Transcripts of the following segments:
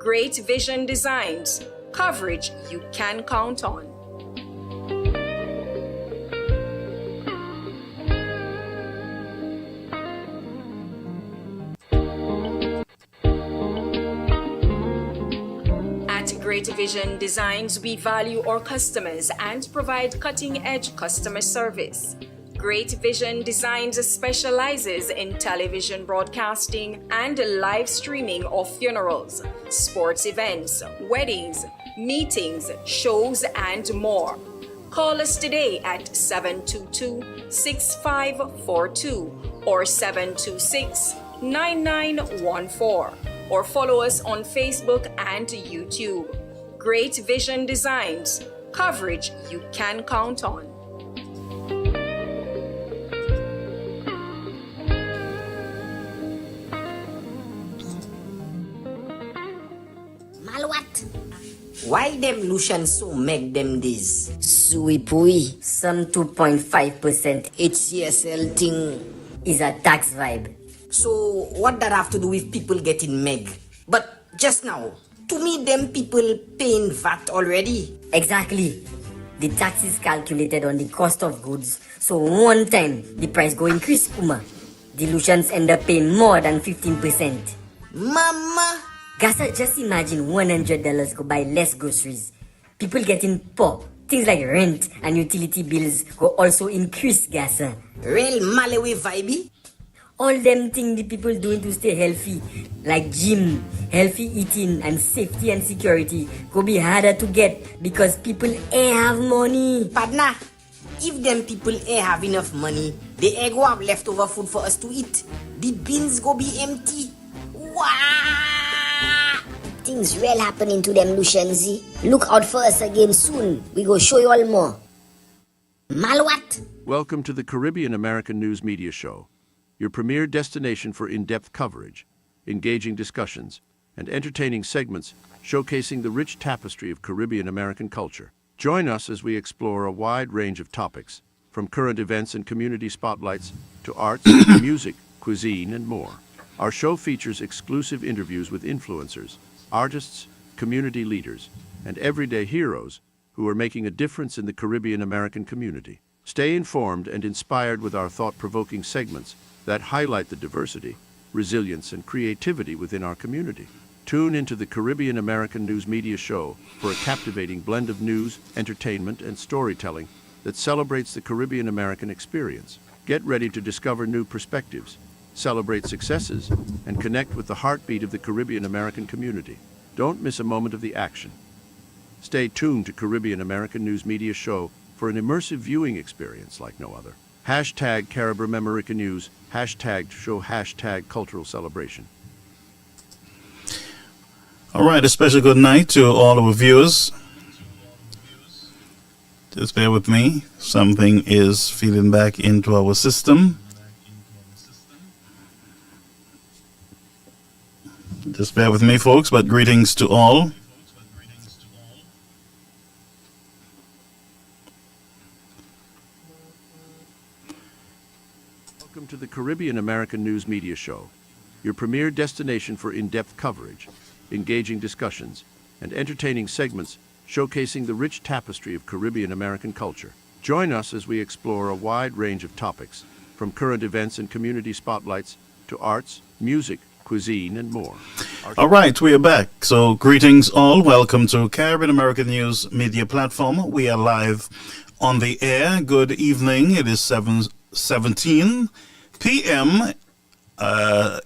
Great Vision Designs, coverage you can count on. At Great Vision Designs, we value our customers and provide cutting-edge customer service. Great Vision Designs specializes in television broadcasting and live streaming of funerals, sports events, weddings, meetings, shows, and more. Call us today at 722-6542 or 726-9914 or follow us on Facebook and YouTube. Great Vision Designs, coverage you can count on. Why them Lucian so make them this? Sui pui, some 2.5% HCSL thing is a tax vibe. So what that have to do with people getting meg? But just now, to me them people paying VAT already. Exactly. The tax is calculated on the cost of goods, so one time the price go increase, Uma. The Lucians end up paying more than 15%. Mama! Gasa, just imagine $100 go buy less groceries. People getting poor. Things like rent and utility bills go also increase, Gasa. Real Malawi vibey? All them things the people doing to stay healthy, like gym, healthy eating, and safety and security, go be harder to get because people ain't have money. Partner, if them people ain't have enough money, they ain't go have leftover food for us to eat. The bins go be empty. Wow! Things real happening to them Lucians. Look out for us again soon. We go show you all more. Malwat. Welcome to the Caribbean American News Media Show, your premier destination for in-depth coverage, engaging discussions, and entertaining segments showcasing the rich tapestry of Caribbean American culture. Join us as we explore a wide range of topics, from current events and community spotlights to arts, music, cuisine, and more. Our show features exclusive interviews with influencers, artists, community leaders, and everyday heroes who are making a difference in the Caribbean American community. Stay informed and inspired with our thought-provoking segments that highlight the diversity, resilience, and creativity within our community. Tune into the Caribbean American News Media Show for a captivating blend of news, entertainment, and storytelling that celebrates the Caribbean American experience. Get ready to discover new perspectives, celebrate successes, and connect with the heartbeat of the Caribbean American community. Don't miss a moment of the action. Stay tuned to Caribbean American News Media Show for an immersive viewing experience like no other. Hashtag Caribbean American News, hashtag show, hashtag cultural celebration. All right, a special good night to all our viewers. Just bear with me. Something is feeding back into our system. Just bear with me, folks, but greetings to all. Welcome to the Caribbean American News Media Show, your premier destination for in-depth coverage, engaging discussions, and entertaining segments showcasing the rich tapestry of Caribbean American culture. Join us as we explore a wide range of topics, from current events and community spotlights to arts, music, cuisine, and more. All right, we are back. So greetings all. Welcome to Caribbean American News Media Platform. We are live on the air. Good evening. It is 7:17 p.m.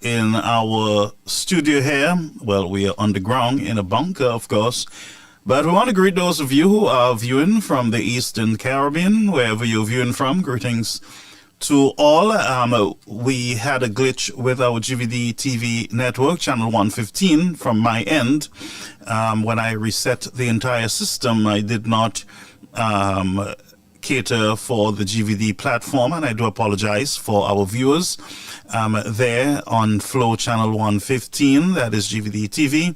In our studio here. Well, we are underground in a bunker, of course. But we want to greet those of you who are viewing from the Eastern Caribbean, wherever you're viewing from. Greetings to all. We had a glitch with our GVD TV network, channel 115, from my end. When I reset the entire system, I did not cater for the GVD platform, and I do apologize for our viewers there on Flow channel 115, that is GVD TV,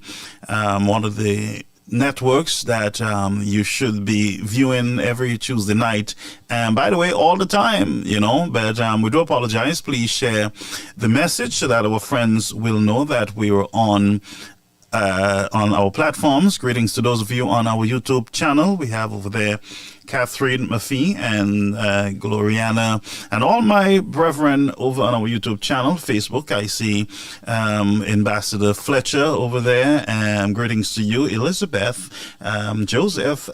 one of the networks that you should be viewing every Tuesday night, and by the way, all the time, but we do apologize. Please share the message so that our friends will know that we were on on our platforms. Greetings to those of you on our YouTube channel. We have over there Catherine Maffei and Gloriana and all my brethren over on our YouTube channel, Facebook. I see Ambassador Fletcher over there. Greetings to you, Elizabeth, Joseph,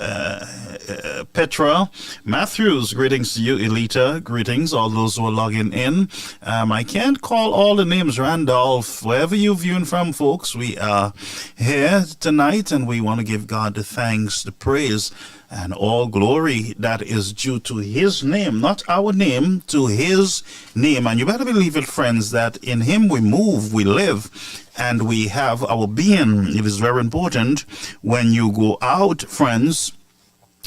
Petra, Matthews. Greetings to you, Elita. Greetings, all those who are logging in. I can't call all the names. Randolph, wherever you're viewing from, folks, we are here tonight and we want to give God the thanks, the praise, and all glory that is due to his name, not our name, to his name. And you better believe it, friends, that in him we move, we live, and we have our being. It is very important when you go out, friends,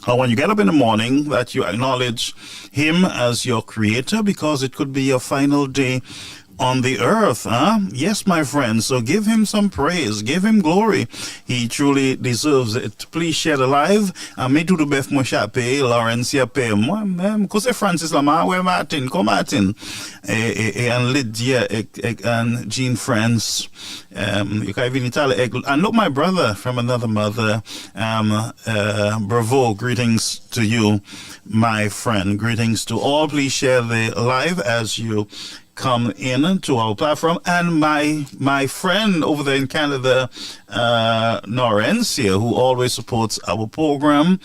or when you get up in the morning, that you acknowledge him as your creator, because it could be your final day on the earth. Yes, my friends. So give him some praise, give him glory. He truly deserves it. Please share the live. Me do the best mo chape, Lawrence yape. Kose Francis Lama, where Martin, come Martin. And Lydia, and Jean France. You can even tell. And look, my brother from another mother. Bravo, greetings to you, my friend. Greetings to all. Please share the live as you come in to our platform. And my friend over there in Canada, Norencia, who always supports our program,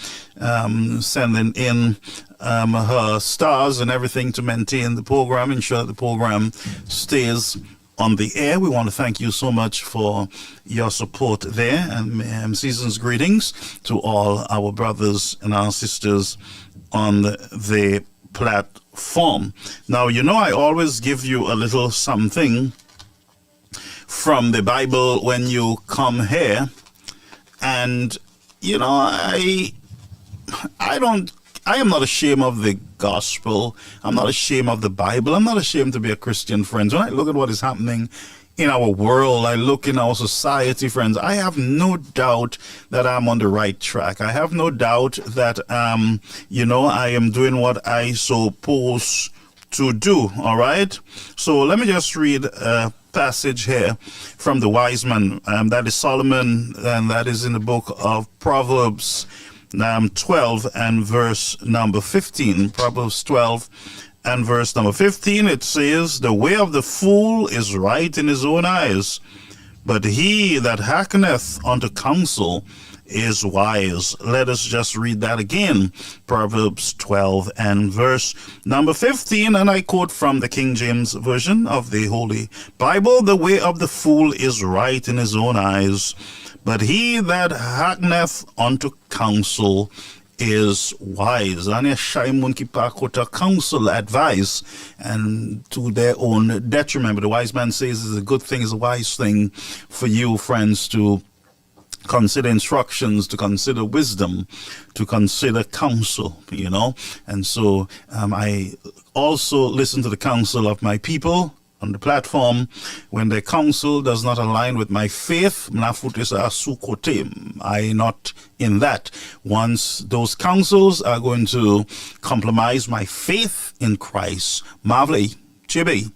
sending in her stars and everything to maintain the program, ensure that the program stays on the air. We want to thank you so much for your support there, and season's greetings to all our brothers and our sisters on the platform. Now, you know, I always give you a little something from the Bible when you come here, and you know, I am not ashamed of the gospel. I'm not ashamed of the Bible. I'm not ashamed to be a Christian, friends. When I look at what is happening in our world, I look in our society, friends, I have no doubt that I'm on the right track. I have no doubt that, you know, I am doing what I supposed to do. All right. So let me just read a passage here from the wise man. That is Solomon, and that is in the book of Proverbs 12 and verse number 15. Proverbs 12 and verse number 15, it says, "The way of the fool is right in his own eyes, but he that hearkeneth unto counsel is wise." Let us just read that again. Proverbs 12 and verse number 15, and I quote from the King James Version of the Holy Bible, "The way of the fool is right in his own eyes, but he that hearkeneth unto counsel is wise." And Shaimun Kipakota counsel, advice, and to their own detriment. But the wise man says it's a good thing, it's a wise thing for you, friends, to consider instructions, to consider wisdom, to consider counsel, you know. And so I also listen to the counsel of my people on the platform. When their counsel does not align with my faith, I not in that. Once those counsels are going to compromise my faith in Christ, Mavli, Chibi,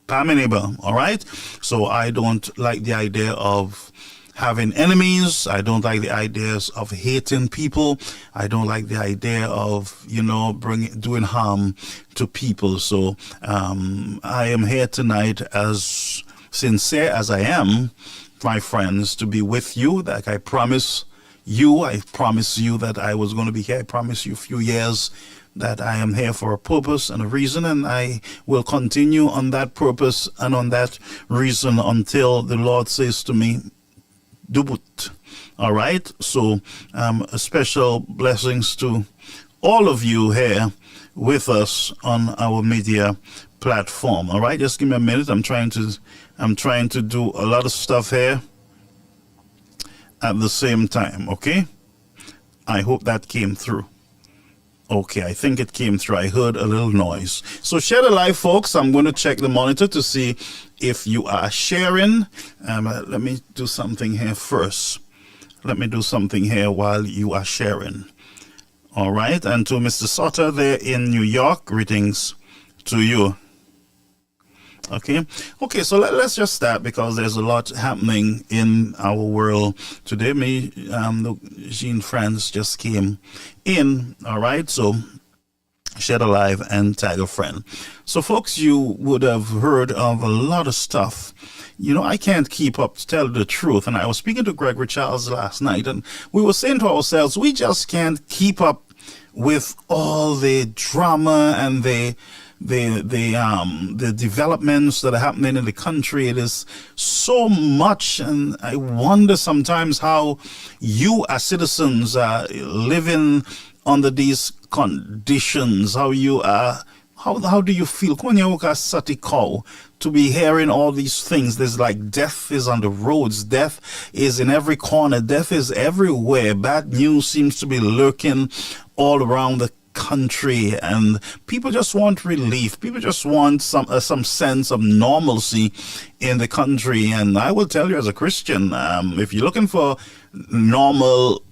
Pamineba, all right? So I don't like the idea of having enemies. I don't like the ideas of hating people. I don't like the idea of, you know, doing harm to people. So I am here tonight, as sincere as I am, my friends, to be with you. Like I promised you that I was going to be here. I promised you a few years that I am here for a purpose and a reason, and I will continue on that purpose and on that reason until the Lord says to me, Dubut. All right. So a special blessings to all of you here with us on our media platform. All right. Just give me a minute. I'm trying to do a lot of stuff here at the same time. Okay. I hope that came through. Okay, I think it came through. I heard a little noise. So share the live, folks. I'm going to check the monitor to see if you are sharing. Let me do something here first. Let me do something here while you are sharing. All right. And to Mr. Sutter there in New York, greetings to you. Okay, so let's just start because there's a lot happening in our world today. Jean France just came in, all right? So Shed Alive and Tag a Friend. So folks, you would have heard of a lot of stuff. You know, I can't keep up, to tell the truth. And I was speaking to Gregory Charles last night, and we were saying to ourselves, we just can't keep up with all the drama and the developments that are happening in the country. It is so much, and I wonder sometimes how you as citizens are living under these conditions. How you are, how do you feel? To be hearing all these things. There's like death is on the roads, death is in every corner, death is everywhere. Bad news seems to be lurking all around the country, and people just want relief. People just want some sense of normalcy in the country. And I will tell you, as a Christian, if you're looking for normal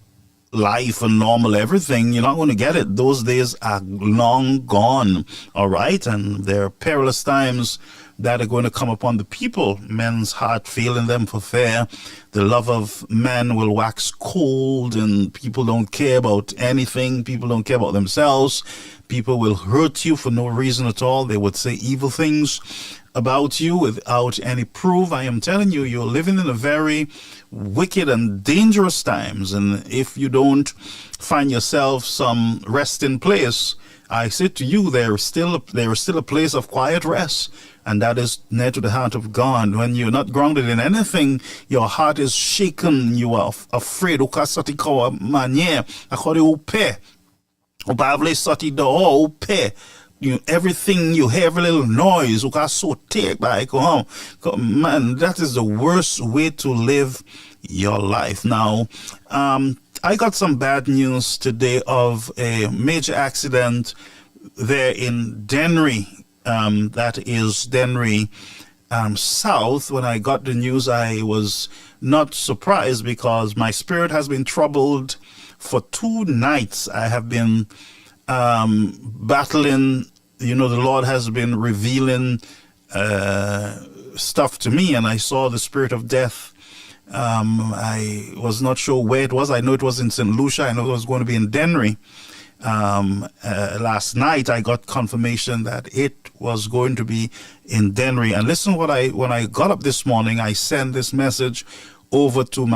life and normal everything, you're not going to get it. Those days are long gone, all right? And there are perilous times that are going to come upon the people. Men's heart failing them for fear. The love of man will wax cold, and people don't care about anything. People don't care about themselves. People will hurt you for no reason at all. They would say evil things about you without any proof. I am telling you, you're living in a very wicked and dangerous times. And if you don't find yourself some resting place, I say to you, there is still a place of quiet rest, and that is near to the heart of God. When you're not grounded in anything, your heart is shaken. You are afraid. Everything you hear, every little noise, man, that is the worst way to live your life. Now, I got some bad news today of a major accident there in Denry. That is Denry South. When I got the news, I was not surprised because my spirit has been troubled for 2 nights. I have been battling. You know, the Lord has been revealing stuff to me, and I saw the spirit of death. I was not sure where it was. I know it was in St. Lucia. I know it was going to be in Denry. Last night I got confirmation that it was going to be in Denry. And listen, when I got up this morning, I sent this message over to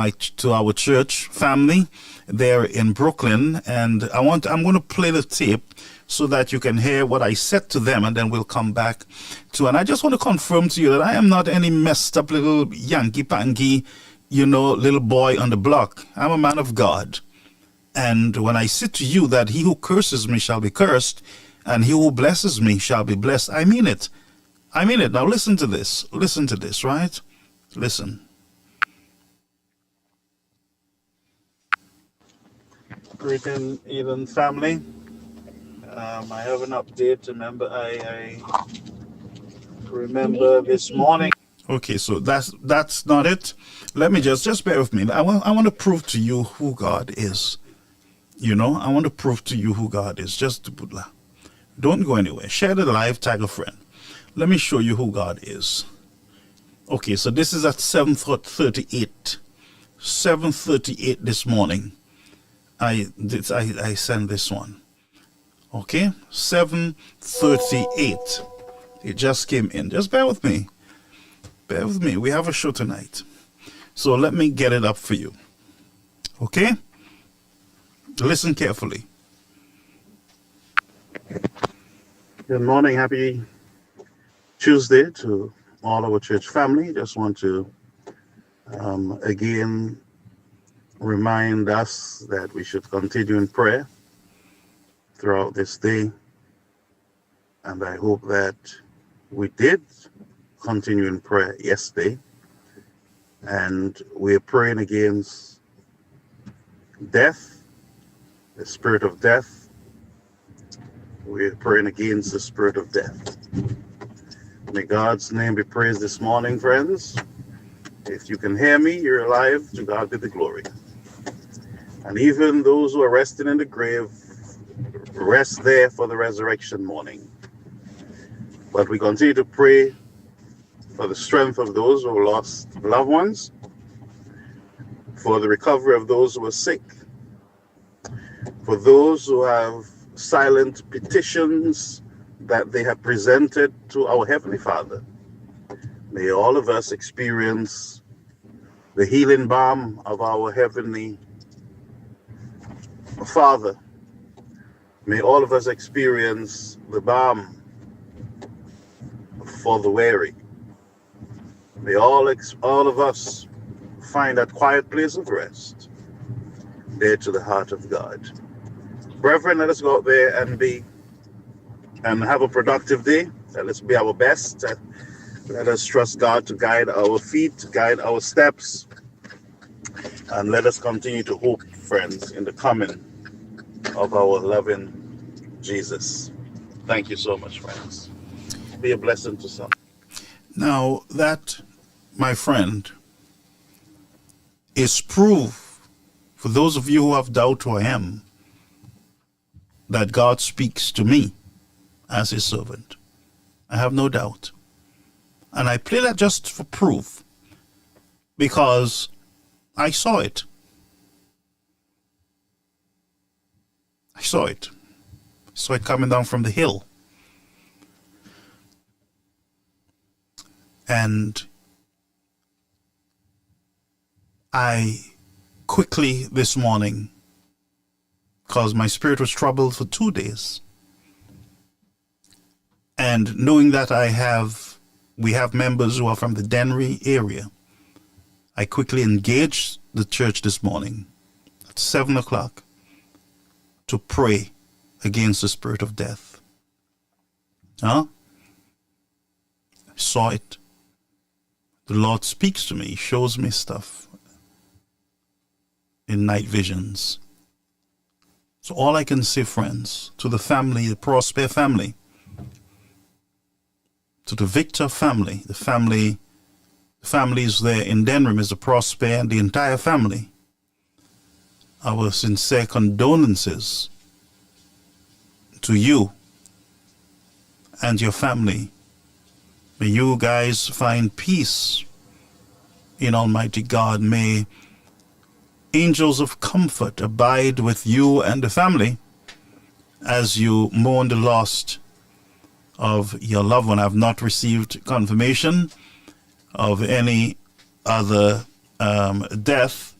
our church family there in Brooklyn, and I'm going to play the tape so that you can hear what I said to them, and then we'll come back to. And I just want to confirm to you that I am not any messed up little Yankee Panky, little boy on the block. I'm a man of God. And when I say to you that he who curses me shall be cursed, and he who blesses me shall be blessed, I mean it. I mean it. Now listen to this. Listen to this, right? Listen. Greeting, Eden family. I have an update. Remember, I remember this morning. Okay, so that's not it. Let me just bear with me. I want to prove to you who God is. I want to prove to you who God is. Just to put that. Don't go anywhere. Share the live, tag a friend. Let me show you who God is. Okay, so this is at 7:38. 7:38 this morning. I sent this one. Okay, 7:38. It just came in. Just bear with me. Bear with me. We have a show tonight. So let me get it up for you. Okay? Listen carefully. Good morning. Happy Tuesday to all our church family. Just want to again remind us that we should continue in prayer throughout this day. And I hope that we did continue in prayer yesterday. And we're praying against death, the spirit of death. We're praying against the spirit of death. May God's name be praised this morning, friends. If you can hear me, you're alive. To God be the glory. And even those who are resting in the grave, rest there for the resurrection morning. But we continue to pray for the strength of those who lost loved ones, for the recovery of those who are sick, for those who have silent petitions that they have presented to our Heavenly Father. May all of us experience the healing balm of our Heavenly Father. May all of us experience the balm for the weary. May all of us find that quiet place of rest there to the heart of God. Brethren, let us go out there and have a productive day. Let's be our best. Let us trust God to guide our feet, to guide our steps. And let us continue to hope, friends, in the coming of our loving Jesus. Thank you so much, friends. Be a blessing to some. Now, that, my friend, is proof for those of you who have doubt who I am that God speaks to me as his servant. I have no doubt. And I play that just for proof because I saw it. I saw it. I saw it coming down from the hill. And I quickly this morning, because my spirit was troubled for 2 days, and knowing that we have members who are from the Denry area, I quickly engaged the church this morning at 7 o'clock to pray against the spirit of death. I saw it. The Lord speaks to me, shows me stuff in night visions. So all I can say, friends, to the family, the Prosper family, to the Victor family, the families there in Denry, Mr. Prosper, and the entire family, our sincere condolences to you and your family. May you guys find peace in Almighty God. May angels of comfort abide with you and the family as you mourn the loss of your loved one. I have not received confirmation of any other death,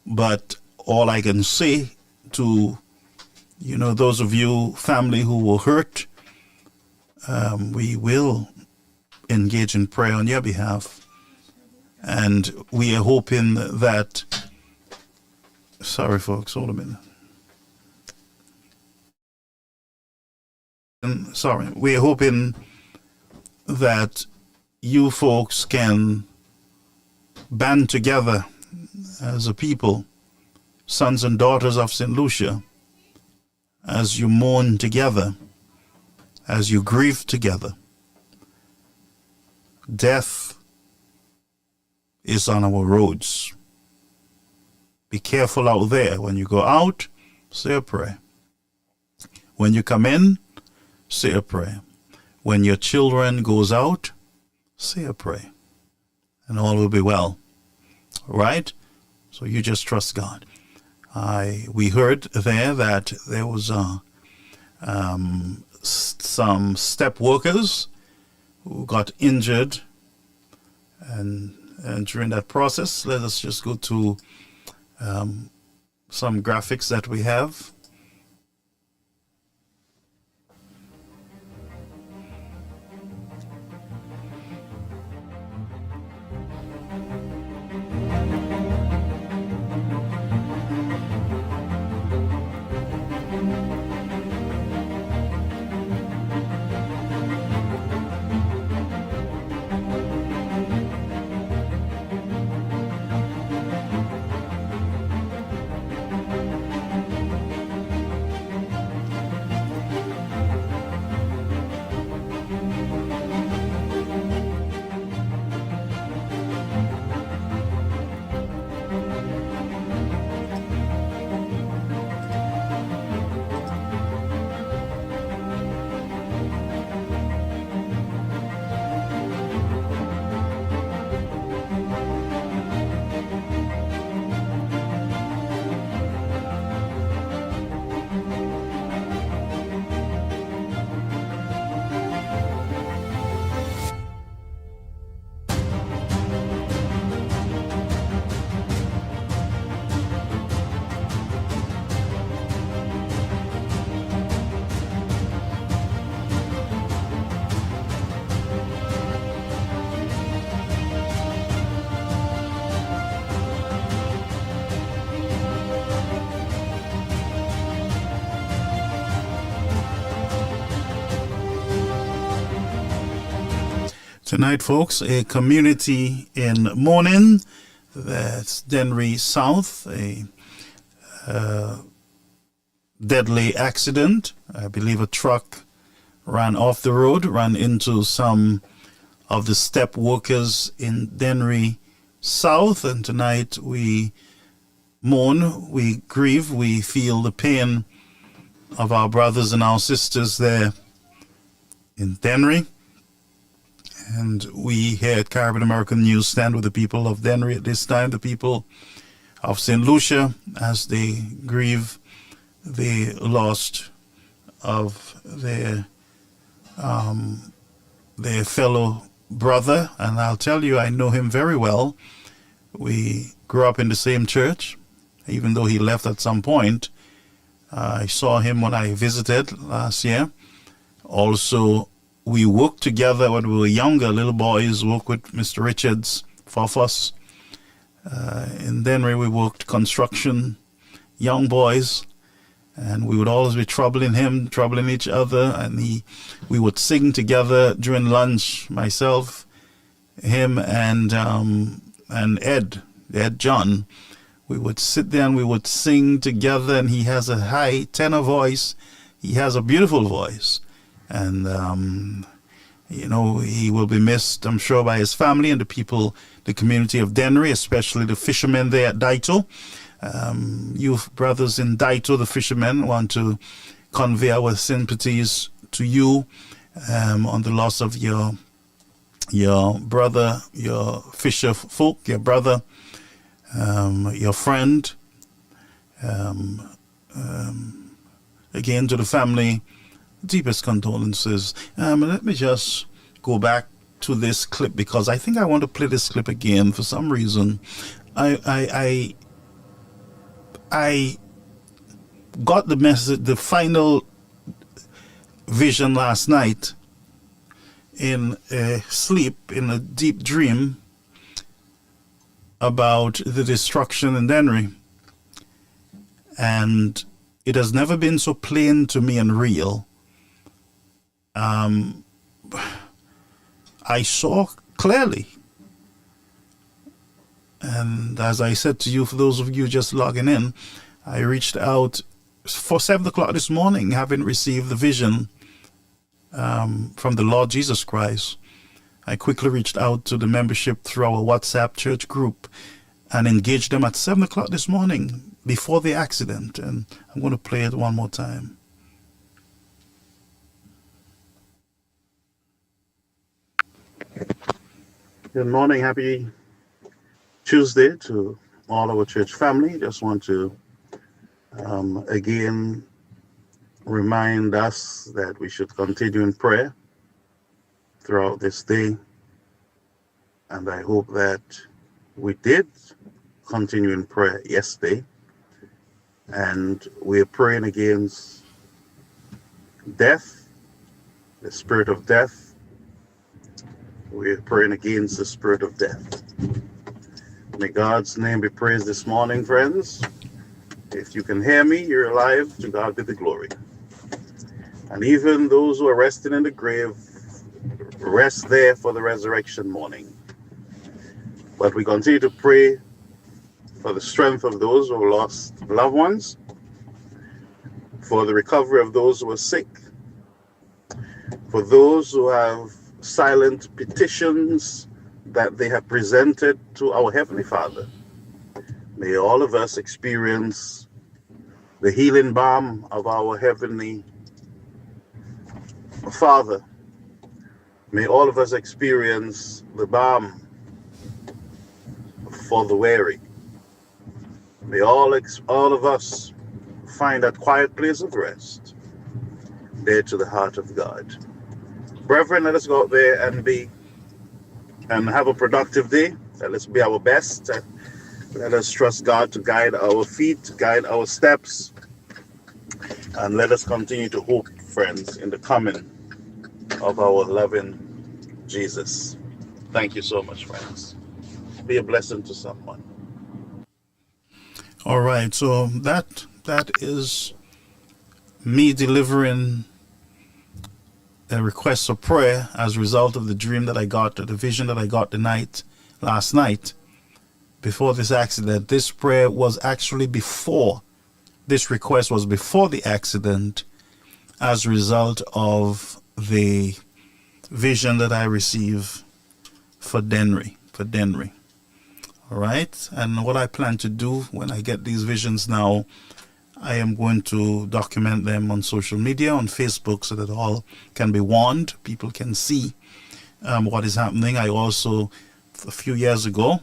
but all I can say to those of you family who were hurt, we will engage in prayer on your behalf, and we are hoping that, sorry folks, hold a minute. Sorry, we are hoping that you folks can band together as a people, sons and daughters of St. Lucia, as you mourn together, as you grieve together. Death is on our roads. Be careful out there. When you go out, say a prayer. When you come in, say a prayer. When your children goes out, say a prayer. And all will be well. All right? So you just trust God. We heard there that there was some step workers who got injured, and during that process, let us just go to some graphics that we have. Tonight, folks, a community in mourning. That's Denry South, a deadly accident. I believe a truck ran off the road, ran into some of the step workers in Denry South. And tonight we mourn, we grieve, we feel the pain of our brothers and our sisters there in Denry. And we here at Caribbean American News stand with the people of Denry at this time, the people of St. Lucia, as they grieve the loss of their fellow brother. And I'll tell you, I know him very well. We grew up in the same church, even though he left at some point. I saw him when I visited last year. Also, we worked together when we were younger, little boys, worked with Mr. Richards, Fofos. In Denry, we worked construction, young boys, and we would always be troubling him, troubling each other, and we would sing together during lunch, myself, him, and Ed John. We would sit there and we would sing together, and he has a high tenor voice. He has a beautiful voice. And, he will be missed, I'm sure, by his family and the people, the community of Denry, especially the fishermen there at Daito. You brothers in Daito, the fishermen, want to convey our sympathies to you on the loss of your brother, your fisher folk, your brother, your friend. Again, to the family, deepest condolences. Let me just go back to this clip because I think I want to play this clip again for some reason. I got the message, the final vision last night in a sleep, in a deep dream about the destruction in Denry. And it has never been so plain to me and real. I saw clearly. And as I said to you, for those of you just logging in, I reached out for 7 o'clock this morning, having received the vision from the Lord Jesus Christ. I quickly reached out to the membership through our WhatsApp church group and engaged them at 7 o'clock this morning before the accident. And I'm going to play it one more time. Good morning. Happy Tuesday to all our church family. Just want to again remind us that we should continue in prayer throughout this day. And I hope that we did continue in prayer yesterday. And we're praying against death, the spirit of death. We're praying against the spirit of death. May God's name be praised this morning, friends. If you can hear me, you're alive. To God be the glory. And even those who are resting in the grave, rest there for the resurrection morning. But we continue to pray for the strength of those who have lost loved ones, for the recovery of those who are sick, for those who have silent petitions that they have presented to our Heavenly Father. May all of us experience the healing balm of our Heavenly Father. May all of us experience the balm for the weary. May all of us find that quiet place of rest there to the heart of God. Brethren, let us go out there and have a productive day. Let's be our best. Let us trust God to guide our feet, to guide our steps. And let us continue to hope, friends, in the coming of our loving Jesus. Thank you so much, friends. Be a blessing to someone. All right, so that is me delivering a request for prayer as a result of the dream that I got, or the vision that I got last night, before this accident. This prayer was actually before, this request was before the accident, as a result of the vision that I received for Denry. All right. And what I plan to do when I get these visions now, I am going to document them on social media, on Facebook, so that all can be warned. People can see what is happening. I also, a few years ago,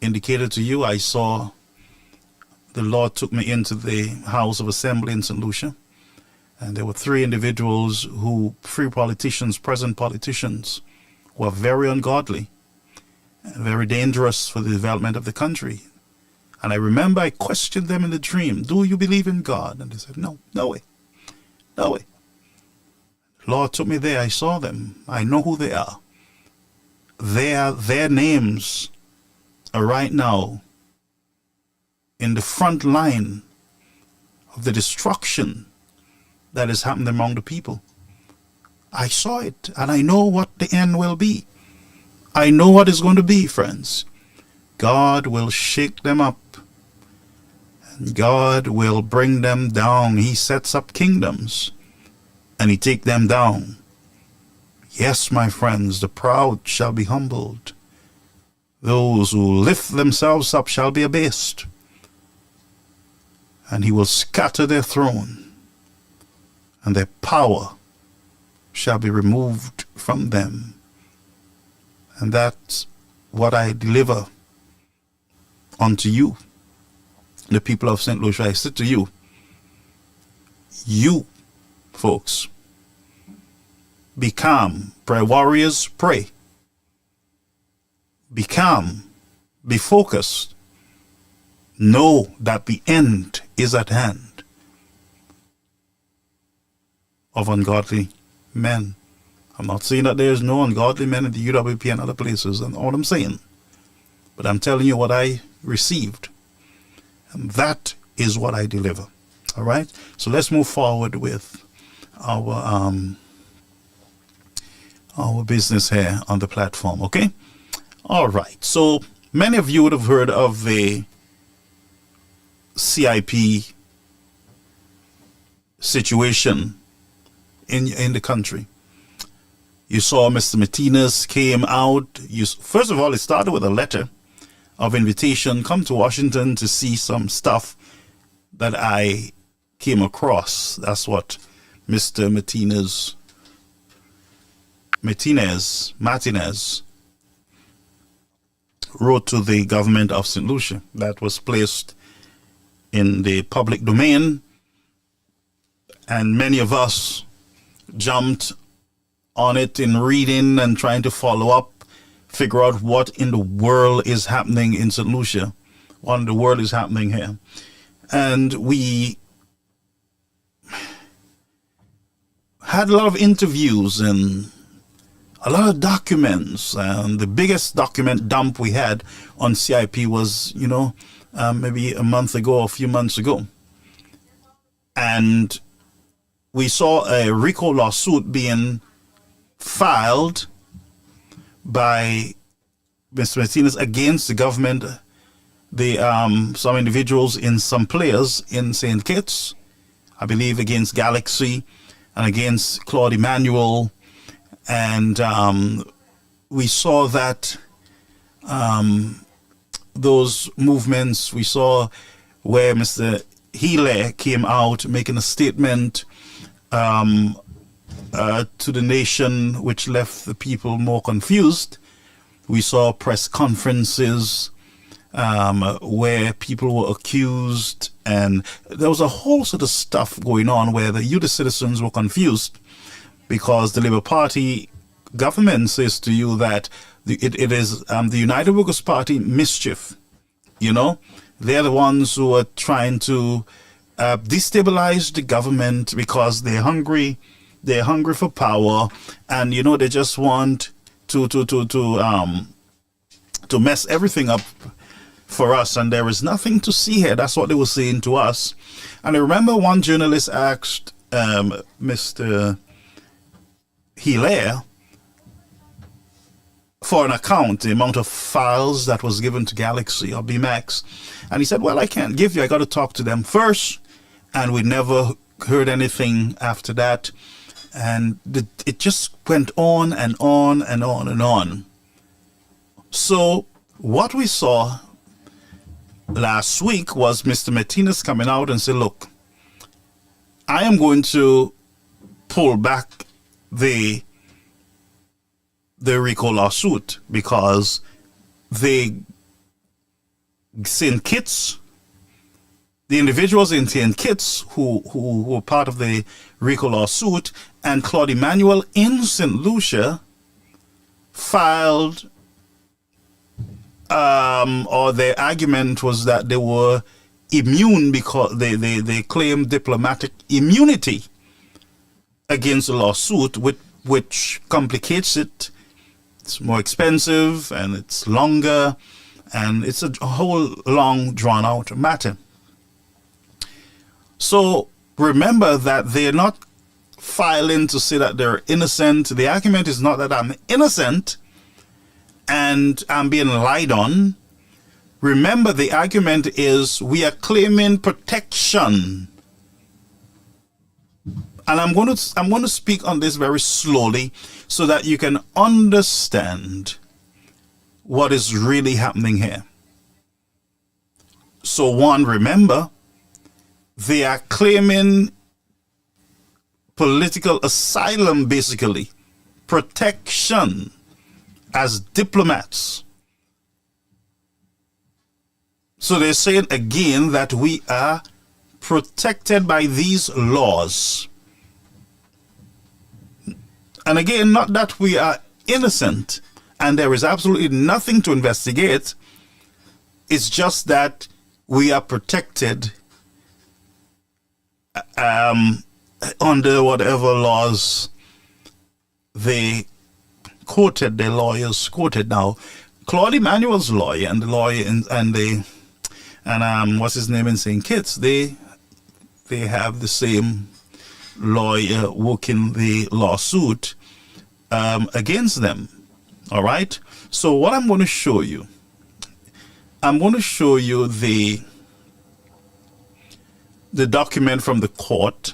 indicated to you, I saw the Lord took me into the House of Assembly in St. Lucia. And there were 3 individuals present politicians, who are very ungodly and very dangerous for the development of the country. And I remember I questioned them in the dream, do you believe in God? And they said, no way. The Lord took me there. I saw them. I know who they are. Their names are right now in the front line of the destruction that is happening among the people. I saw it, and I know what the end will be. I know what it's going to be, friends. God will shake them up, and God will bring them down. He sets up kingdoms, and he take them down. Yes, my friends, the proud shall be humbled. Those who lift themselves up shall be abased, and he will scatter their throne, and their power shall be removed from them. And that's what I deliver unto you, the people of St. Lucia. I said to you, you folks, be calm. Prayer warriors, pray. Be calm. Be focused. Know that the end is at hand of ungodly men. I'm not saying that there is no ungodly men in the UWP and other places, and all I'm saying, but I'm telling you what I received, and that is what I deliver. All right, so let's move forward with our business here on the platform. Okay, all right. So many of you would have heard of the CIP situation in the country. You saw Mr. Martinez came out. First of all, it started with a letter of invitation, come to Washington to see some stuff that I came across. That's what Mr. Martinez wrote to the government of St. Lucia. That was placed in the public domain, and many of us jumped on it in reading and trying to follow up, figure out what in the world is happening in St. Lucia, what in the world is happening here. And we had a lot of interviews and a lot of documents, and the biggest document dump we had on CIP was, maybe a month ago, a few months ago. And we saw a RICO lawsuit being filed by Mr. Martinez against the government, some individuals in some players in St. Kitts, I believe against Galaxy and against Claude Emmanuel. And we saw that those movements, we saw where Mr. Healy came out making a statement to the nation, which left the people more confused. We saw press conferences where people were accused, and there was a whole sort of stuff going on where the youth citizens were confused because the Labour Party government says to you that it is the United Workers' Party mischief. They're the ones who are trying to destabilize the government because they're hungry. They're hungry for power, and they just want to mess everything up for us. And there is nothing to see here. That's what they were saying to us. And I remember one journalist asked Mr. Hilaire for an account, the amount of files that was given to Galaxy or BMAX. And he said, well, I can't give you. I got to talk to them first. And we never heard anything after that. And it just went on and on and on and on. So what we saw last week was Mr. Martinez coming out and say, look, I am going to pull back the RICO lawsuit because they sent kits. The individuals in St. Kitts who were part of the RICO lawsuit, and Claude Emmanuel in St. Lucia filed, or their argument was that they were immune because they claimed diplomatic immunity against the lawsuit, which complicates it. It's more expensive and it's longer, and it's a whole long drawn out matter. So remember that they're not filing to say that they're innocent. The argument is not that I'm innocent and I'm being lied on. Remember, the argument is we are claiming protection. And I'm going to speak on this very slowly so that you can understand what is really happening here. So one, remember, they are claiming political asylum, basically, protection as diplomats. So they're saying again that we are protected by these laws. And again, not that we are innocent and there is absolutely nothing to investigate. It's just that we are protected under whatever laws they quoted, their lawyers quoted. Now, Claude Emmanuel's lawyer and the lawyer and what's his name in St. Kitts, they have the same lawyer working the lawsuit against them. All right. So what I'm going to show you, the document from the court.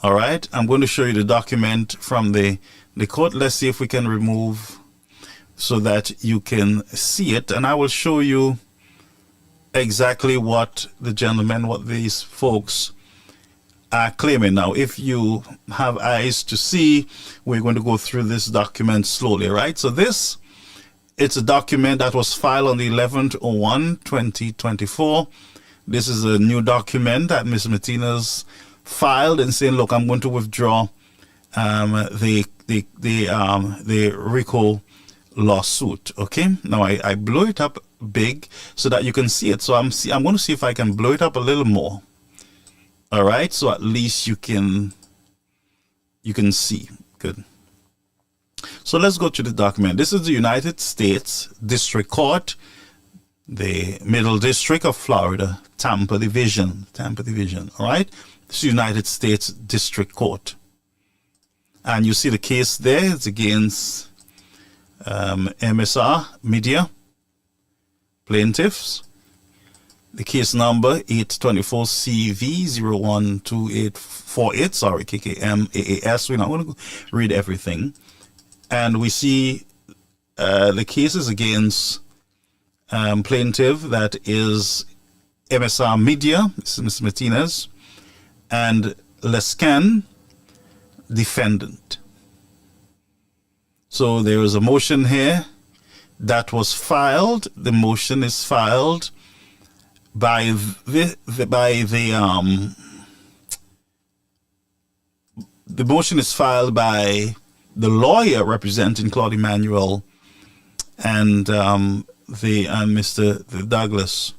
All right. I'm going to show you the document from the court. Let's see if we can remove so that you can see it. And I will show you exactly what these folks are claiming. Now, if you have eyes to see, we're going to go through this document slowly, right? So it's a document that was filed on the 11/01/2024. This is a new document that Ms. Martinez filed and saying, look, I'm going to withdraw the RICO lawsuit. Okay. Now I blow it up big so that you can see it. So I'm going to see if I can blow it up a little more. All right. So at least you can see. Good. So let's go to the document. This is the United States District Court, the Middle District of Florida, Tampa Division. All right. This is the United States District Court. And you see the case there. It's against MSR Media plaintiffs. The case number 824CV012848. Sorry, KKMAAS. We're not going to read everything. And we see the cases against plaintiff, that is MSR Media, this is Ms. Martinez, and Lescan, defendant. So there is a motion here that was filed. The motion is filed by the motion is filed by the lawyer representing Claude Emmanuel and Mr. Douglas.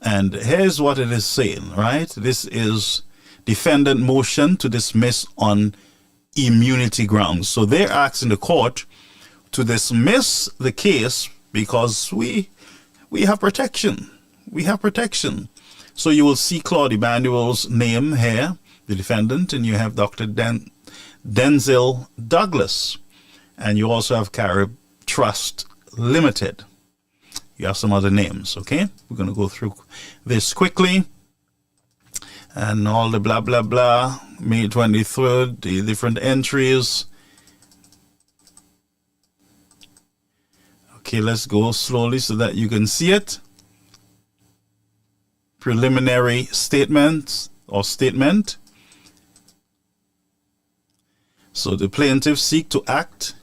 And here's what it is saying, right? This is defendant motion to dismiss on immunity grounds. So they're asking the court to dismiss the case because we have protection. We have protection. So you will see Claude Emmanuel's name here, the defendant, and you have Dr. Denzel Douglas. And you also have Carib Trust Limited. You have some other names, okay? We're going to go through this quickly. And all the blah, blah, blah. May 23rd, the different entries. Okay, let's go slowly so that you can see it. Preliminary statements or statement. So the plaintiffs seek to act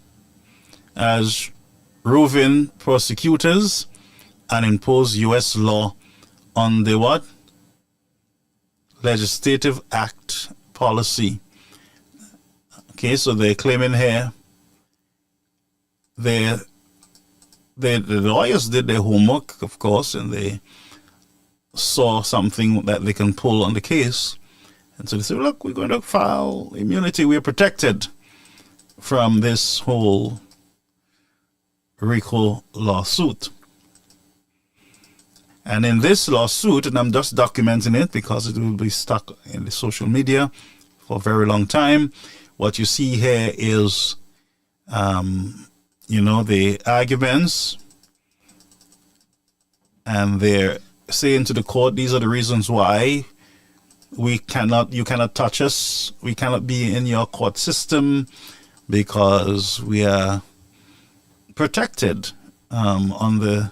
as roving prosecutors and impose U.S. law on the what? Legislative Act policy. Okay, so they're claiming here the lawyers did their homework, of course, and they saw something that they can pull on the case. And so they said, look, we're going to file immunity. We're protected from this whole RICO lawsuit. And in this lawsuit, and I'm just documenting it because it will be stuck in the social media for a very long time, what you see here is, the arguments, and they're saying to the court, these are the reasons why you cannot touch us. We cannot be in your court system because we are protected on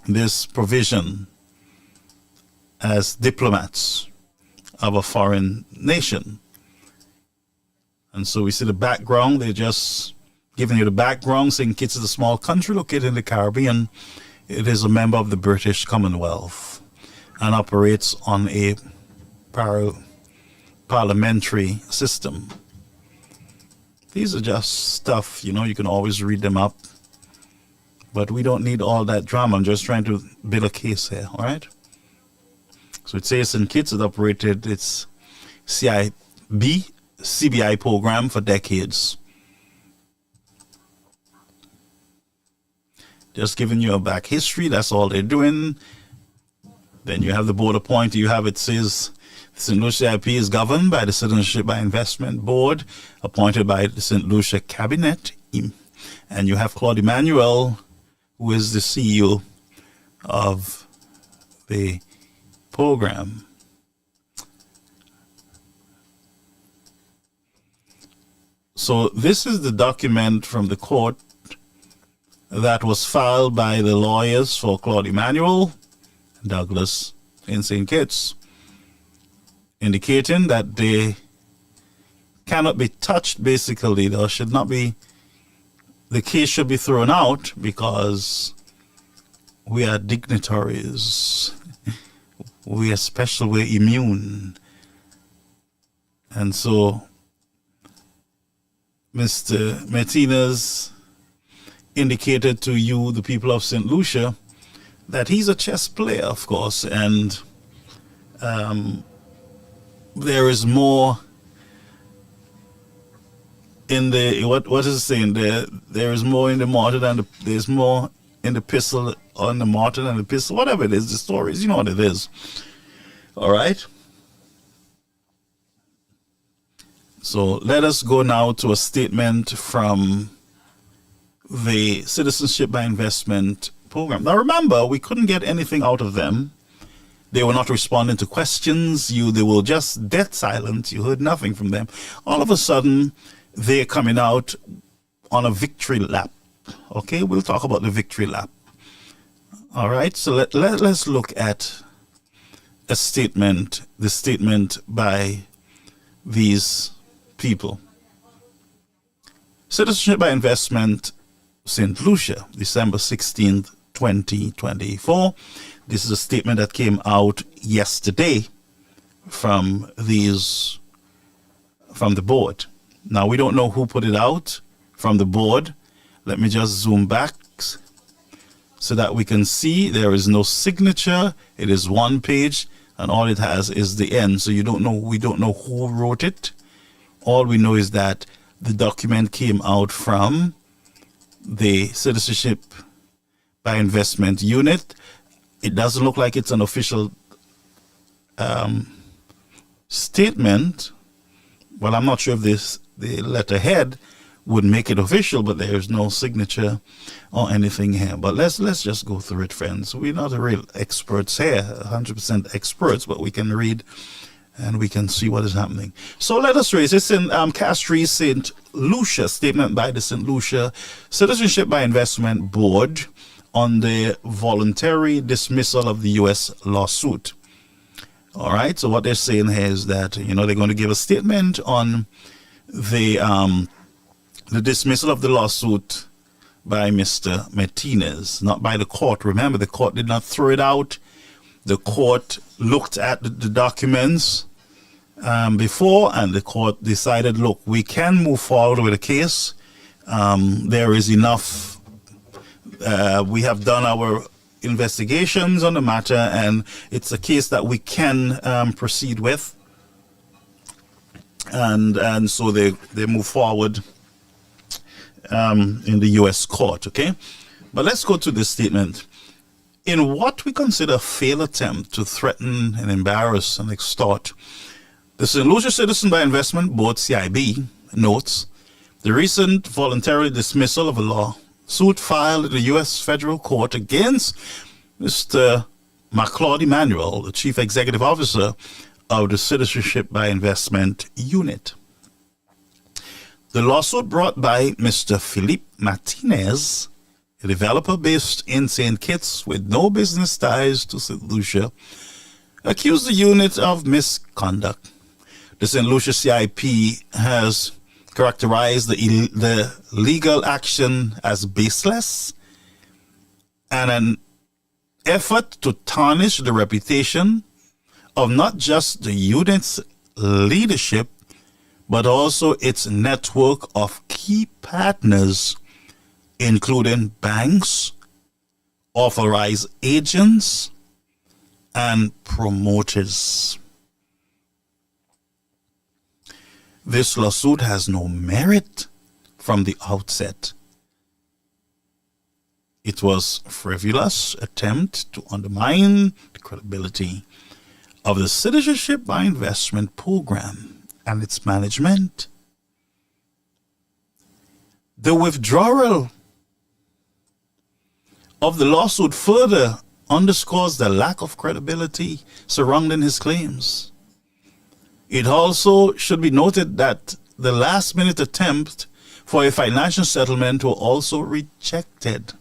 this provision as diplomats of a foreign nation. And so we see the background. They're just giving you the background, saying Kitts is a small country located in the Caribbean. It is a member of the British Commonwealth and operates on a parliamentary system. These are just stuff, you can always read them up. But we don't need all that drama. I'm just trying to build a case here, all right? So it says St. Kitts has operated its CBI program for decades. Just giving you a back history, that's all they're doing. Then you have the board appointed. It says the St. Lucia CIP is governed by the Citizenship by Investment Board, appointed by the St. Lucia Cabinet. And you have Claude Emmanuel, who is the CEO of the program. So this is the document from the court that was filed by the lawyers for Claude Emmanuel Douglas in St. Kitts, indicating that they cannot be touched. Basically, there should not be, the case should be thrown out because we are dignitaries. We are special, we're immune. And so Mr. Martinez indicated to you, the people of St. Lucia, that he's a chess player, of course, and there is more in the, what is it saying? There is more in the mortar than there's more in the pistol on the mortar than the pistol, whatever it is, the stories, you know what it is. All right? So let us go now to a statement from the Citizenship by Investment program. Now remember, we couldn't get anything out of them. They were not responding to questions. They were just dead silent. You heard nothing from them. All of a sudden, they're coming out on a victory lap. Okay, we'll talk about the victory lap. All right, so let's look at the statement by these people. Citizenship by Investment, St. Lucia, December 16th, 2024. This is a statement that came out yesterday from the board. Now, we don't know who put it out from the board. Let me just zoom back so that we can see there is no signature. It is one page, and all it has is the end. So we don't know who wrote it. All we know is that the document came out from the Citizenship by Investment unit. It doesn't look like it's an official statement. Well, I'm not sure if the letterhead would make it official, but there's no signature or anything here. But let's just go through it, friends. We're not real experts here, 100% experts, but we can read and we can see what is happening. So let us raise this in Castries St. Lucia, statement by the St. Lucia Citizenship by Investment Board on the voluntary dismissal of the U.S. lawsuit. All right, so what they're saying here is that, they're going to give a statement on the dismissal of the lawsuit by Mr. Martinez, not by the court. Remember, the court did not throw it out. The court looked at the documents before, and the court decided, look, we can move forward with a case. There is enough. We have done our investigations on the matter, and it's a case that we can proceed with. And so they move forward in the U.S. court, okay? But let's go to this statement. In what we consider a failed attempt to threaten and embarrass and extort, the St. Lucia Citizen by Investment Board, CIB, notes the recent voluntary dismissal of a lawsuit filed in the U.S. federal court against Mr. McLeod Emanuel, the Chief Executive Officer of the Citizenship by Investment Unit. The lawsuit brought by Mr. Philippe Martinez, a developer based in St. Kitts with no business ties to St. Lucia, accused the unit of misconduct. The St. Lucia CIP has characterized the legal action as baseless and an effort to tarnish the reputation of not just the unit's leadership, but also its network of key partners, including banks, authorized agents, and promoters. This lawsuit has no merit from the outset. It was a frivolous attempt to undermine the credibility of the Citizenship by Investment program and its management. The withdrawal of the lawsuit further underscores the lack of credibility surrounding his claims. It also should be noted that the last-minute attempt for a financial settlement were also rejected.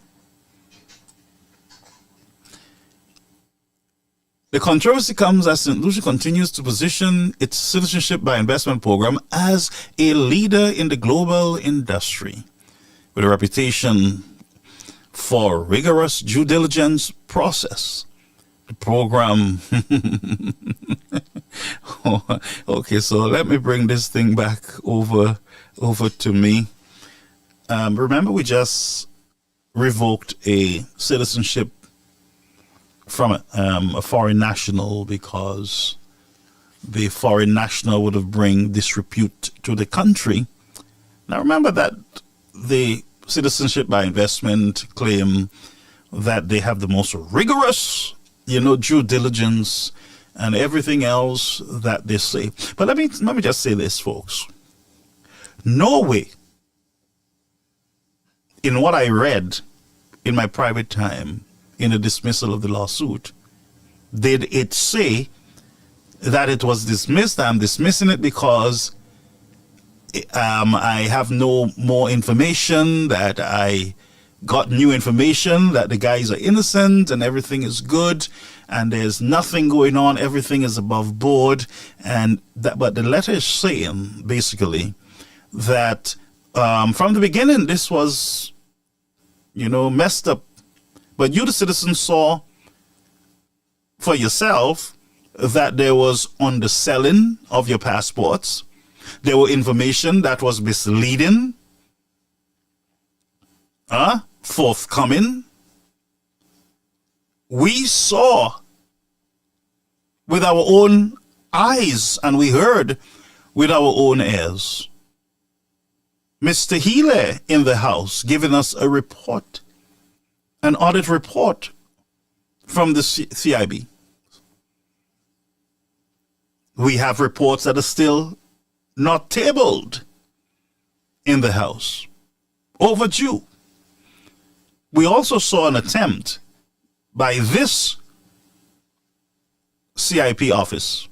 The controversy comes as St. Lucia continues to position its Citizenship by Investment program as a leader in the global industry, with a reputation for rigorous due diligence process. The program... Okay, so let me bring this thing back over to me. Remember, we just revoked a citizenship from a foreign national because the foreign national would have bring disrepute to the country. Now remember that the Citizenship by Investment claim that they have the most rigorous, due diligence and everything else that they say. But let me just say this, folks. No way, in what I read in my private time, in the dismissal of the lawsuit, did it say that it was dismissed? I'm dismissing it because I have no more information, that I got new information, that the guys are innocent and everything is good and there's nothing going on, everything is above board. But the letter is saying basically that from the beginning this was, messed up. But you, the citizen, saw for yourself that there was underselling of your passports. There were information that was misleading, forthcoming. We saw with our own eyes and we heard with our own ears. Mr. Healy in the house giving us a report, an audit report from the CIB. We have reports that are still not tabled in the House. Overdue. We also saw an attempt by this CIP office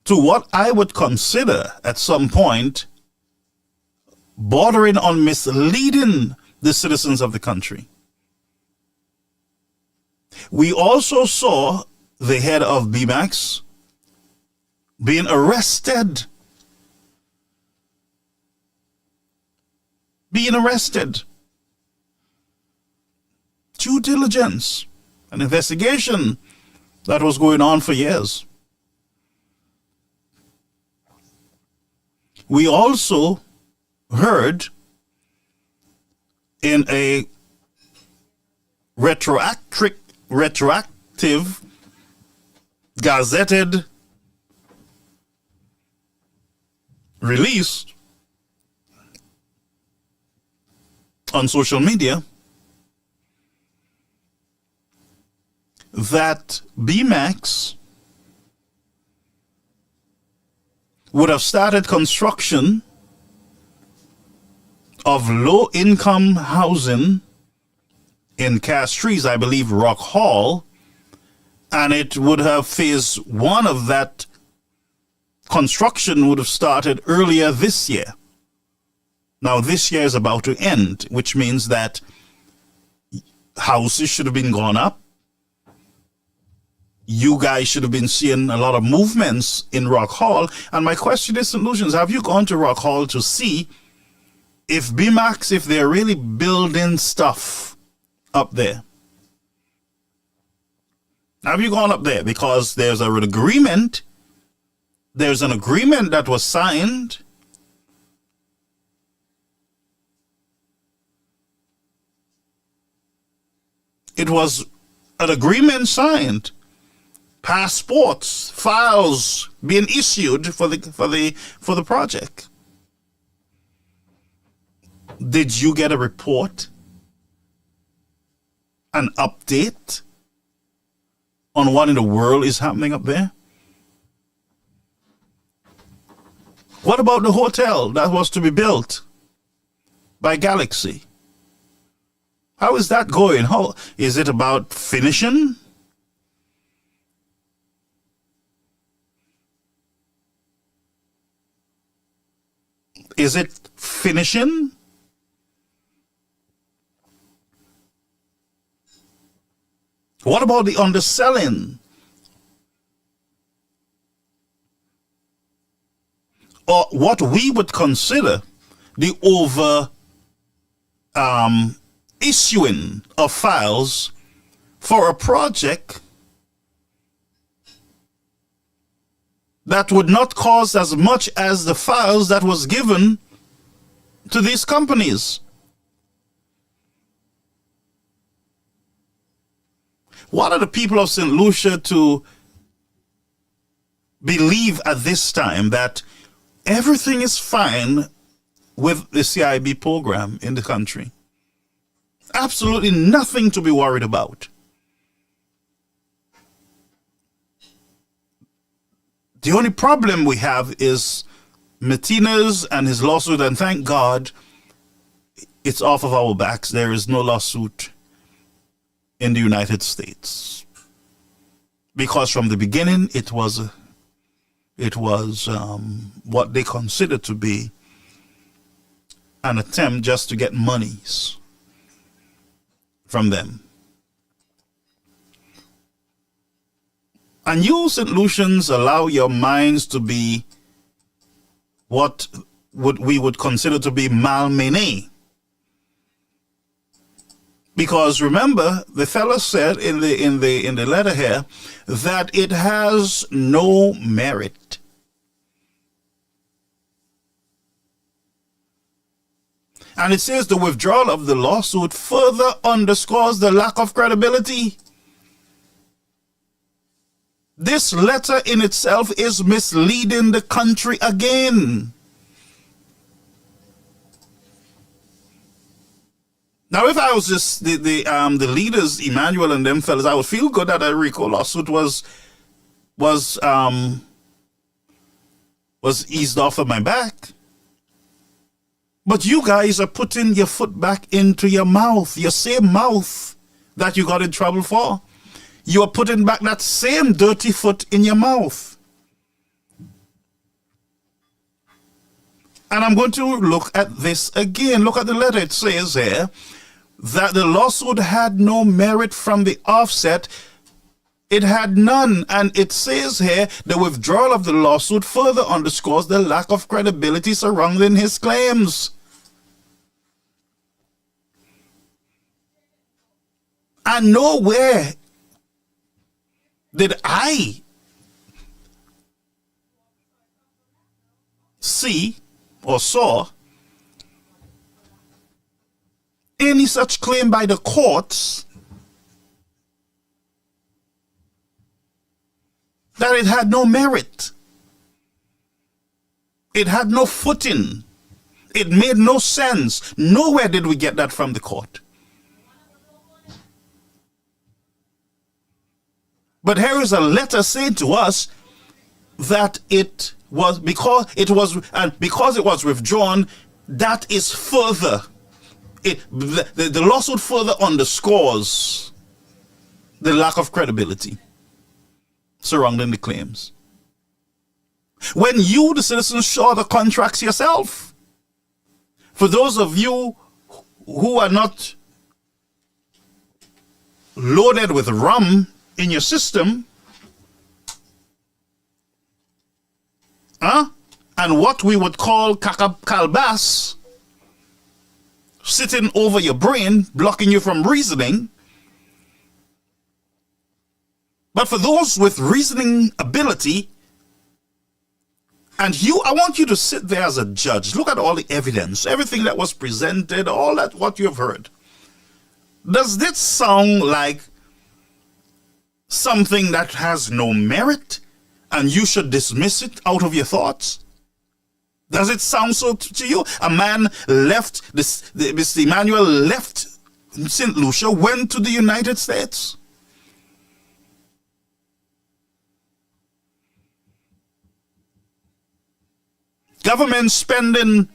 to what I would consider at some point bordering on misleading the citizens of the country. We also saw the head of BMAX being arrested. Due diligence, an investigation that was going on for years. We also heard in a retroactive gazetted release on social media that BMAX would have started construction of low-income housing in Castries, I believe Rock Hall, and it would have phase one of that construction would have started earlier this year. Now this year is about to end, which means that houses should have been gone up. You guys should have been seeing a lot of movements in Rock Hall. And my question is, St. Lucians, have you gone to Rock Hall to see if BMAX, if they're really building stuff up there? Have you gone up there? Because there's an agreement. There's an agreement that was signed. It was an agreement signed. Passports, files being issued for the project. Did you get a report? An update on what in the world is happening up there? What about the hotel that was to be built by Galaxy? How is that going? How is it about finishing? Is it finishing? What about the underselling? Or what we would consider the over issuing of files for a project that would not cost as much as the files that was given to these companies. What are the people of St. Lucia to believe at this time that everything is fine with the CIB program in the country? Absolutely nothing to be worried about. The only problem we have is Martinez and his lawsuit, and thank God it's off of our backs. There is no lawsuit in the United States, because from the beginning it was what they considered to be an attempt just to get monies from them. And you, St. Lucians, allow your minds to be what we would consider to be malmené. Because remember, the fellow said in the letter here that it has no merit. And it says the withdrawal of the lawsuit further underscores the lack of credibility. This letter in itself is misleading the country again. Now, if I was just the leaders, Emmanuel and them fellas, I would feel good that a RICO lawsuit was eased off of my back. But you guys are putting your foot back into your mouth, your same mouth that you got in trouble for. You are putting back that same dirty foot in your mouth. And I'm going to look at this again. Look at the letter. It says here that the lawsuit had no merit from the offset. It had none. And it says here the withdrawal of the lawsuit further underscores the lack of credibility surrounding his claims. And nowhere did I see or saw any such claim by the courts that it had no merit. It had no footing. It made no sense. Nowhere did we get that from the court. But here is a letter saying to us that it was because it was withdrawn, that is further. The lawsuit further underscores the lack of credibility surrounding the claims. When you, the citizens, saw the contracts yourself, for those of you who are not loaded with rum in your system, and what we would call kalbas sitting over your brain, blocking you from reasoning. But for those with reasoning ability, and I want you to sit there as a judge. Look at all the evidence, everything that was presented, all that what you have heard. Does this sound like something that has no merit and you should dismiss it out of your thoughts? Does it sound so to you? A man left, Mr. Emmanuel left St. Lucia, went to the United States. Government spending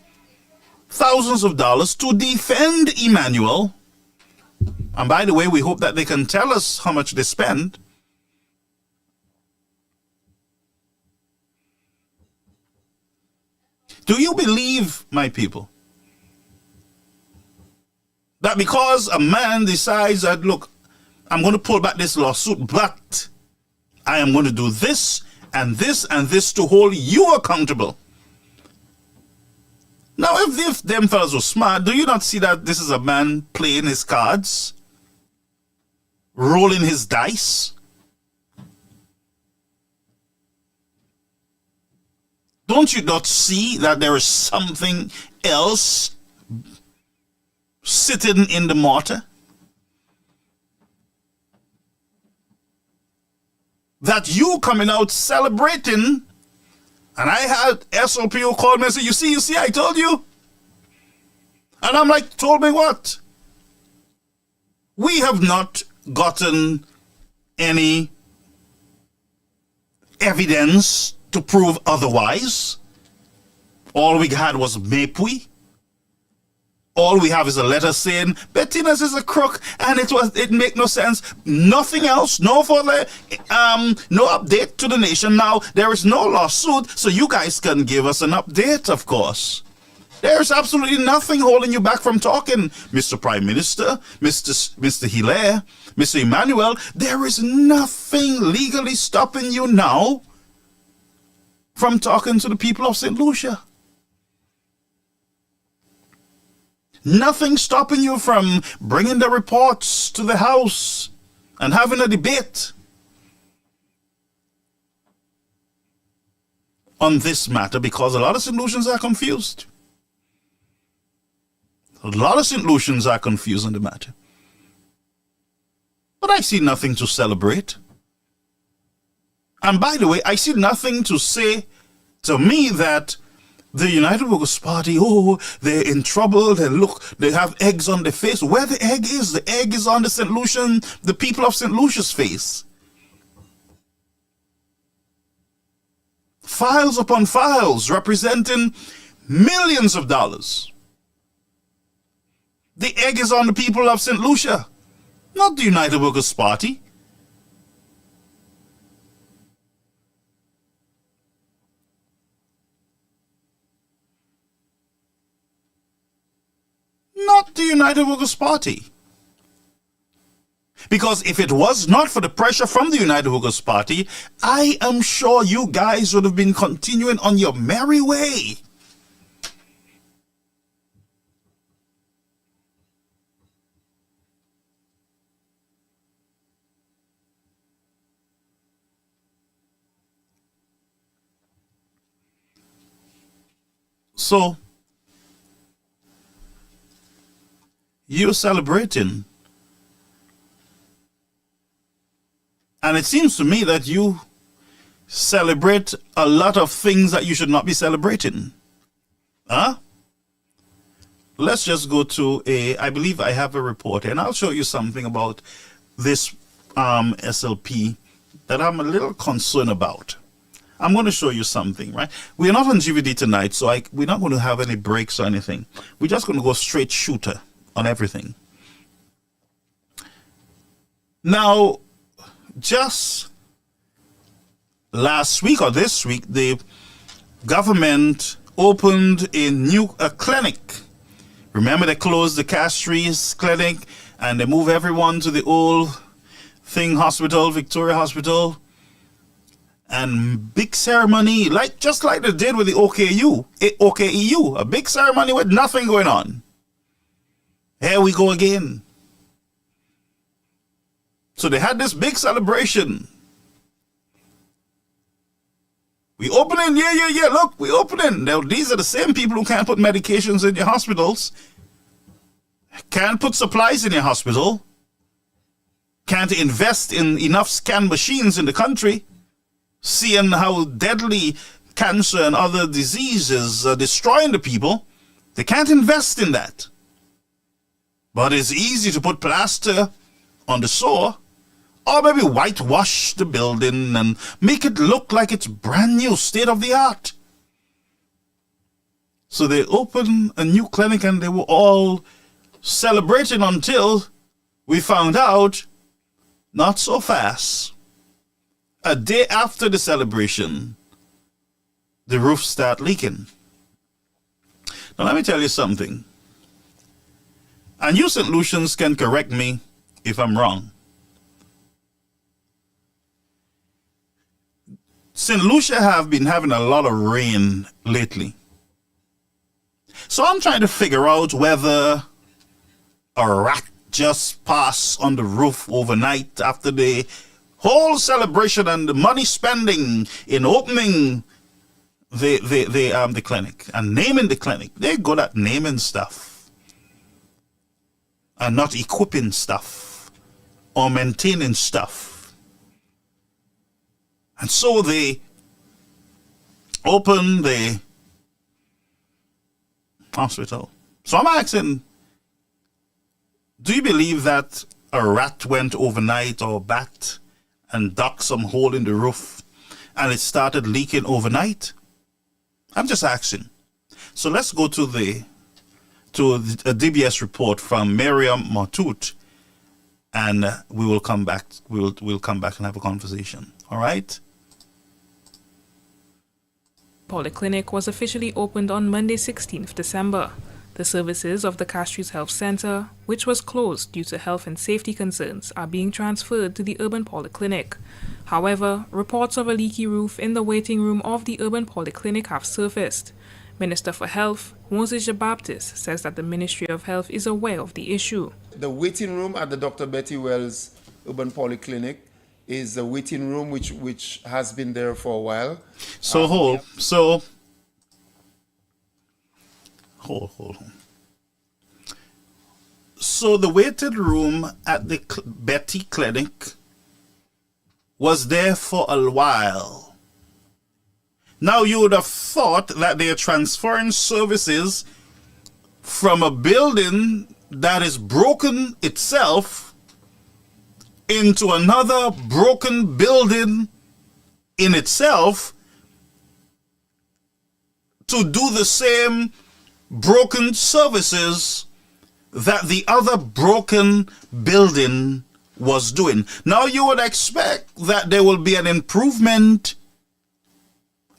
thousands of dollars to defend Emmanuel. And by the way, we hope that they can tell us how much they spend. Do you believe, my people, that because a man decides that, look, I'm going to pull back this lawsuit, but I am going to do this and this and this to hold you accountable? Now, if them fellas were smart, do you not see that this is a man playing his cards, rolling his dice? Don't you not see that there is something else sitting in the mortar? That you coming out celebrating, and I had SOP who called me and said, you see, I told you. And I'm like, told me what? We have not gotten any evidence to prove otherwise. All we had was Mapui. All we have is a letter saying Bettina's is a crook, and it make no sense. Nothing else, no further, no update to the nation. Now there is no lawsuit, so you guys can give us an update, of course. There's absolutely nothing holding you back from talking, Mr. Prime Minister, Mr. Hilaire, Mr. Emmanuel. There is nothing legally stopping you now from talking to the people of St. Lucia. Nothing stopping you from bringing the reports to the House and having a debate on this matter, because a lot of St. Lucians are confused. A lot of St. Lucians are confused on the matter. But I see nothing to celebrate. And by the way, I see nothing to say to me that The United Workers' Party, oh, they're in trouble. They have eggs on their face. Where the egg is on the people of St. Lucia's face. Files upon files representing millions of dollars. The egg is on the people of St. Lucia, not the United Workers' Party. Not the United Workers' Party. Because if it was not for the pressure from the United Workers' Party, I am sure you guys would have been continuing on your merry way. So, you're celebrating. And it seems to me that you celebrate a lot of things that you should not be celebrating. Huh? Let's just go to I believe I have a report, and I'll show you something about this SLP that I'm a little concerned about. I'm going to show you something, right? We're not on GVD tonight, so we're not going to have any breaks or anything. We're just going to go straight shooter on everything. Now, just last week or this week, the government opened a clinic. Remember, they closed the Castries clinic and they moved everyone to the old hospital, Victoria Hospital. And big ceremony, just like they did with the OKEU, a big ceremony with nothing going on. Here we go again. So they had this big celebration. We opening, yeah, look, we opening. Now, these are the same people who can't put medications in your hospitals, can't put supplies in your hospital, can't invest in enough scan machines in the country, seeing how deadly cancer and other diseases are destroying the people. They can't invest in that. But it's easy to put plaster on the sore, or maybe whitewash the building and make it look like it's brand new, state of the art. So they opened a new clinic and they were all celebrating until we found out, not so fast. A day after the celebration, the roof started leaking. Now let me tell you something. And you St. Lucians can correct me if I'm wrong. St. Lucia have been having a lot of rain lately. So I'm trying to figure out whether a rat just passed on the roof overnight after the whole celebration and the money spending in opening the clinic and naming the clinic. They're good at naming stuff and not equipping stuff or maintaining stuff. And so they opened the hospital. So I'm asking, do you believe that a rat went overnight or a bat and dug some hole in the roof and it started leaking overnight? I'm just asking. So let's go to a DBS report from Miriam Matut, and we will come back. We'll come back and have a conversation. All right? Polyclinic was officially opened on Monday 16th December. The services of the Castries Health Center, which was closed due to health and safety concerns, are being transferred to the urban polyclinic. However, reports of a leaky roof in the waiting room of the urban polyclinic have surfaced. Minister for Health, Moses Baptist, says that the Ministry of Health is aware of the issue. The waiting room at the Dr. Betty Wells Urban Polyclinic is a waiting room which has been there for a while. So hold on. So the waiting room at the Betty Clinic was there for a while. Now you would have thought that they are transferring services from a building that is broken itself into another broken building in itself to do the same broken services that the other broken building was doing. Now you would expect that there will be an improvement,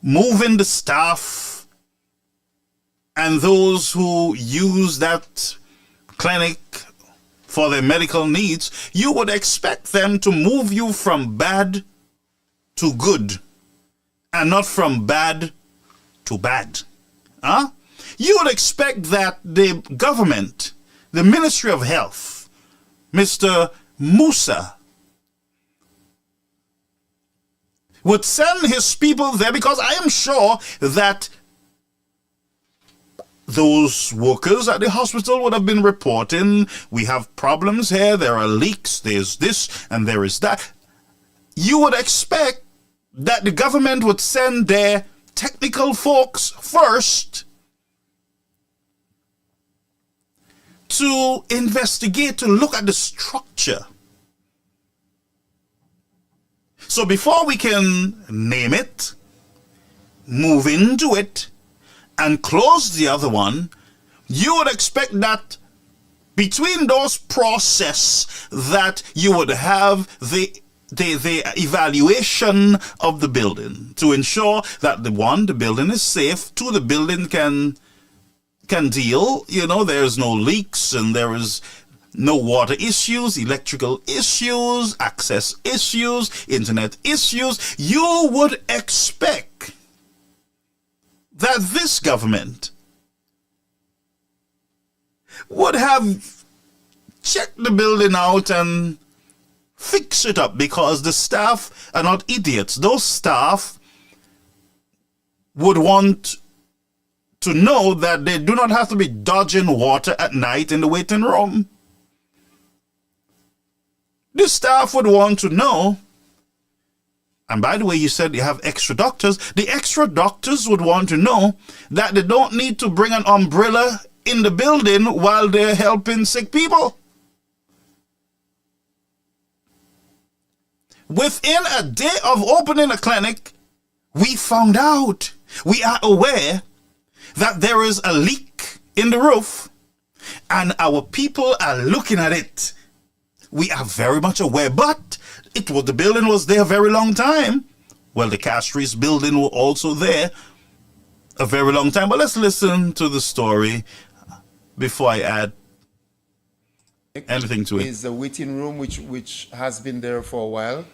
moving the staff and those who use that clinic for their medical needs. You would expect them to move you from bad to good and not from bad to bad. Huh? You would expect that the government, the Ministry of Health, Mr. Musa, would send his people there, because I am sure that those workers at the hospital would have been reporting, we have problems here, there are leaks, there's this and there is that. You would expect that the government would send their technical folks first to investigate, to look at the structure. So before we can name it, move into it, and close the other one, you would expect that between those process that you would have the evaluation of the building to ensure that the building is safe, two, the building can deal, there's no leaks and there is no water issues, electrical issues, access issues, internet issues. You would expect that this government would have checked the building out and fix it up, because the staff are not idiots. Those staff would want to know that they do not have to be dodging water at night in the waiting room. The staff would want to know, and by the way, you said you have extra doctors. The extra doctors would want to know that they don't need to bring an umbrella in the building while they're helping sick people. Within a day of opening a clinic, we found out, we are aware that there is a leak in the roof and our people are looking at it. We are very much aware, but the building was there a very long time. Well, the Castries building was also there a very long time. But let's listen to the story before I add anything to it. Is a waiting room which has been there for a while.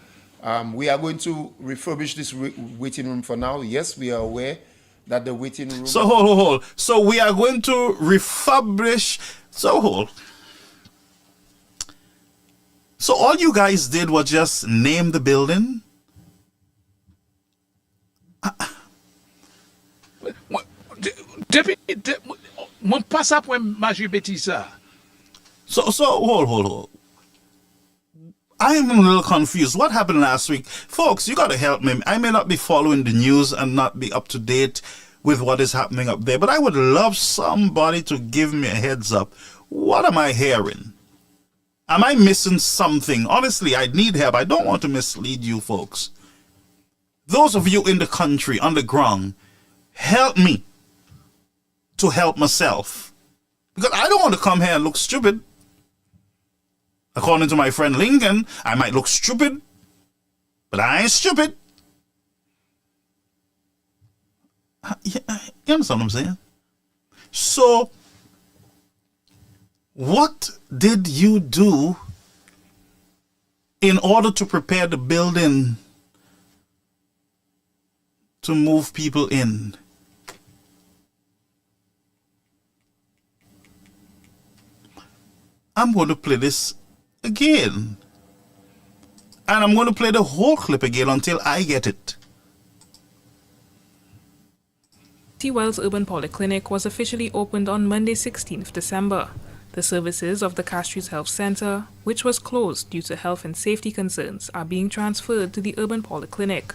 We are going to refurbish this waiting room for now. Yes, we are aware that the waiting room... So hold. So we are going to refurbish... So all you guys did was just name the building? Mon passe après Major Betisa. So hold. I'm a little confused. What happened last week? Folks, you got to help me. I may not be following the news and not be up to date with what is happening up there, but I would love somebody to give me a heads up. What am I hearing? Am I missing something? Honestly, I need help. I don't want to mislead you folks. Those of you in the country, on the ground, help me to help myself. Because I don't want to come here and look stupid. According to my friend Lincoln, I might look stupid, but I ain't stupid. You understand what I'm saying? So, what did you do in order to prepare the building to move people in? I'm going to play this again. And I'm going to play the whole clip again until I get it. Wells Urban Polyclinic was officially opened on Monday 16th December. The services of the Castries Health Center, which was closed due to health and safety concerns, are being transferred to the Urban Polyclinic.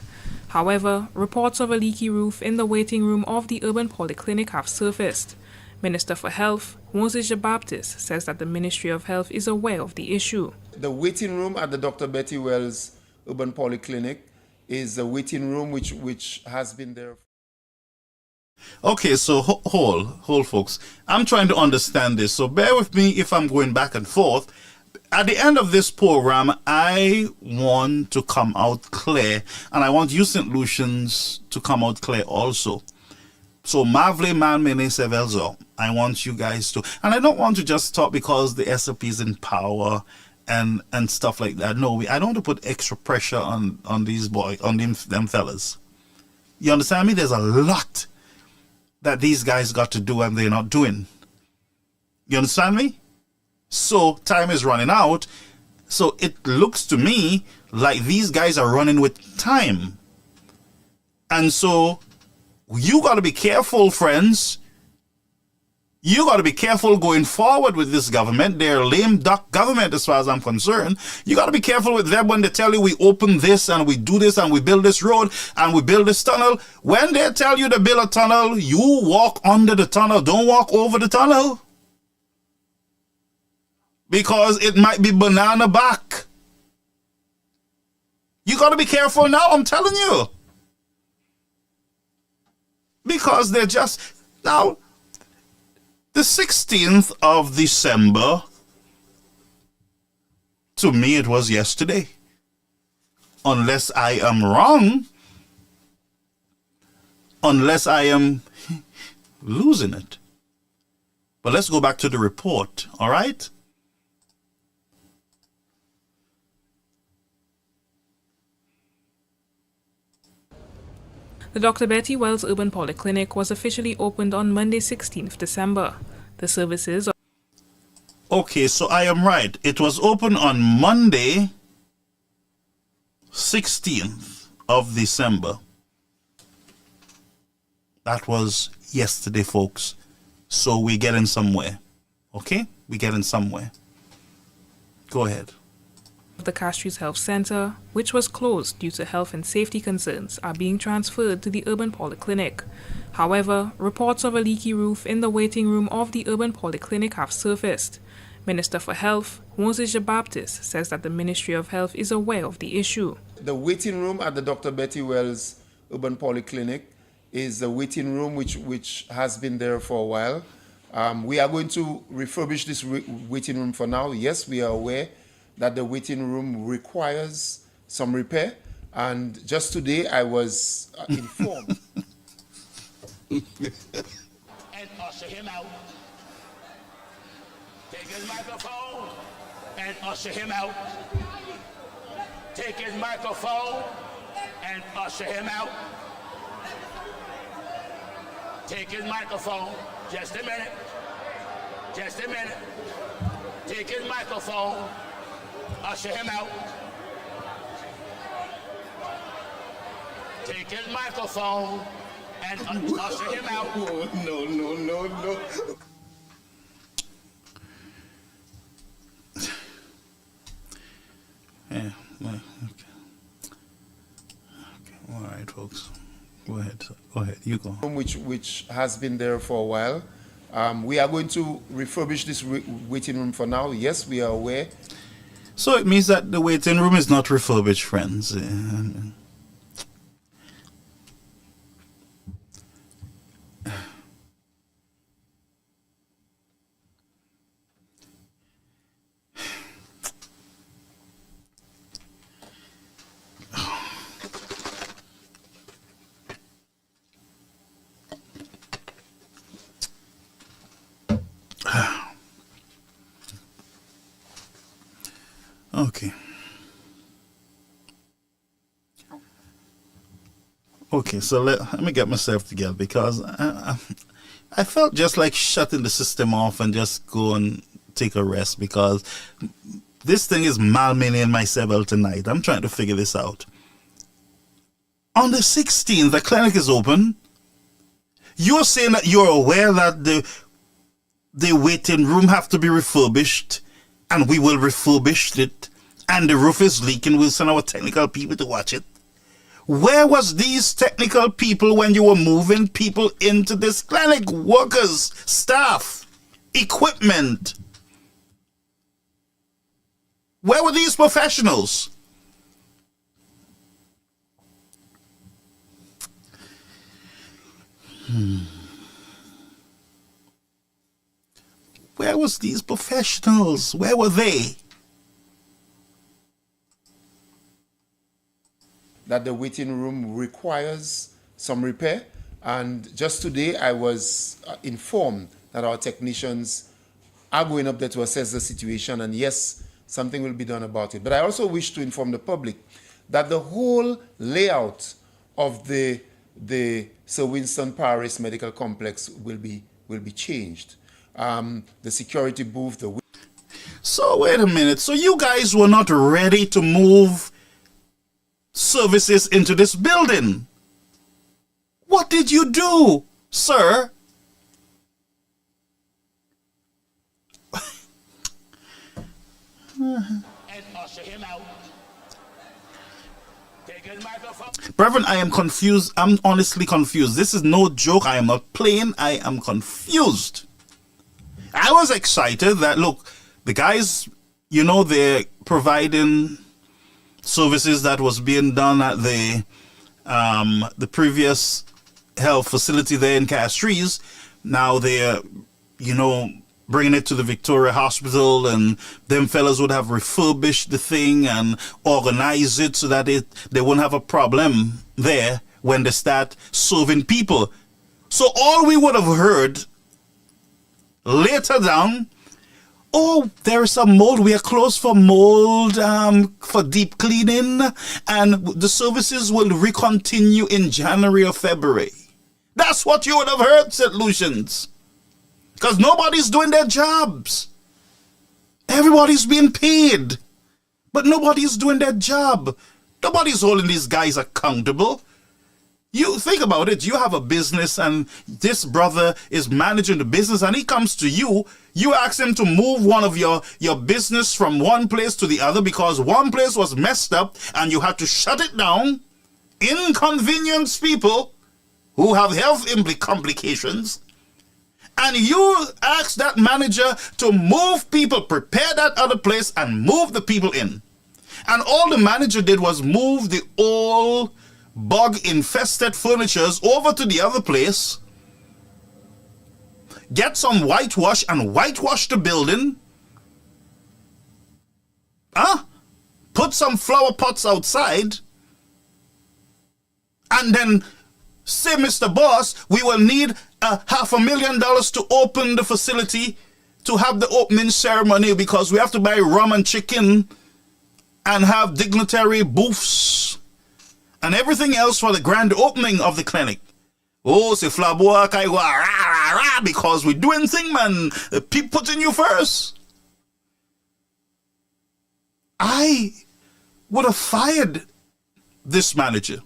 However, reports of a leaky roof in the waiting room of the urban polyclinic have surfaced. Minister for Health, Moses Baptist, says that the Ministry of Health is aware of the issue. The waiting room at the Dr. Betty Wells Urban Polyclinic is a waiting room which has been there. Okay, so hold, folks. I'm trying to understand this, so bear with me if I'm going back and forth. At the end of this program, I want to come out clear, and I want you St. Lucians to come out clear also. So, Mavle Man Mene Sevelzo, I want you guys to, and I don't want to just talk because the SOP is in power and stuff like that. No, I don't want to put extra pressure on these boys, on them fellas. You understand me? There's a lot that these guys got to do and they're not doing. You understand me? So time is running out. So it looks to me like these guys are running with time. And so you got to be careful, friends. You got to be careful going forward with this government. They're a lame duck government as far as I'm concerned. You got to be careful with them when they tell you we open this and we do this and we build this road and we build this tunnel. When they tell you to build a tunnel, you walk under the tunnel. Don't walk over the tunnel. Because it might be banana back. You got to be careful now, I'm telling you. Because they're just... Now, the 16th of December, to me it was yesterday. Unless I am wrong. Unless I am losing it. But let's go back to the report, all right? The Dr. Betty Wells Urban Polyclinic was officially opened on Monday 16th December. The services of... Okay, so I am right. It was open on Monday 16th of December. That was yesterday, folks. So we're getting somewhere. Okay? We're getting somewhere. Go ahead. The Castries Health Center, which was closed due to health and safety concerns, are being transferred to the urban polyclinic. However, reports of a leaky roof in the waiting room of the urban polyclinic have surfaced. Minister for Health, Moses Baptist, says that the Ministry of Health is aware of the issue. The waiting room at the Dr. Betty Wells Urban Polyclinic is a waiting room which has been there for a while. We are going to refurbish this waiting room for now. Yes, we are aware that the waiting room requires some repair. And just today I was informed. And usher him out. Take his microphone and usher him out. Take his microphone and usher him out. Take his microphone. Just a minute. Just a minute. Take his microphone. Usher him out. Take his microphone and usher him out. No. Yeah, well, okay. All right, folks. Go ahead. Go ahead. You go. Which has been there for a while. We are going to refurbish this waiting room for now. Yes, we are aware. So it means that the waiting room is not refurbished, friends. Okay. Okay, so let me get myself together because I felt just like shutting the system off and just go and take a rest because this thing is malmeaning my cerebral tonight. I'm trying to figure this out. On the 16th, the clinic is open. You're saying that you're aware that the waiting room have to be refurbished and we will refurbish it and the roof is leaking. We'll send our technical people to watch it. Where was these technical people when you were moving people into this clinic? Workers, staff, equipment. Where were these professionals? Where was these professionals? Where were they? That the waiting room requires some repair. And just today I was informed that our technicians are going up there to assess the situation, and yes, something will be done about it. But I also wish to inform the public that the whole layout of the Sir Winston Paris Medical Complex will be changed. The security booth, So wait a minute. So you guys were not ready to move services into this building? What did you do, sir? And usher him out. Take his microphone. Brethren, I am confused. I'm honestly confused. This is no joke. I am not playing. I am confused. I was excited that, look, the guys, you know, they're providing services that was being done at the previous health facility there in Castries. Now they're, you know, bringing it to the Victoria Hospital, and them fellas would have refurbished the thing and organize it so that they won't have a problem there when they start serving people. So all we would have heard later down, oh, there is some mold. We are closed for mold, for deep cleaning, and the services will recontinue in January or February. That's what you would have heard, St. Lucians. Because nobody's doing their jobs. Everybody's being paid, but nobody's doing their job. Nobody's holding these guys accountable. You think about it. You have a business, and this brother is managing the business, and he comes to you. You ask him to move one of your business from one place to the other because one place was messed up and you had to shut it down. Inconvenience people who have health complications. And you ask that manager to move people, prepare that other place and move the people in. And all the manager did was move the old bug-infested furnitures over to the other place, get some whitewash and whitewash the building, put some flower pots outside, and then say, Mr. Boss, we will need $500,000 to open the facility, to have the opening ceremony, because we have to buy rum and chicken and have dignitary booths and everything else for the grand opening of the clinic. Oh, c'est flaboa kaiwa rah, rah, rah, because we're doing thing, man. The people putting you first. I would have fired this manager,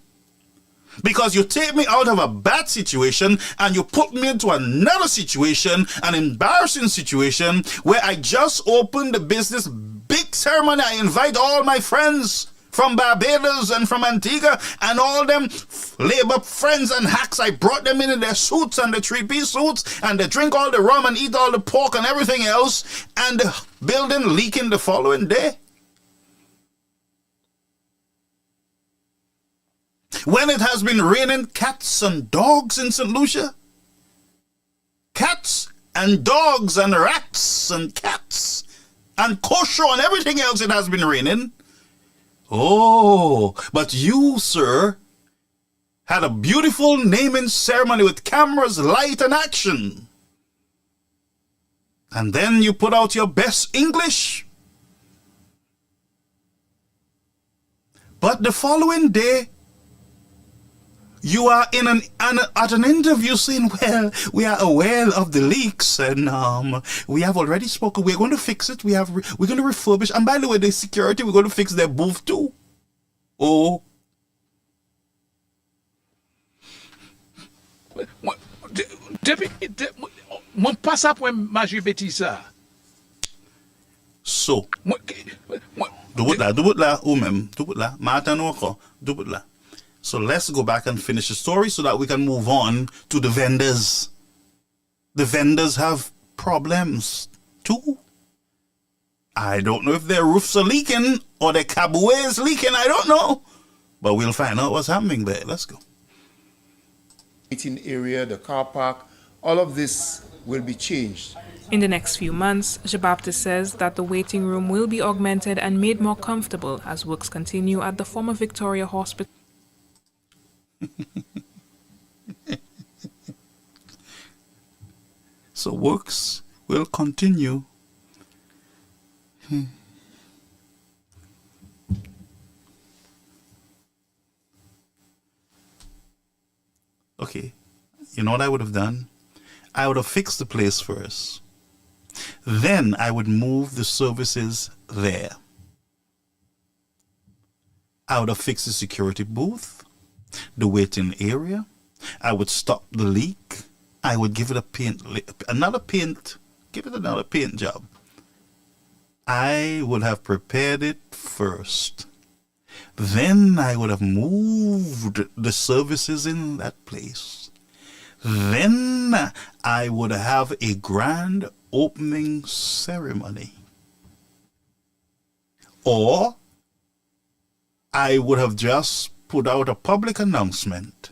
because you take me out of a bad situation and you put me into another situation, an embarrassing situation, where I just opened the business, big ceremony. I invite all my friends from Barbados and from Antigua and all them labor friends and hacks. I brought them in their suits and the three-piece suits, and they drink all the rum and eat all the pork and everything else, and the building leaking the following day. When it has been raining cats and dogs in St. Lucia. Cats and dogs and rats and cats and kosher and everything else, it has been raining. Oh, but you, sir, had a beautiful naming ceremony with cameras, light, and action. And then you put out your best English. But the following day, you are in at an interview saying, well, we are aware of the leaks, and we have already spoken. We're going to fix it. We're going to refurbish. And by the way, the security, we're going to fix their booth too. Oh. Mon passe après manger bêtise ça. So. Do it là, ou même. Do it là. Martin encore. Do it là. So let's go back and finish the story so that we can move on to the vendors. The vendors have problems too. I don't know if their roofs are leaking or their cabaret is leaking. I don't know. But we'll find out what's happening there. Let's go. Waiting area, the car park, all of this will be changed. In the next few months, Jean-Baptiste says that the waiting room will be augmented and made more comfortable as works continue at the former Victoria Hospital. So works will continue. Okay, you know what I would have done? I would have fixed the place first. Then I would move the services there. I would have fixed the security booth, the waiting area. I would stop the leak. I would give it another paint job. I would have prepared it first. Then I would have moved the services in that place. Then I would have a grand opening ceremony. Or I would have just put out a public announcement.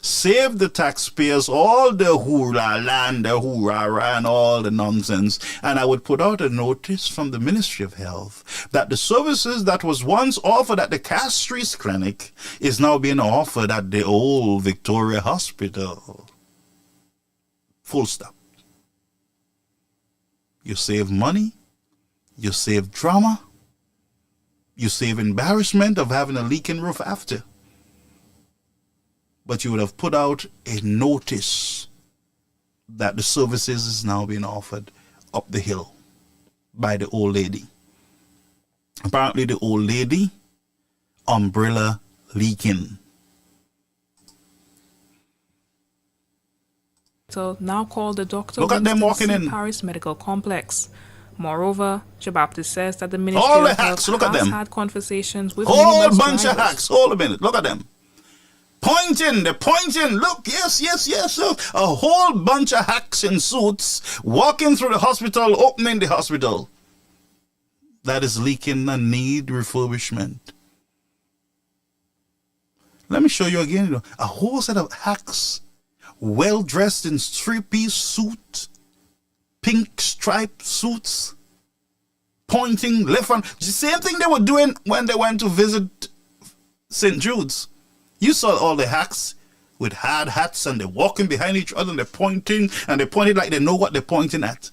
Save the taxpayers all the hoorah and the hoorah and all the nonsense. And I would put out a notice from the Ministry of Health that the services that was once offered at the Castries Clinic is now being offered at the old Victoria Hospital. Full stop. You save money. You save drama. You save embarrassment of having a leaking roof after. But you would have put out a notice that the services is now being offered up the hill by the old lady. Apparently the old lady, umbrella leaking. So now called the Dr. Look at them walking in. Paris Medical Complex. Moreover, Jean-Baptiste says that the Ministry All the of hacks, Health look at has them. had conversations with Whole minibus bunch of drivers. hacks. Hold a minute. Look at them. They're pointing. Look, yes. Look. A whole bunch of hacks in suits walking through the hospital, opening the hospital. That is leaking and need refurbishment. Let me show you again. A whole set of hacks, well dressed in three-piece suit, pink striped suits, pointing left and the same thing they were doing when they went to visit St. Jude's. You saw all the hacks with hard hats and they're walking behind each other and they're pointing like they know what they're pointing at.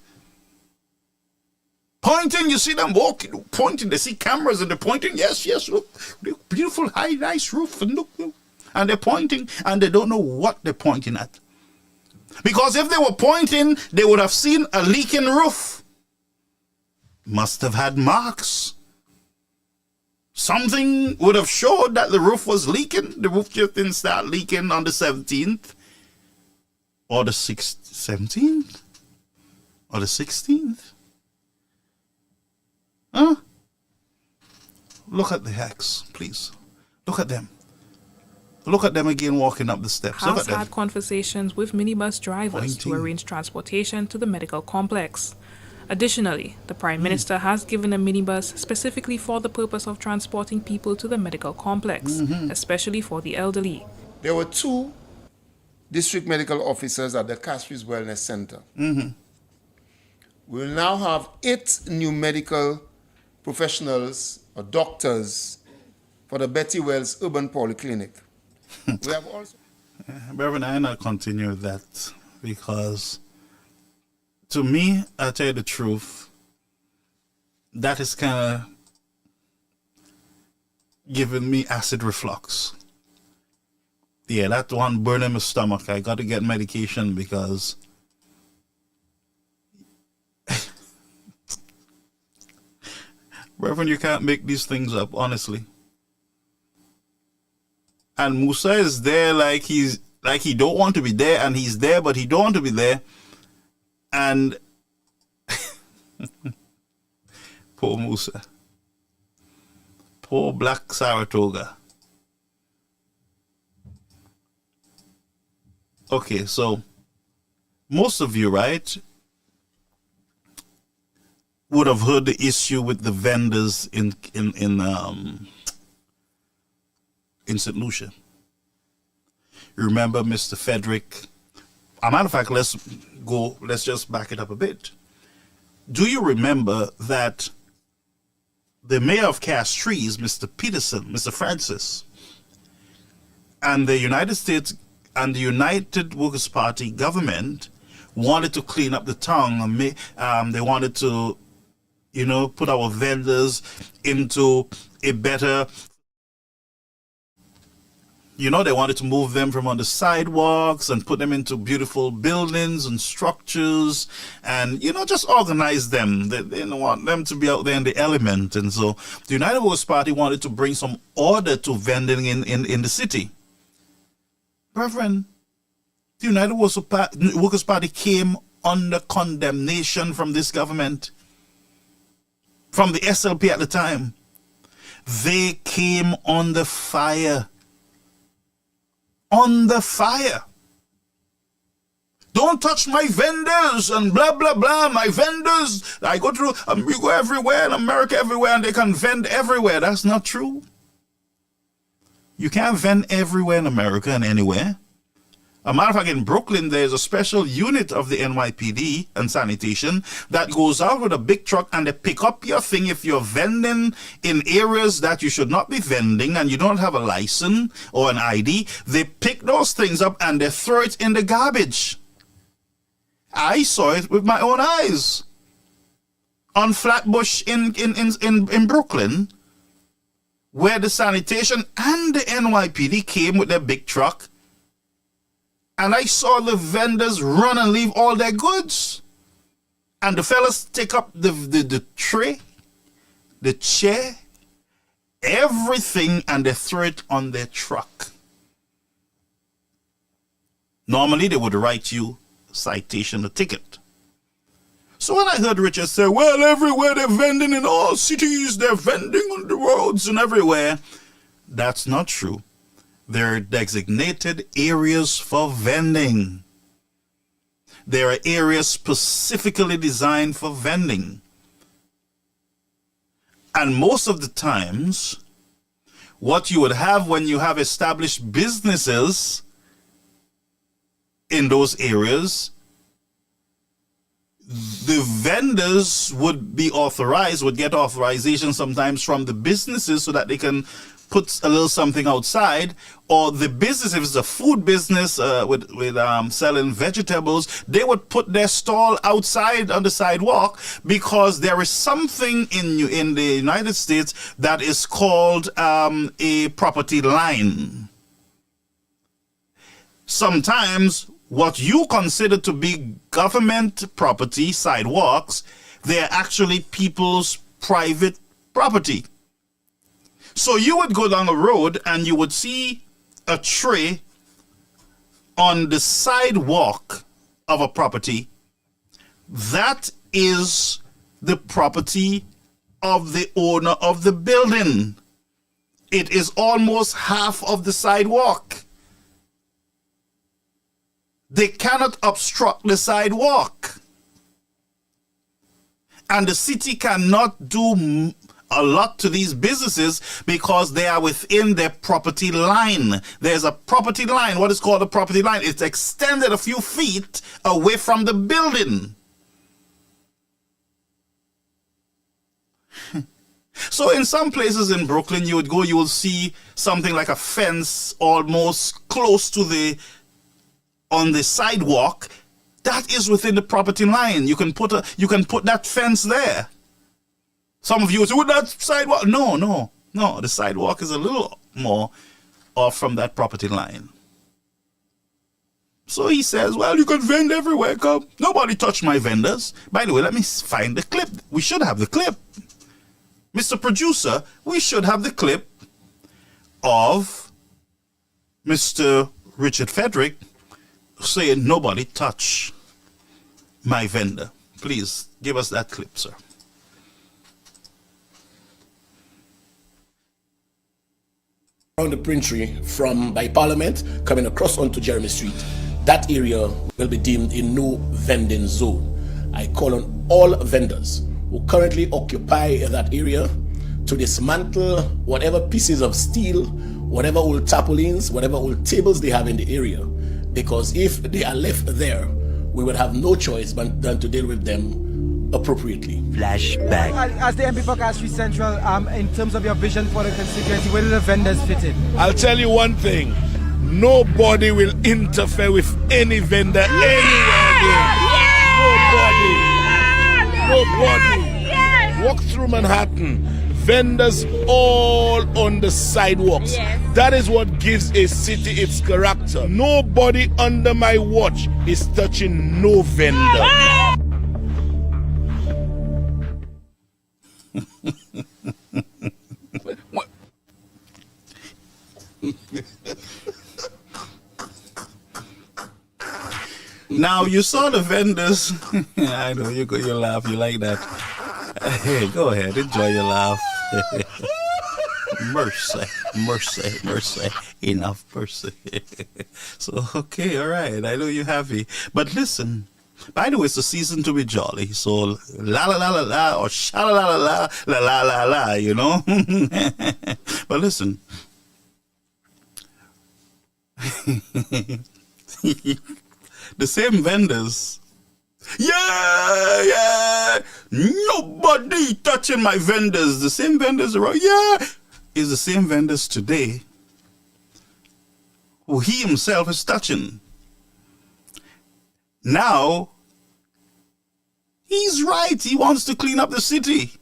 Pointing, you see them walking, pointing, they see cameras and they're pointing, yes, look, beautiful, high, nice roof, and look. And they're pointing and they don't know what they're pointing at. Because if they were pointing, they would have seen a leaking roof. Must have had marks. Something would have showed that the roof was leaking. The roof just didn't start leaking on the 17th. Or the 17th? Or the 16th? Huh? Look at the hacks, please. Look at them. Look at them again walking up the steps. Look Has at them. had conversations with minibus drivers to Pointing. arrange transportation to the medical complex. Additionally, the Prime Minister has given a minibus specifically for the purpose of transporting people to the medical complex, especially for the elderly. There were 2 district medical officers at the Castries Wellness Center. We will now have 8 new medical professionals or doctors for the Betty Wells Urban Polyclinic. We have also... Reverend, I not continue with that because to me, I tell you the truth, that is kind of giving me acid reflux. Yeah, that one burning my stomach. I got to get medication because Reverend, you can't make these things up, honestly. And Musa is there like he don't want to be there, and he's there but he don't want to be there. And poor Musa. Poor Black Saratoga. Okay, so most of you, right, would have heard the issue with the vendors in St. Lucia. You remember Mr. Frederick? As a matter of fact, let's just back it up a bit. Do you remember that the mayor of Castries, Mr. Peterson, Mr. Francis, and the United States and the United Workers' Party government wanted to clean up the town, and they wanted to, put our vendors into a better, they wanted to move them from on the sidewalks and put them into beautiful buildings and structures and, just organize them. They didn't want them to be out there in the element. And so the United Workers' Party wanted to bring some order to vending in the city. Brethren, the United Workers' Party came under condemnation from this government, from the SLP at the time. They came under fire. Under fire. Don't touch my vendors and blah, blah, blah. My vendors, I go through, we go everywhere in America, everywhere, and they can vend everywhere. That's not true. You can't vend everywhere in America and anywhere. As a matter of fact, in Brooklyn, there's a special unit of the NYPD and sanitation that goes out with a big truck and they pick up your thing if you're vending in areas that you should not be vending and you don't have a license or an ID. They pick those things up and they throw it in the garbage. I saw it with my own eyes on Flatbush in Brooklyn, where the sanitation and the NYPD came with their big truck. And I saw the vendors run and leave all their goods. And the fellas take up the tray, the chair, everything, and they throw it on their truck. Normally, they would write you a citation, a ticket. So when I heard Richard say, well, everywhere they're vending in all cities, they're vending on the roads and everywhere. That's not true. There are designated areas for vending. There are areas specifically designed for vending. And most of the times, what you would have when you have established businesses in those areas, the vendors would be authorized, would get authorization sometimes from the businesses so that they can put a little something outside, or the business, if it's a food business with selling vegetables, they would put their stall outside on the sidewalk because there is something in the United States that is called a property line. Sometimes what you consider to be government property, sidewalks, they're actually people's private property. So you would go down a road and you would see a tray on the sidewalk of a property. That is the property of the owner of the building. It is almost half of the sidewalk. They cannot obstruct the sidewalk. And the city cannot do a lot to these businesses because they are within their property line. There's a property line, what is called a property line. It's extended a few feet away from the building. So in some places in Brooklyn, you will see something like a fence almost close to on the sidewalk. That is within the property line. You can put that fence there. Some of you would say, with that sidewalk? No. The sidewalk is a little more off from that property line. So he says, well, you can vend everywhere, come. Nobody touched my vendors. By the way, let me find the clip. We should have the clip. Mr. Producer, we should have the clip of Mr. Richard Frederick saying, nobody touched my vendor. Please give us that clip, sir. Around the Printree from by Parliament coming across onto Jeremy Street. that area will be deemed a no vending zone. I call on all vendors who currently occupy that area to dismantle whatever pieces of steel, whatever old tarpaulins, whatever old tables they have in the area. Because if they are left there, we will have no choice but than to deal with them appropriately. Flashback. As the MP for Castries Central, in terms of your vision for the constituency, where do the vendors fit in? I'll tell you one thing. Nobody will interfere with any vendor anywhere again. Nobody. Walk through Manhattan. Vendors all on the sidewalks. That is what gives a city its character. Nobody under my watch is touching no vendor. Now, you saw the vendors. I know you laugh. You like that. Hey, go ahead. Enjoy your laugh. Mercy. Enough mercy. So, okay, all right. I know you're happy. But listen. By the way, it's the season to be jolly. So, la la la la la, or sha la la la la la la la, you know? But listen. The same vendors. Yeah. Nobody touching my vendors. The same vendors around. Yeah. Is the same vendors today who he himself is touching. Now, he's right. He wants to clean up the city.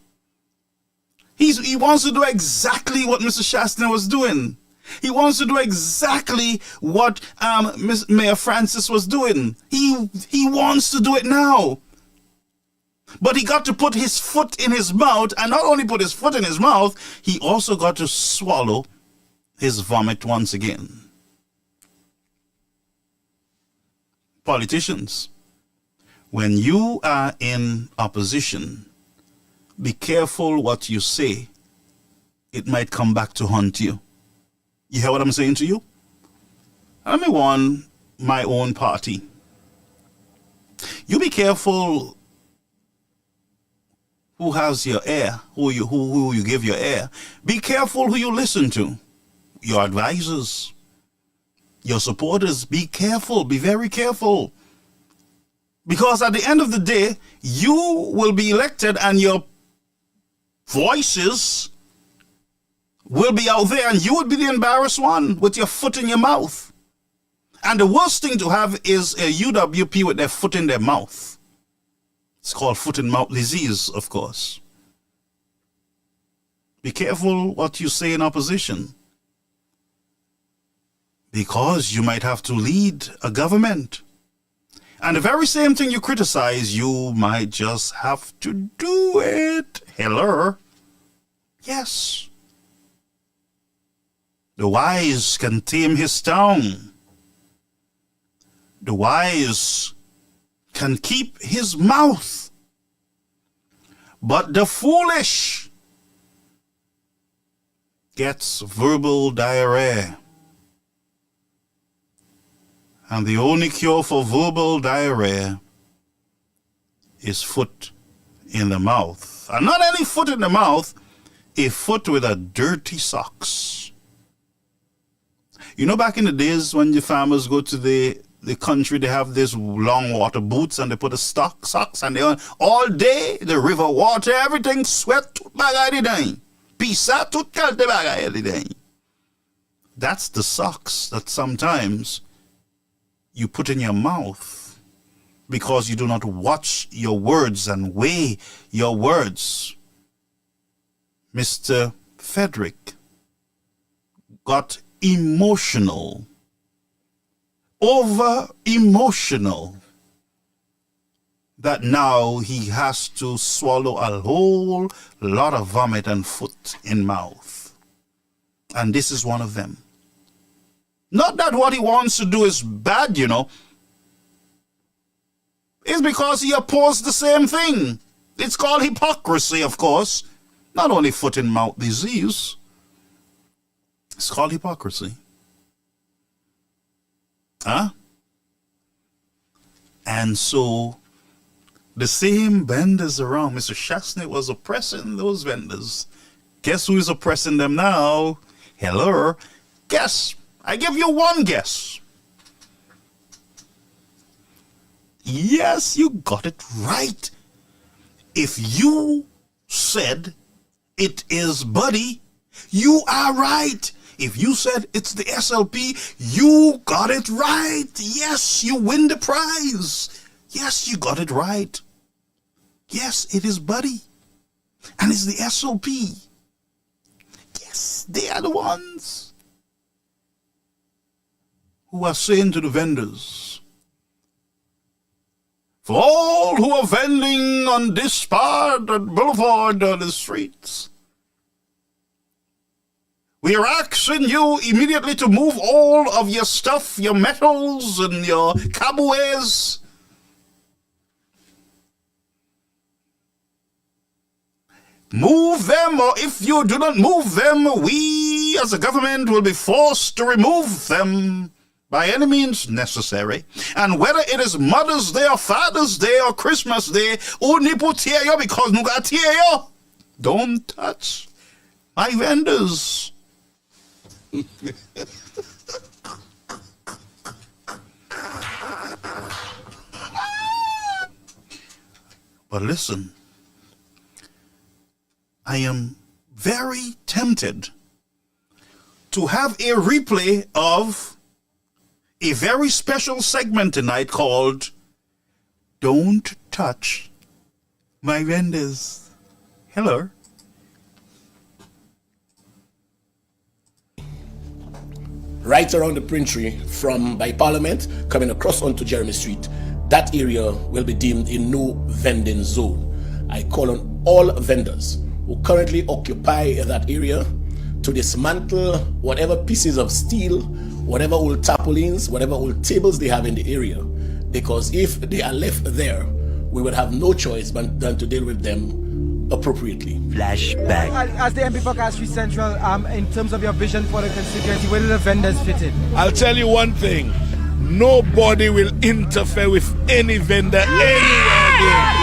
He wants to do exactly what Mr. Shaston was doing. He wants to do exactly what Mayor Francis was doing. He wants to do it now. But he got to put his foot in his mouth, and not only put his foot in his mouth, he also got to swallow his vomit once again. Politicians, when you are in opposition, be careful what you say. It might come back to haunt you. You hear what I'm saying to you? Let me warn my own party. You be careful who has your ear, who you give your ear. Be careful who you listen to. Your advisors, your supporters. Be careful. Be very careful. Because at the end of the day, you will be elected and your voices will be out there and you will be the embarrassed one with your foot in your mouth. And the worst thing to have is a UWP with their foot in their mouth. It's called foot and mouth disease, of course. Be careful what you say in opposition, because you might have to lead a government. And the very same thing you criticize, you might just have to do it. Hello? Yes. The wise can tame his tongue. The wise can keep his mouth. But the foolish gets verbal diarrhea. And the only cure for verbal diarrhea is foot in the mouth. And not any foot in the mouth, a foot with a dirty socks. You know, back in the days when the farmers go to the country, they have these long water boots and they put the socks and they on all day, the river water, everything sweat tout bagay di den. Pisa tout kalte bagay di den. That's the socks that sometimes you put in your mouth because you do not watch your words and weigh your words. Mr. Frederick got emotional, over emotional, that now he has to swallow a whole lot of vomit and foot in mouth. And this is one of them. Not that what he wants to do is bad, you know. It's because he opposed the same thing. It's called hypocrisy, of course. Not only foot and mouth disease. It's called hypocrisy. Huh? And so the same vendors around, Mr. Shasney was oppressing those vendors. Guess who is oppressing them now? Hello? Guess. I give you one guess. Yes, you got it right. If you said it is Buddy, you are right. If you said it's the SLP, you got it right. Yes, you win the prize. Yes, you got it right. Yes, it is Buddy. And it's the SLP. Yes, they are the ones who are saying to the vendors, for all who are vending on this part of Boulevard or the streets, we are asking you immediately to move all of your stuff, your metals and your caboways. Move them, or if you do not move them, we as a government will be forced to remove them by any means necessary. And whether it is Mother's Day or Father's Day or Christmas Day, because don't touch my vendors. But listen, I am very tempted to have a replay of a very special segment tonight called Don't Touch My Vendors. Hello. Right around the Printry from by Parliament coming across onto Jeremy Street, that area will be deemed a no vending zone. I call on all vendors who currently occupy that area to dismantle whatever pieces of steel, whatever old tarpaulins, whatever old tables they have in the area, because if they are left there, we will have no choice but than to deal with them appropriately. Flashback. As the MP for Castries Central, in terms of your vision for the constituency, where do the vendors fit in? I'll tell you one thing. Nobody will interfere with any vendor anywhere again.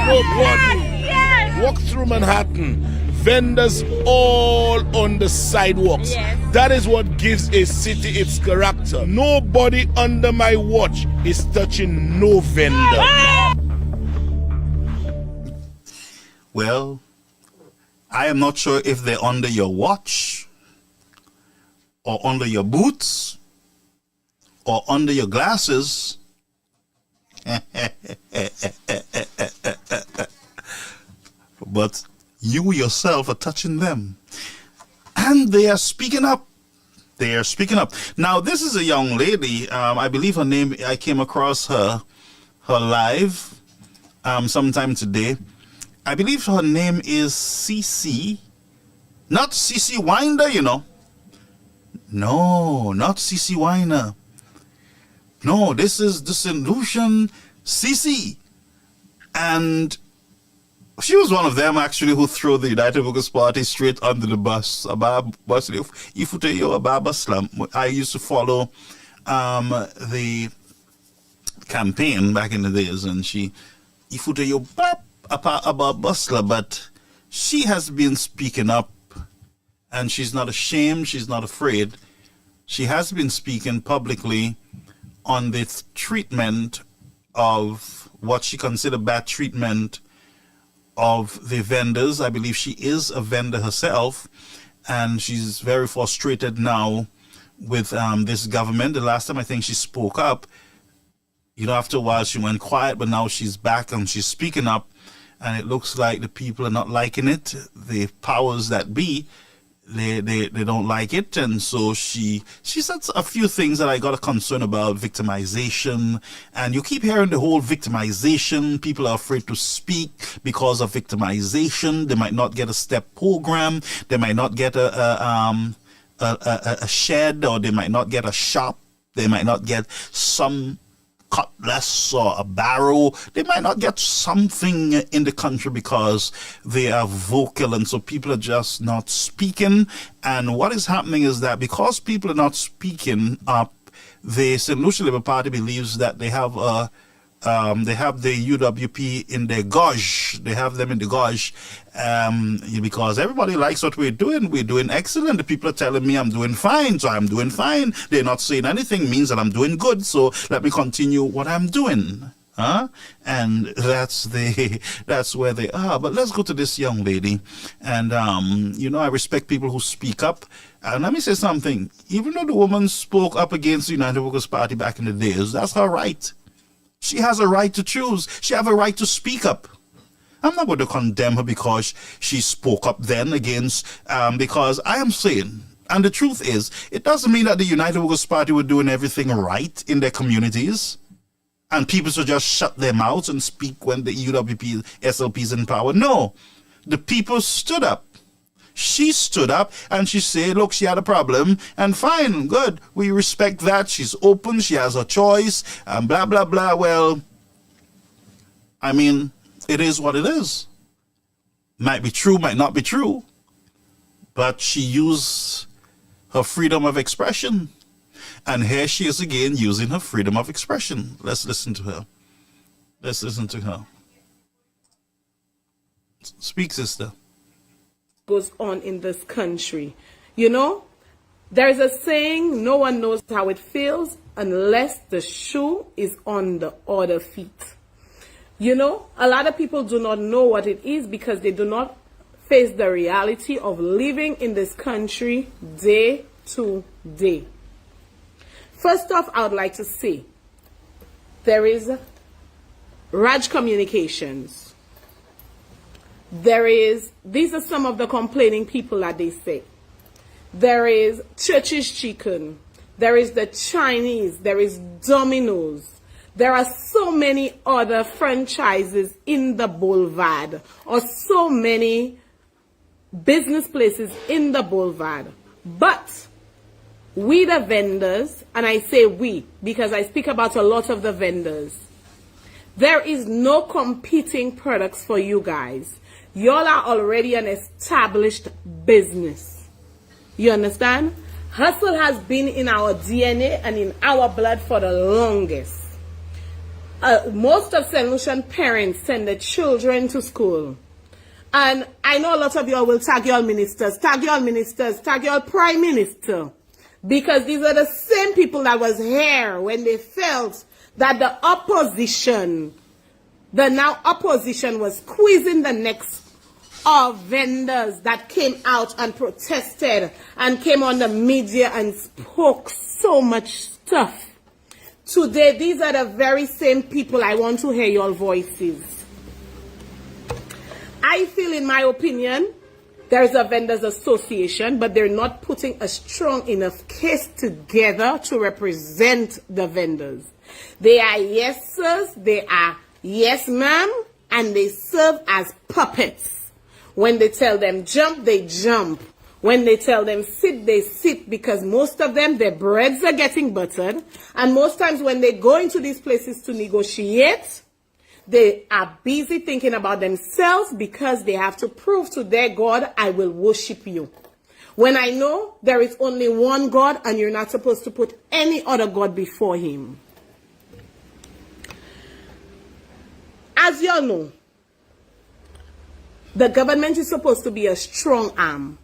Nobody. Walk through Manhattan. Vendors all on the sidewalks. That is what gives a city its character. Nobody under my watch is touching no vendor. Well, I am not sure if they're under your watch or under your boots or under your glasses. But you yourself are touching them. And they are speaking up. They are speaking up. Now, this is a young lady. I believe her name, I came across her live sometime today. I believe her name is CC. Not CC Winder, you know. No, not CC Winder. No, this is the solution CC. And she was one of them, actually, who threw the United Workers' Party straight under the bus. I used to follow the campaign back in the days, and she about Bustler, but she has been speaking up, and she's not ashamed, she's not afraid. She has been speaking publicly on the treatment of what she considered bad treatment of the vendors. I believe she is a vendor herself, and she's very frustrated now with this government. The last time I think she spoke up, after a while she went quiet, but now she's back and she's speaking up, and it looks like the people are not liking it. The powers that be, they don't like it, and so she said a few things that I got a concern about: victimization. And you keep hearing the whole victimization. People are afraid to speak because of victimization. They might not get a step program, they might not get a shed, or they might not get a shop, they might not get some cutlass or a barrow. They might not get something in the country because they are vocal, and so people are just not speaking. And what is happening is that because people are not speaking up, the St. Lucia Labour Party believes that they have the UWP in their gosh. They have them in the gosh because everybody likes what we're doing. We're doing excellent. The people are telling me I'm doing fine, so I'm doing fine. They're not saying anything means that I'm doing good, so let me continue what I'm doing. And that's where they are. But let's go to this young lady. And, I respect people who speak up. And let me say something. Even though the woman spoke up against the United Workers' Party back in the days, that's her right. She has a right to choose. She has a right to speak up. I'm not going to condemn her because she spoke up then against, because I am saying, and the truth is, it doesn't mean that the United Workers' Party were doing everything right in their communities. And people should just shut their mouths and speak when the UWP, SLP is in power. No, the people stood up. She stood up and she said, look, she had a problem and fine, good. We respect that. She's open. She has a choice and blah, blah, blah. Well, I mean, it is what it is. Might be true, might not be true. But she used her freedom of expression. And here she is again using her freedom of expression. Let's listen to her. Let's listen to her. Speak, sister. Goes on in this country. There's a saying, no one knows how it feels unless the shoe is on the other feet. A lot of people do not know what it is because they do not face the reality of living in this country day to day. First off, I would like to say, there is Raj Communications. These are some of the complaining people that they say. There is Church's Chicken. There is the Chinese. There is Domino's. There are so many other franchises in the boulevard, or so many business places in the boulevard. But we the vendors, and I say we because I speak about a lot of the vendors, there is no competing products for you guys. Y'all are already an established business. You understand? Hustle has been in our DNA and in our blood for the longest. Most of St. Lucian parents send their children to school. And I know a lot of y'all will tag y'all ministers, tag y'all prime minister. Because these are the same people that was here when they felt that the opposition was squeezing the necks of vendors that came out and protested and came on the media and spoke so much stuff. Today, these are the very same people I want to hear your voices. I feel, in my opinion, there's a vendors association, but they're not putting a strong enough case together to represent the vendors. They are yes sirs, they are yes ma'am, and they serve as puppets. When they tell them jump, they jump. When they tell them sit, they sit, because most of them, their breads are getting buttered. And most times when they go into these places to negotiate, they are busy thinking about themselves because they have to prove to their God, I will worship you. When I know there is only one God and you're not supposed to put any other God before him. As y'all know, the government is supposed to be a strong arm.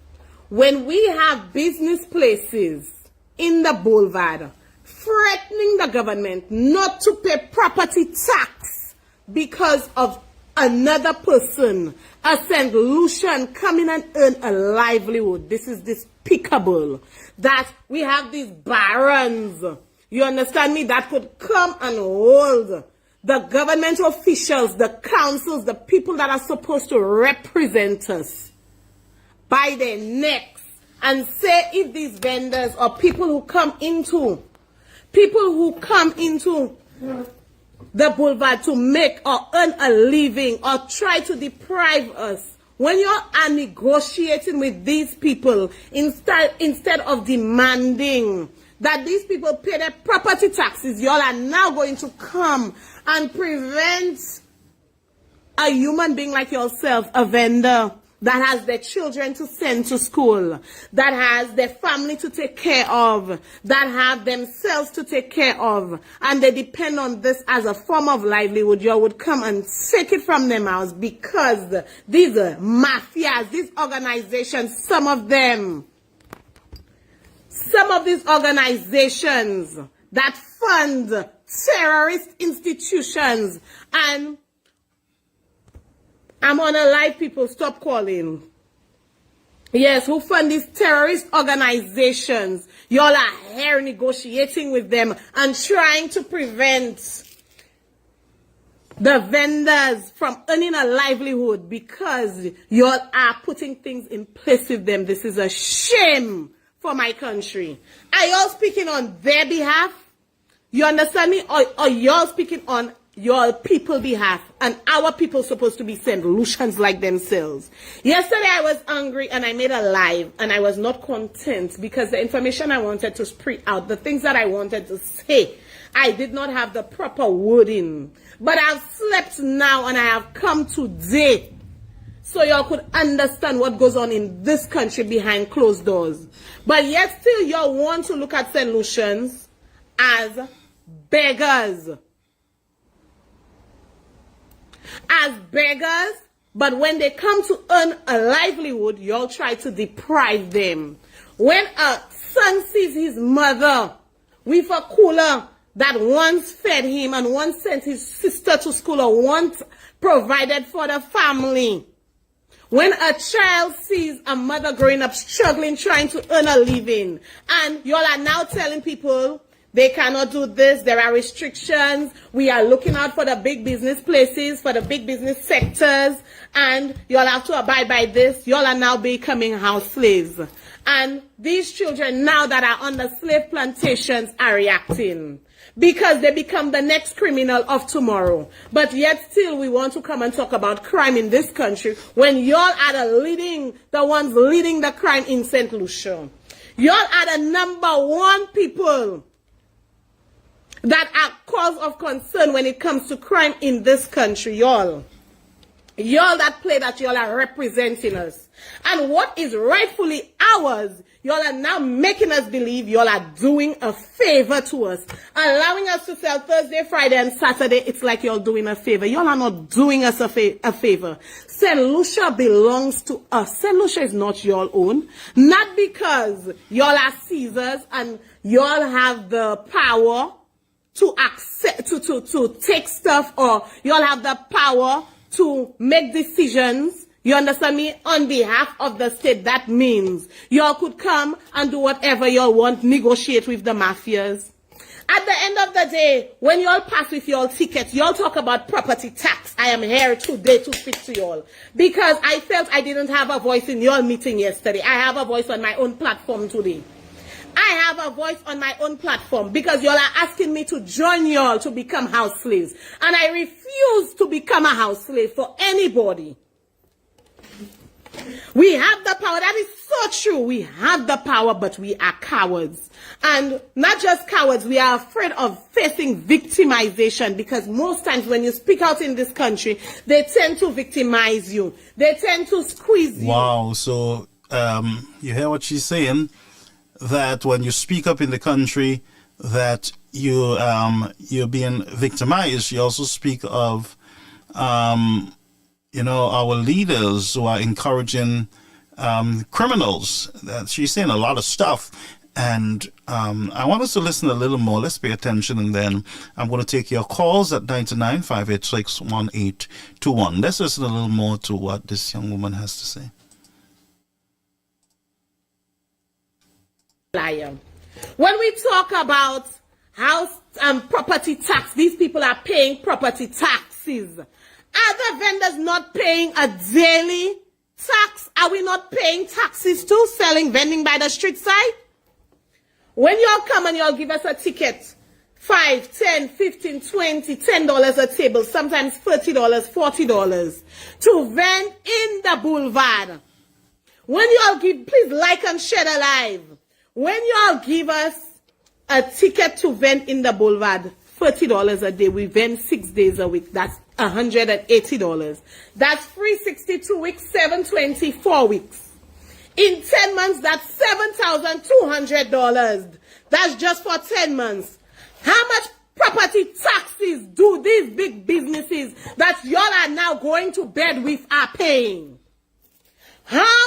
When we have business places in the boulevard threatening the government not to pay property tax because of another person, a St. Lucian, come in and earn a livelihood. This is despicable. That we have these barons, you understand me, that could come and hold the government officials, the councils, the people that are supposed to represent us by their necks and say if these vendors or people who come into the boulevard to make or earn a living or try to deprive us, when you are negotiating with these people, instead of demanding that these people pay their property taxes, y'all are now going to come and prevent a human being like yourself, a vendor, that has their children to send to school, that has their family to take care of, that have themselves to take care of, and they depend on this as a form of livelihood, you would come and take it from them house because these mafias, these organizations, some of these organizations that fund terrorist institutions, and I'm on a live, people, stop calling. Yes, who fund these terrorist organizations. Y'all are here negotiating with them and trying to prevent the vendors from earning a livelihood because y'all are putting things in place with them. This is a shame for my country. Are y'all speaking on their behalf? You understand me? Or y'all speaking on your people behalf, and our people supposed to be St. Lucians like themselves. Yesterday I was angry and I made a live and I was not content because the information I wanted to spread out, the things that I wanted to say, I did not have the proper wording. But I've slept now and I have come today so y'all could understand what goes on in this country behind closed doors. But yet still y'all want to look at St. Lucians as beggars. As beggars, but when they come to earn a livelihood, y'all try to deprive them. When a son sees his mother with a cooler that once fed him and once sent his sister to school or once provided for the family, when a child sees a mother growing up struggling, trying to earn a living, and y'all are now telling people they cannot do this, there are restrictions, we are looking out for the big business places, for the big business sectors, and y'all have to abide by this, y'all are now becoming house slaves. And these children now that are on the slave plantations are reacting because they become the next criminal of tomorrow. But yet still we want to come and talk about crime in this country when y'all are the ones leading the crime in St. Lucia. Y'all are the number one people that are cause of concern when it comes to crime in this country, y'all. Y'all that play that y'all are representing us. And what is rightfully ours, y'all are now making us believe y'all are doing a favor to us. Allowing us to sell Thursday, Friday, and Saturday, it's like y'all doing a favor. Y'all are not doing us a favor. St. Lucia belongs to us. St. Lucia is not your own. Not because y'all are Caesars and y'all have the power to accept, to take stuff, or y'all have the power to make decisions, you understand me, on behalf of the state. That means y'all could come and do whatever y'all want, negotiate with the mafias. At the end of the day, when y'all pass with y'all tickets, y'all talk about property tax. I am here today to speak to y'all because I felt I didn't have a voice in your meeting yesterday. I have a voice on my own platform today. I have a voice on my own platform because y'all are asking me to join y'all to become house slaves. And I refuse to become a house slave for anybody. We have the power. That is so true. We have the power, but we are cowards. And not just cowards, we are afraid of facing victimization because most times when you speak out in this country, they tend to victimize you. They tend to squeeze you. Wow. So you hear what she's saying? That when you speak up in the country, that you're being victimized. You also speak of, our leaders who are encouraging criminals. That she's saying a lot of stuff, and I want us to listen a little more. Let's pay attention, and then I'm going to take your calls at 99-586-1821. Let's listen a little more to what this young woman has to say. When we talk about house property tax, these people are paying property taxes. Are the vendors not paying a daily tax? Are we not paying taxes too, vending by the street side? When y'all come and y'all give us a ticket, $5, $10, $15, $20, $10 a table, sometimes $30, $40 to vend in the boulevard. When y'all give, please like and share the live. When y'all give us a ticket to vend in the boulevard, $30 a day, we vend 6 days a week. That's $180. That's 362 weeks, 720, 4 weeks. In 10 months, that's $7,200. That's just for 10 months. How much property taxes do these big businesses that y'all are now going to bed with are paying? How?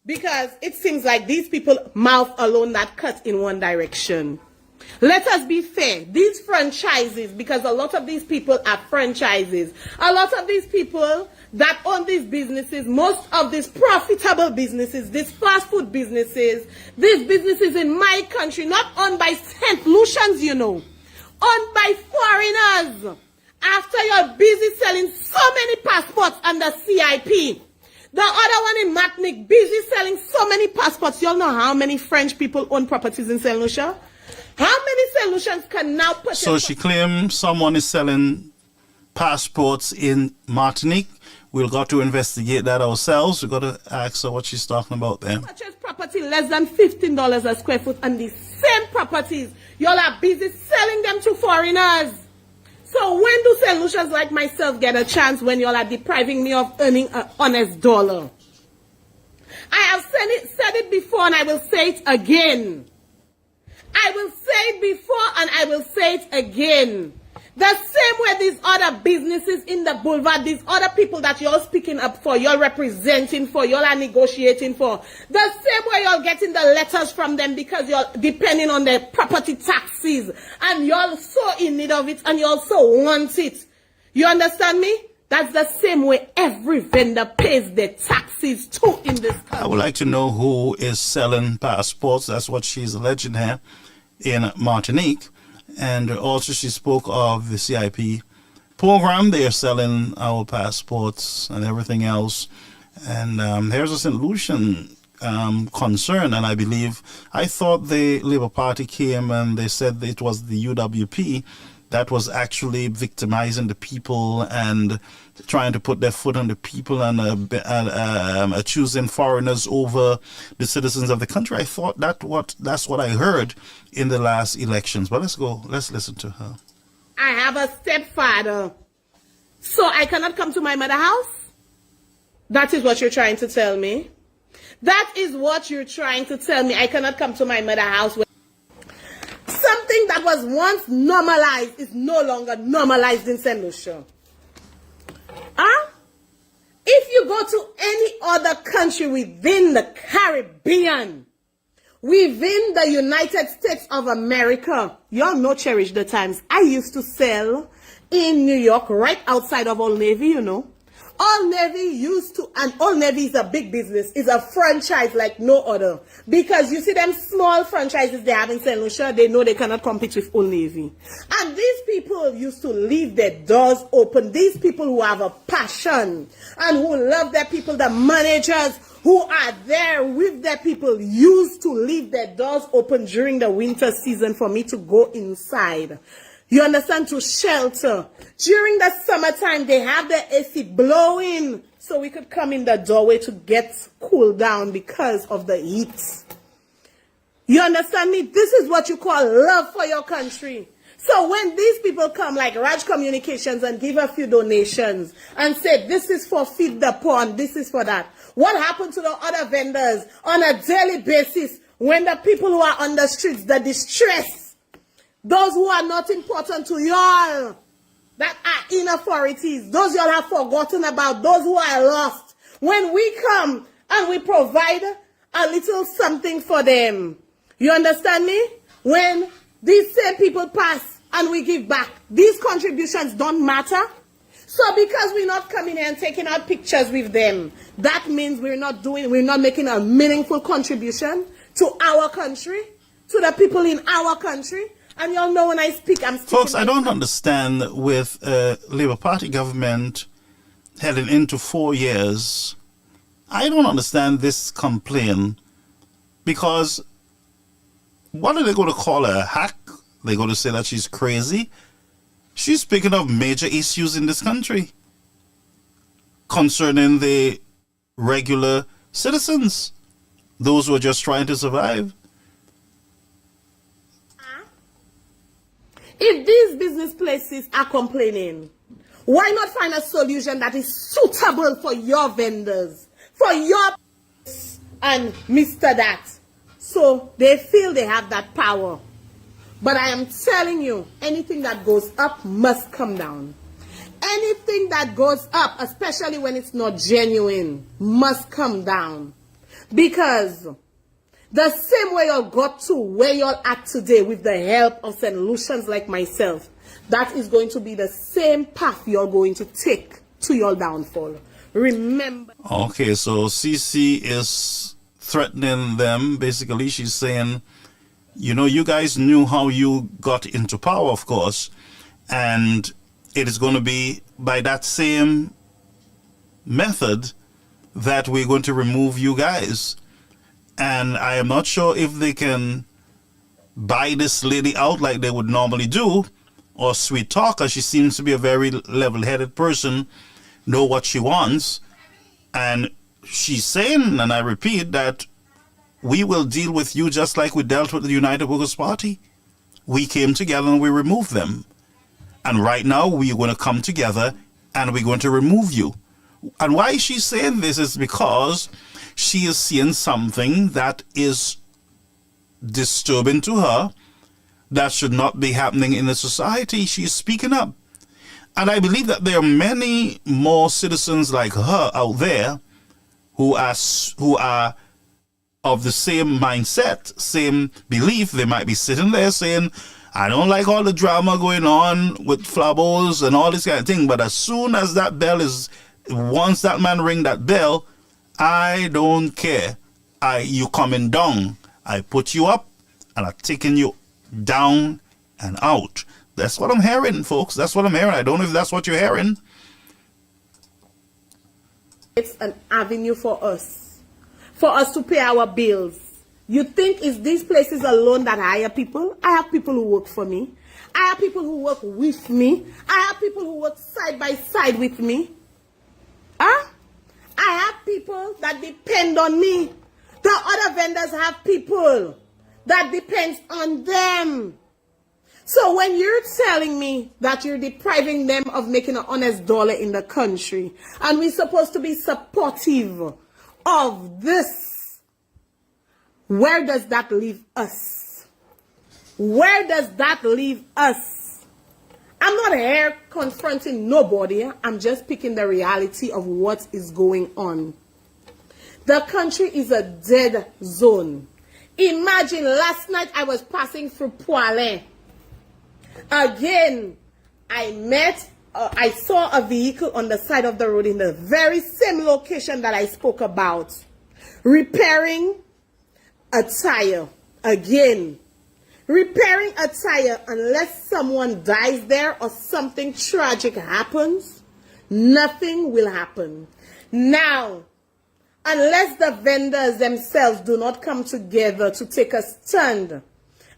Because it seems like these people mouth alone that cut in one direction. Let us be fair. These franchises, because a lot of these people are franchises. A lot of these people that own these businesses, most of these profitable businesses, these fast food businesses, these businesses in my country, not owned by St. Lucians, you know, owned by foreigners. After you're busy selling so many passports under CIP, the other one in Martinique, busy selling so many passports. Y'all know how many French people own properties in St. Lucia? How many St. Lucians can now purchase? So she claims someone is selling passports in Martinique. We'll got to investigate that ourselves. We've got to ask her what she's talking about then. Purchase property less than $15 a square foot, and these same properties, y'all are busy selling them to foreigners. So when do St. Lucians like myself get a chance when y'all are depriving me of earning an honest dollar? I have said it before and I will say it again. I will say it before and I will say it again. The same way these other businesses in the boulevard, these other people that you're speaking up for, you're representing for, y'all are negotiating for, the same way you're getting the letters from them because you're depending on their property taxes and you're so in need of it and you also want it. You understand me? That's the same way every vendor pays their taxes too in this country. I would like to know who is selling passports. That's what she's alleging here in Martinique. And also she spoke of the CIP program. They are selling our passports and everything else. And there's a St. Lucian concern. And I thought the Labour Party came and they said that it was the UWP that was actually victimizing the people and trying to put their foot on the people and choosing foreigners over the citizens of the country. I thought that's what I heard in the last elections. But let's listen to her. I have a stepfather, so I cannot come to my mother's house? That is what you're trying to tell me? That is what you're trying to tell me. I cannot come to my mother's house. Something that was once normalized is no longer normalized in St. Lucia. If you go to any other country within the Caribbean, within the United States of America, y'all know cherish the times. I used to sell in New York, right outside of Old Navy, you know. Old Navy and Old Navy is a big business. It's a franchise like no other. Because you see them small franchises they have in St. Lucia, they know they cannot compete with Old Navy. And these people used to leave their doors open. These people who have a passion and who love their people, the managers who are there with their people, used to leave their doors open during the winter season for me to go inside. You understand? To shelter. During the summertime, they have the AC blowing so we could come in the doorway to get cooled down because of the heat. You understand me? This is what you call love for your country. So when these people come like Raj Communications and give a few donations and say, this is for Feed the Poor and this is for that. What happened to the other vendors on a daily basis when the people who are on the streets, the distress, those who are not important to y'all, that are in authorities, those y'all have forgotten about, those who are lost. When we come and we provide a little something for them, you understand me? When these same people pass and we give back, these contributions don't matter. So because we're not coming here and taking out pictures with them, that means we're not making a meaningful contribution to our country, to the people in our country. And y'all know when I speak, I'm speaking. Folks, I don't understand with Labour Party government heading into 4 years. I don't understand this complaint because what are they going to call her? A hack? They're going to say that she's crazy? She's speaking of major issues in this country concerning the regular citizens, those who are just trying to survive. If these business places are complaining, Why not find a solution that is suitable for your vendors, for your and Mr. That? So they feel they have that power. But I am telling you, anything that goes up must come down. Anything that goes up, especially when it's not genuine, must come down. Because the same way you got to where you're at today with the help of solutions like myself, that is going to be the same path you're going to take to your downfall. Remember. Okay, so CC is threatening them. Basically, she's saying, you know, you guys knew how you got into power, of course, and it is going to be by that same method that we're going to remove you guys. And I am not sure if they can buy this lady out like they would normally do, or sweet talk her. She seems to be a very level-headed person, know what she wants. And she's saying, and I repeat, that we will deal with you just like we dealt with the United Workers' Party. We came together and we removed them. And right now we're going to come together and we're going to remove you. And why she's saying this is because she is seeing something that is disturbing to her, that should not be happening in the society. She's speaking up. And I believe that there are many more citizens like her out there who are of the same mindset, same belief. They might be sitting there saying, I don't like all the drama going on with flabos and all this kind of thing, but as soon as that bell is, once that man ring that bell, I don't care. You coming down. I put you up and I'm taking you down and out. That's what I'm hearing, folks. That's what I'm hearing. I don't know if that's what you're hearing. It's an avenue for us to pay our bills. You think it's these places alone that hire people? I have people who work for me. I have people who work with me. I have people who work side by side with me. Huh? I have people that depend on me. The other vendors have people that depends on them. So when you're telling me that you're depriving them of making an honest dollar in the country, and we're supposed to be supportive of this, where does that leave us? Where does that leave us? I'm not here confronting nobody. I'm just picking the reality of what is going on. The country is a dead zone. Imagine last night I was passing through Poilin. Again, I saw a vehicle on the side of the road in the very same location that I spoke about, repairing a tire. Again, repairing a tire, unless someone dies there or something tragic happens, nothing will happen. Now, unless the vendors themselves do not come together to take a stand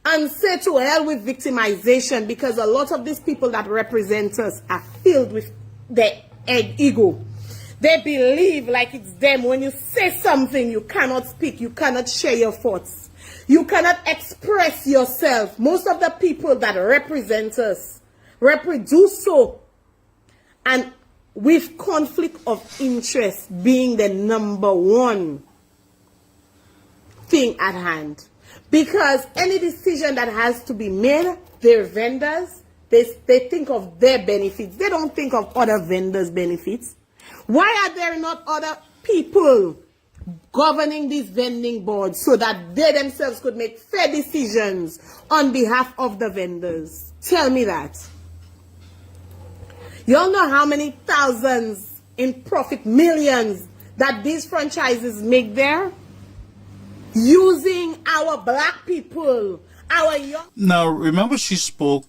and say to hell with victimization, because a lot of these people that represent us are filled with their ego. They believe like it's them. When you say something, you cannot speak, you cannot share your thoughts, you cannot express yourself. Most of the people that represent us do so, and with conflict of interest being the number one thing at hand. Because any decision that has to be made, their vendors, they think of their benefits. They don't think of other vendors' benefits. Why are there not other people governing these vending boards so that they themselves could make fair decisions on behalf of the vendors? Tell me that. You all know how many thousands in profit, millions, that these franchises make there? Using our black people, our young... Now, remember she spoke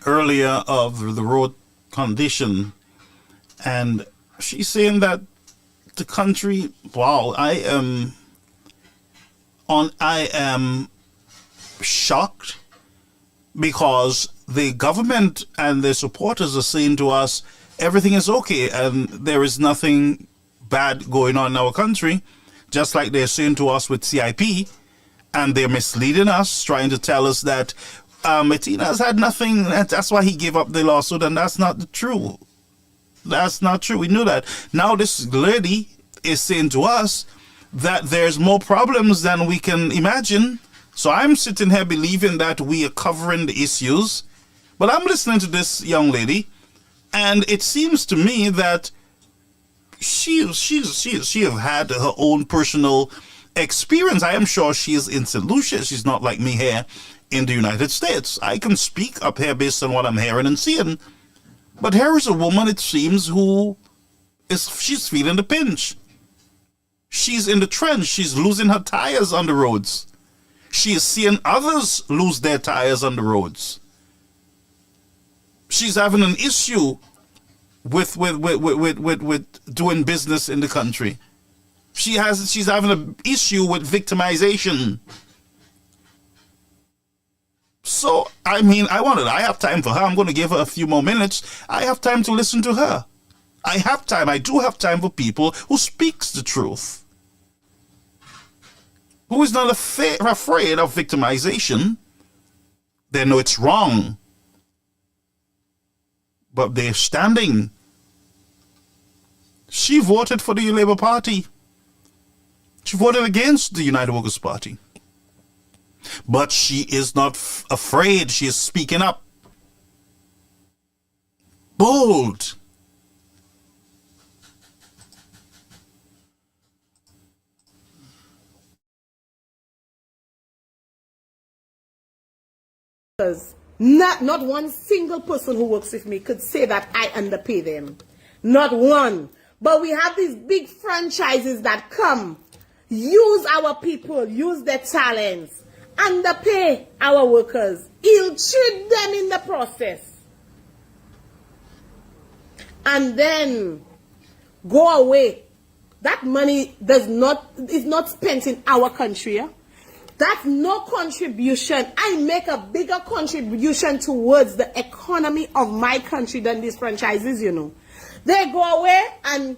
earlier of the road condition, and she's saying that the country, wow, I am shocked, because the government and their supporters are saying to us, everything is okay and there is nothing bad going on in our country, just like they're saying to us with CIP, and they're misleading us, trying to tell us that Bettina has had nothing. That's why he gave up the lawsuit, and that's not true. That's not true. We knew that. Now this lady is saying to us that there's more problems than we can imagine. So I'm sitting here believing that we are covering the issues, but I'm listening to this young lady, and it seems to me that she have had her own personal experience. I am sure she is in St. Lucia. She's not like me here in the United States. I can speak up here based on what I'm hearing and seeing. But here is a woman, it seems, she's feeling the pinch. She's in the trench. She's losing her tires on the roads. She is seeing others lose their tires on the roads. She's having an issue with doing business in the country. She's having an issue with victimization. So, I mean, I have time for her. I'm going to give her a few more minutes. I have time to listen to her. I do have time for people who speaks the truth. Who is not afraid of victimization. They know it's wrong. But they're standing. She voted for the Labour Party. She voted against the United Workers' Party. But she is not afraid. She is speaking up. Bold. Because not one single person who works with me could say that I underpay them. Not one. But we have these big franchises that come, use our people, use their talents, underpay our workers, ill-treat them in the process, and then go away. That money is not spent in our country. That's no contribution. I make a bigger contribution towards the economy of my country than these franchises, you know. They go away, and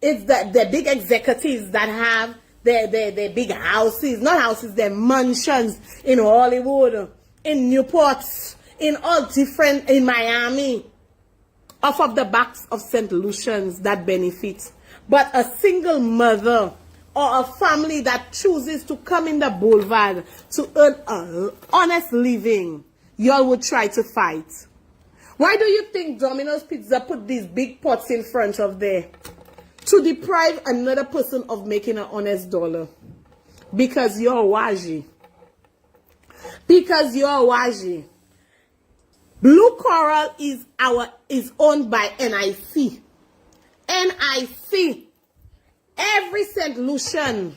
it's the big executives that have their big houses, not houses, their mansions in Hollywood, in Newport, in all different, in Miami, off of the backs of St. Lucians that benefit. But a single mother or a family that chooses to come in the boulevard to earn an honest living, y'all would try to fight. Why do you think Domino's Pizza put these big pots in front of there? To deprive another person of making an honest dollar. Because you're waji. Because you're waji. Blue Coral is owned by NIC. NIC. Every St. Lucian,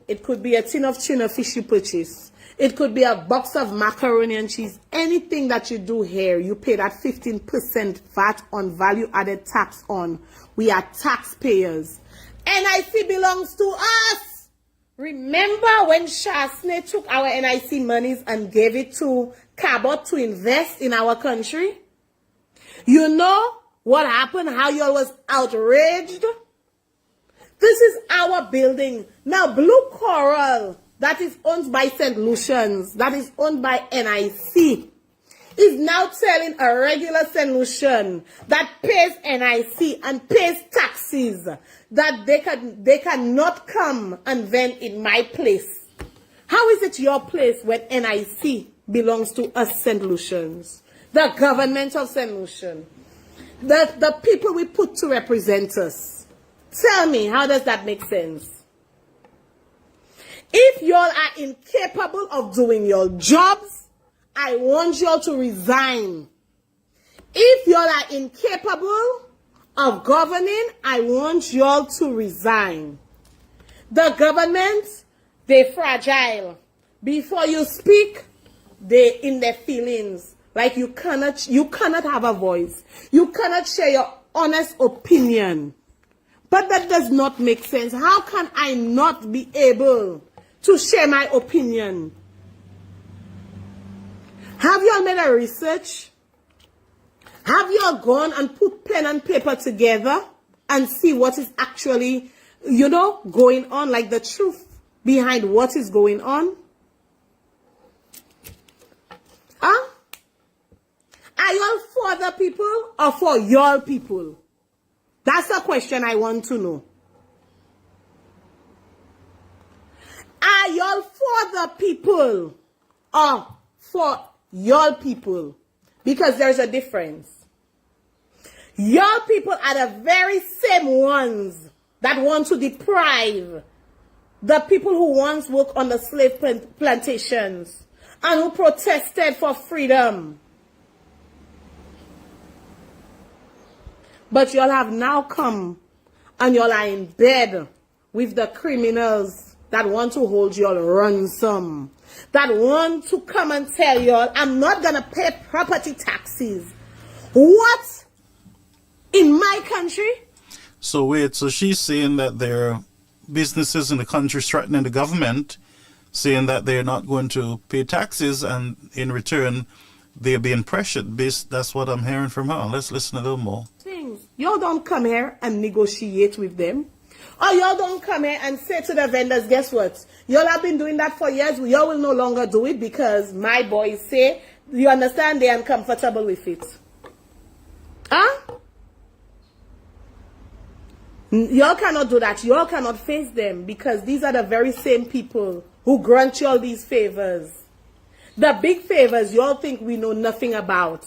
it could be a tin of tuna fish you purchase. It could be a box of macaroni and cheese. Anything that you do here, you pay that 15% VAT on value-added tax on. We are taxpayers. NIC belongs to us. Remember when Shasne took our NIC monies and gave it to Cabot to invest in our country? You know what happened? How y'all was outraged? This is our building. Now, Blue Coral, that is owned by St. Lucians, that is owned by NIC, is now telling a regular St. Lucian that pays NIC and pays taxes that they cannot come and vent in my place. How is it your place when NIC belongs to us St. Lucians? The government of St. Lucian. The people we put to represent us. Tell me, how does that make sense? If y'all are incapable of doing your jobs, I want y'all to resign. If y'all are incapable of governing, I want y'all to resign. The government, they're fragile. Before you speak, they're in their feelings. Like you cannot have a voice. You cannot share your honest opinion. But that does not make sense. How can I not be able to share my opinion? Have y'all made a research? Have y'all gone and put pen and paper together and see what is actually, going on, like the truth behind what is going on? Are y'all for the people or for your people? That's a question I want to know. Are y'all for the people or for your people? Because there's a difference. Your people are the very same ones that want to deprive the people who once worked on the slave plantations and who protested for freedom. But y'all have now come and y'all are in bed with the criminals that want to hold y'all ransom, that want to come and tell y'all, I'm not going to pay property taxes. What? In my country? So wait, so she's saying that there are businesses in the country threatening the government, saying that they're not going to pay taxes, and in return, they're being pressured. That's what I'm hearing from her. Let's listen a little more. Y'all don't come here and negotiate with them. Or y'all don't come here and say to the vendors, guess what? Y'all have been doing that for years. Y'all will no longer do it because my boys say, you understand, they're uncomfortable with it. Huh? Y'all cannot do that. Y'all cannot face them because these are the very same people who grant y'all these favors. The big favors y'all think we know nothing about.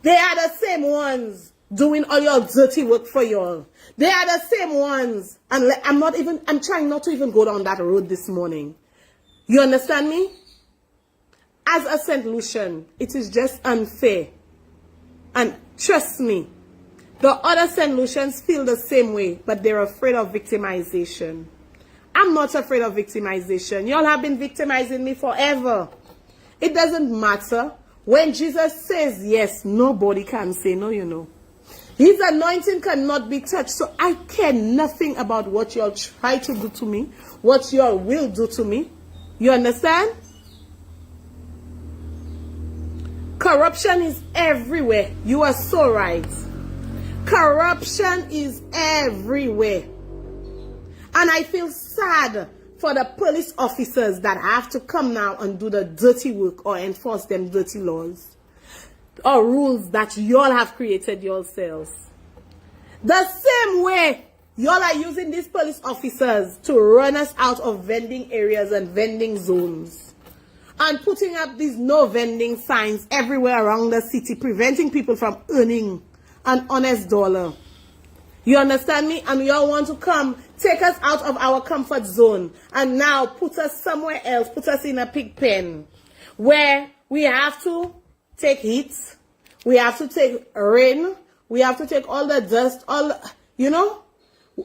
They are the same ones doing all your dirty work for y'all. They are the same ones. And I'm trying not to even go down that road this morning. You understand me? As a St. Lucian, it is just unfair. And trust me, the other St. Lucians feel the same way, but they're afraid of victimization. I'm not afraid of victimization. Y'all have been victimizing me forever. It doesn't matter. When Jesus says yes, nobody can say no, you know. His anointing cannot be touched. So I care nothing about what y'all try to do to me, what y'all will do to me. You understand? Corruption is everywhere. You are so right. Corruption is everywhere. And I feel sad for the police officers that have to come now and do the dirty work or enforce them dirty laws or rules that y'all have created yourselves. The same way y'all are using these police officers to run us out of vending areas and vending zones and putting up these no vending signs everywhere around the city, preventing people from earning an honest dollar. You understand me? And y'all want to come take us out of our comfort zone and now put us somewhere else, put us in a pig pen where we have to take heat, we have to take rain, we have to take all the dust, you know,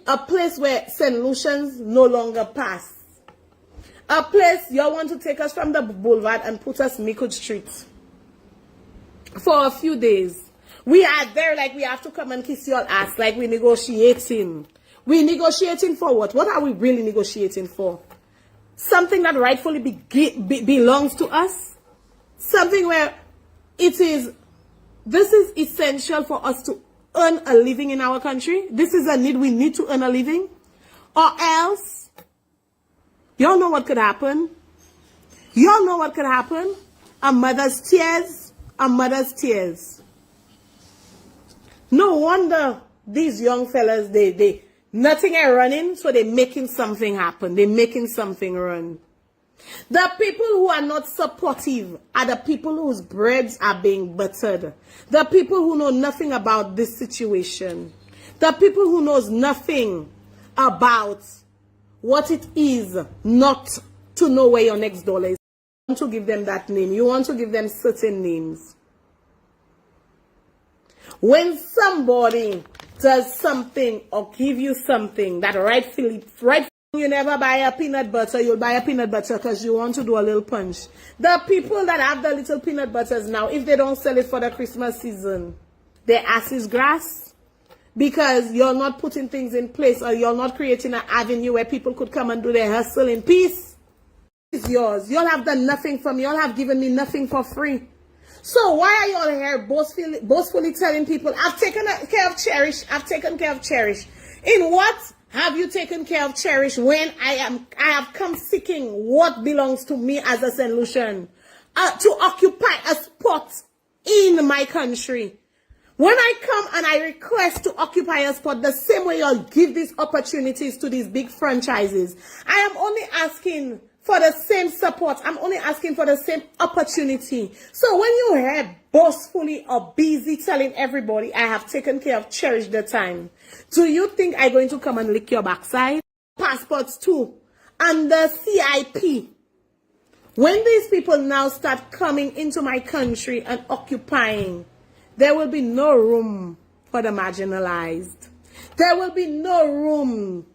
a place where St. Lucians no longer pass. A place y'all want to take us from the boulevard and put us Mikud Street for a few days. We are there like we have to come and kiss your ass, like we're negotiating. We're negotiating for what? What are we really negotiating for? Something that rightfully belongs to us? Something where this is essential for us to earn a living in our country? This is a need. We need to earn a living? Or else, y'all know what could happen? Y'all know what could happen? A mother's tears, a mother's tears. No wonder these young fellas, they nothing are running, so they're making something happen. They're making something run. The people who are not supportive are the people whose breads are being buttered. The people who know nothing about this situation. The people who knows nothing about what it is not to know where your next dollar is. You want to give them that name. You want to give them certain names. When somebody does something or give you something that rightfully you never buy a peanut butter, you'll buy a peanut butter because you want to do a little punch. The people that have the little peanut butters now, if they don't sell it for the Christmas season, their ass is grass because you're not putting things in place or you're not creating an avenue where people could come and do their hustle in peace. It's yours. Y'all have done nothing for me. Y'all have given me nothing for free. So why are y'all here boastfully telling people, I've taken care of Cherish, I've taken care of Cherish? In what have you taken care of Cherish when I have come seeking what belongs to me as a St. Lucian? To occupy a spot in my country. When I come and I request to occupy a spot the same way you'll give these opportunities to these big franchises, I am only asking for the same support. I'm only asking for the same opportunity. So when you hear boastfully or busy telling everybody, I have taken care of, cherished the time, do you think I'm going to come and lick your backside? Passports too. And the CIP. When these people now start coming into my country and occupying, there will be no room for the marginalized. There will be no room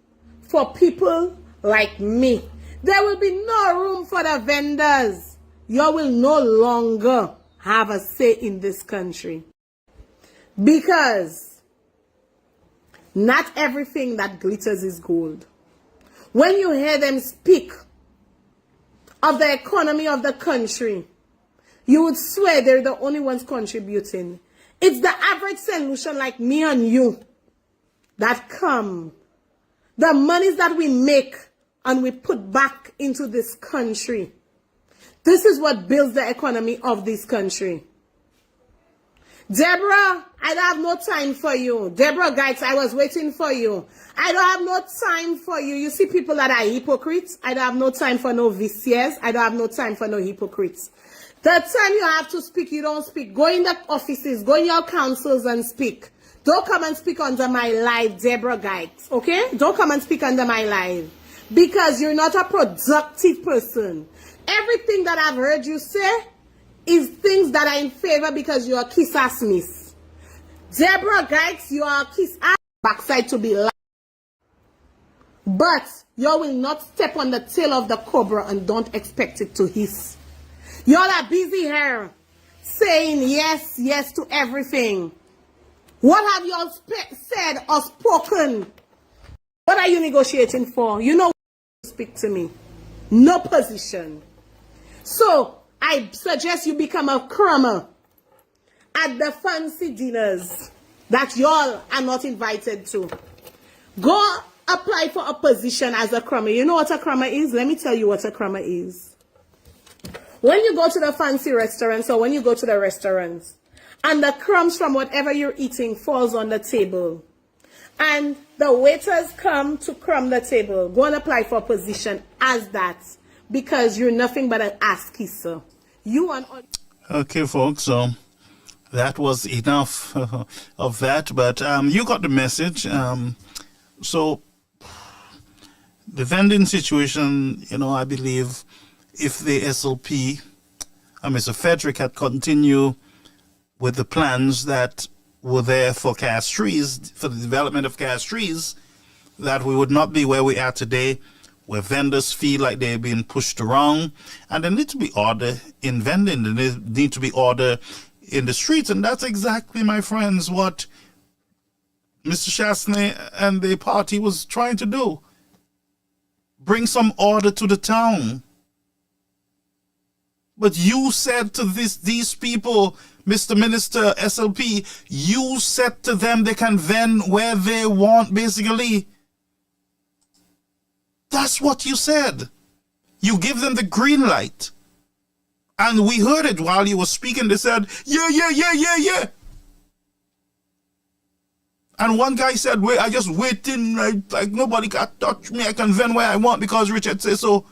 for people like me. There will be no room for the vendors. You will no longer have a say in this country. Because not everything that glitters is gold. When you hear them speak of the economy of the country, you would swear they're the only ones contributing. It's the average solution like me and you that come. The monies that we make and we put back into this country. This is what builds the economy of this country. Deborah, I don't have no time for you. Deborah Geitz, I was waiting for you. I don't have no time for you. You see people that are hypocrites. I don't have no time for no VCS. I don't have no time for no hypocrites. The time you have to speak, you don't speak. Go in the offices, go in your councils and speak. Don't come and speak under my live, Deborah Geitz, okay? Don't come and speak under my live. Because you're not a productive person. Everything that I've heard you say is things that are in favor because you're a kiss-ass miss. Deborah Geitz, you are a kiss-ass backside to be live. But you will not step on the tail of the cobra and don't expect it to hiss. Y'all are busy here saying yes, yes to everything. What have y'all said or spoken? What are you negotiating for? You know, speak to me. No position. So I suggest you become a crummer at the fancy dinners that y'all are not invited to. Go apply for a position as a crummer. You know what a crummer is? Let me tell you what a crummer is. When you go to the fancy restaurants or when you go to the restaurants and the crumbs from whatever you're eating falls on the table and the waiters come to crumb the table, go and apply for a position as that because you're nothing but an ass kisser. You want... Okay, folks, so that was enough of that, but you got the message. So the vending situation, you know, I believe if the SLP and Mr. Frederick had continued with the plans that were there for cast trees, for the development of cast trees, that we would not be where we are today, where vendors feel like they're being pushed around. And there needs to be order in vending. There need to be order in the streets. And that's exactly, my friends, what Mr. Chasney and the party was trying to do. Bring some order to the town. But you said to these people, Mr. Minister, SLP, you said to them they can vend where they want, basically. That's what you said. You give them the green light. And we heard it while you were speaking. They said, yeah. And one guy said, wait, I just waiting, like nobody can touch me. I can vend where I want because Richard says so.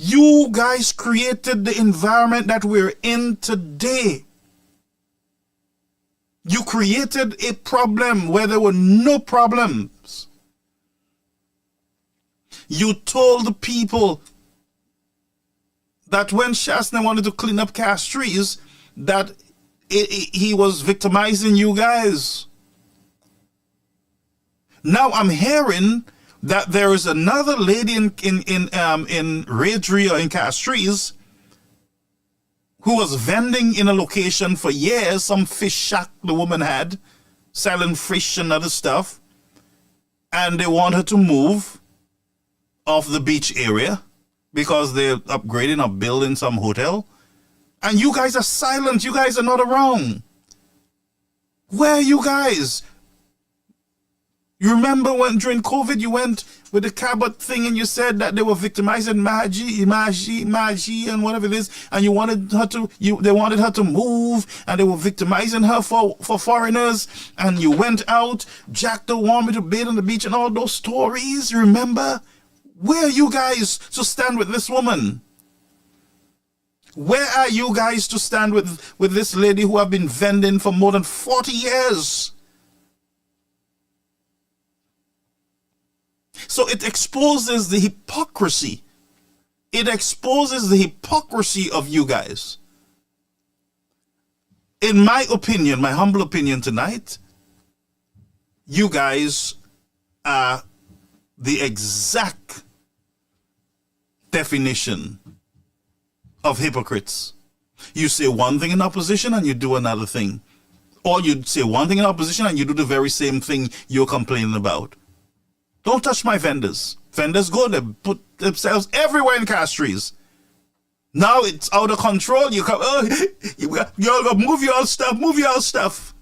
You guys created the environment that we're in today. You created a problem where there were no problems. You told the people that when Chasney wanted to clean up cast trees, that he was victimizing you guys. Now I'm hearing that there is another lady in Raidrey or in Castries who was vending in a location for years, some fish shack the woman had, selling fish and other stuff, and they want her to move off the beach area because they're upgrading or building some hotel, and you guys are silent. You guys are not around. Where are you guys? You remember when during COVID you went with the Cabot thing and you said that they were victimizing Maji, and whatever it is, and they wanted her to move, and they were victimizing her for foreigners, and you went out, Jack don't want me to bathe on the beach, and all those stories, remember? Where are you guys to stand with this woman? Where are you guys to stand with this lady who have been vending for more than 40 years? So it exposes the hypocrisy. It exposes the hypocrisy of you guys. In my opinion, my humble opinion tonight, you guys are the exact definition of hypocrites. You say one thing in opposition and you do another thing. Or you say one thing in opposition and you do the very same thing you're complaining about. Don't touch my vendors. Vendors go, they put themselves everywhere in Castries. Now it's out of control. You come, y'all go move your stuff.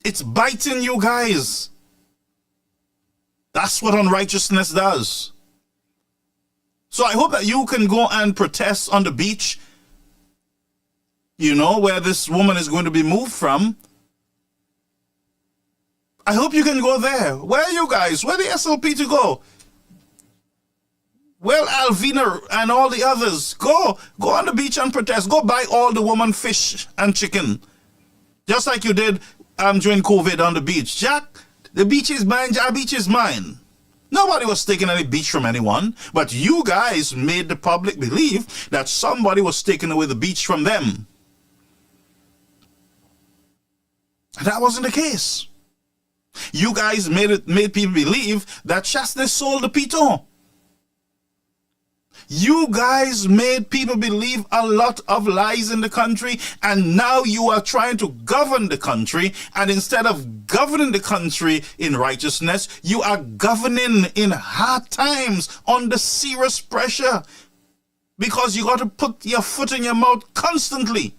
It's biting you guys. That's what unrighteousness does. So I hope that you can go and protest on the beach, where this woman is going to be moved from. I hope you can go there. Where are you guys? Where the SLP to go? Well, Alvina and all the others, go on the beach and protest. Go buy all the woman fish and chicken. Just like you did during COVID on the beach. Jack, the beach is mine, Jack, beach is mine. Nobody was taking any beach from anyone, but you guys made the public believe that somebody was taking away the beach from them. And that wasn't the case. You guys made people believe that Chasney sold the Piton. You guys made people believe a lot of lies in the country, and now you are trying to govern the country, and instead of governing the country in righteousness, you are governing in hard times under serious pressure, because you got to put your foot in your mouth constantly.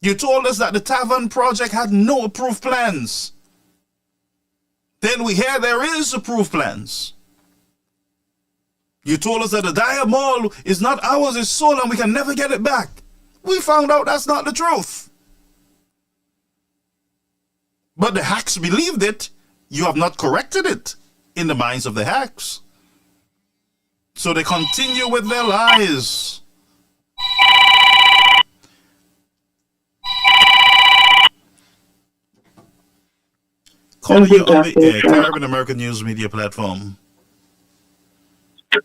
You told us that the Tavern project had no approved plans. Then we hear there is approved plans. You told us that the Dyer Mall is not ours, it's sold and we can never get it back. We found out that's not the truth. But the hacks believed it. You have not corrected it in the minds of the hacks. So they continue with their lies. Calling you on the Caribbean American News Media platform.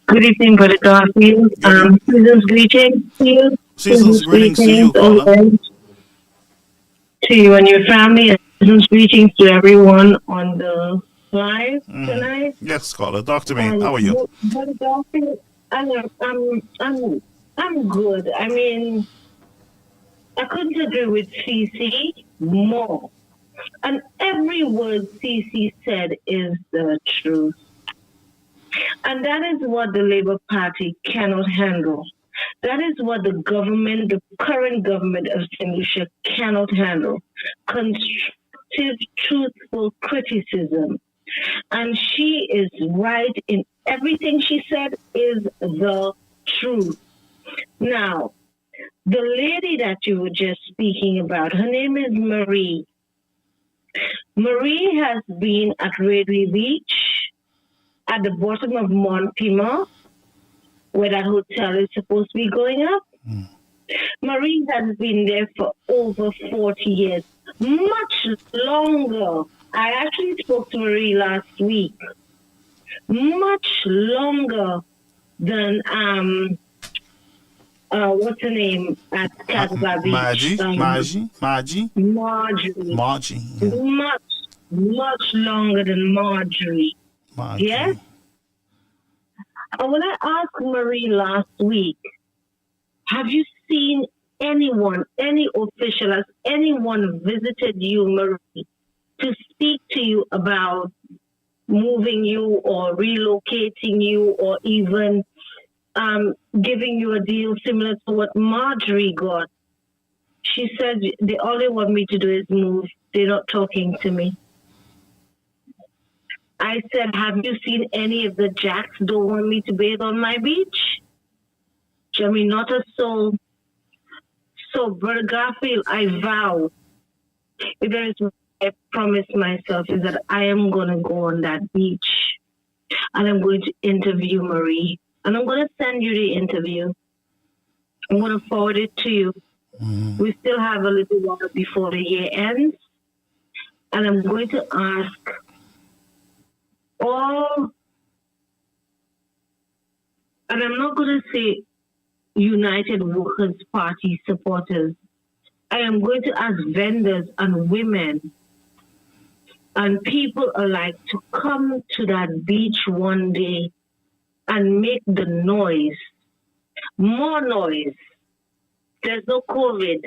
Good evening, Brother Garfield. Season's greetings to you. Season's greetings to you, caller. To you and your family. And season's greetings to everyone on the live tonight. Yes, caller. Talk to me. How are you? Brother Garfield, I'm good. I mean, I couldn't agree with CC more. And every word CC said is the truth. And that is what the Labour Party cannot handle. That is what the government, the current government of St. Lucia cannot handle. Constructive, truthful criticism. And she is right in everything she said is the truth. Now, the lady that you were just speaking about, her name is Marie. Marie has been at Redley Beach, at the bottom of Mont Pima, where that hotel is supposed to be going up. Marie has been there for over 40 years, much longer. I actually spoke to Marie last week. Much longer than what's her name at Casbah Beach? Marjorie. Much longer than Marjorie. Yes? And when I asked Marie last week, have you seen anyone, any official, has anyone visited you, Marie, to speak to you about moving you or relocating you or even giving you a deal similar to what Marjorie got? She said all they want me to do is move. They're not talking to me. I said, have you seen any of the jacks don't want me to bathe on my beach? I mean, not a soul. So, Brother Garfield, I vow, if there is what I promise myself, is that I am going to go on that beach and I'm going to interview Marie. And I'm going to send you the interview. I'm going to forward it to you. We still have a little while before the year ends. And I'm going to ask all, and I'm not going to say United Workers Party supporters. I am going to ask vendors and women and people alike to come to that beach one day and make the noise, more noise. There's no COVID.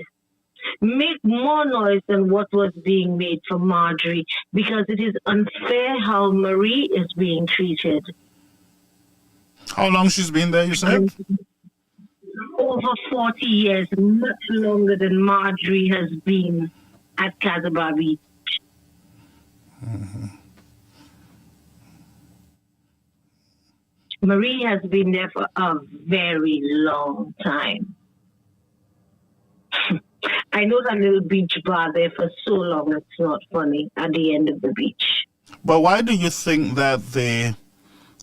Make more noise than what was being made for Marjorie, because it is unfair how Marie is being treated. How long she's been there, you said? Over 40 years, much longer than Marjorie has been at Casabah Beach. Marie has been there for a very long time. I know that little beach bar there for so long, it's not funny at the end of the beach. But why do you think that the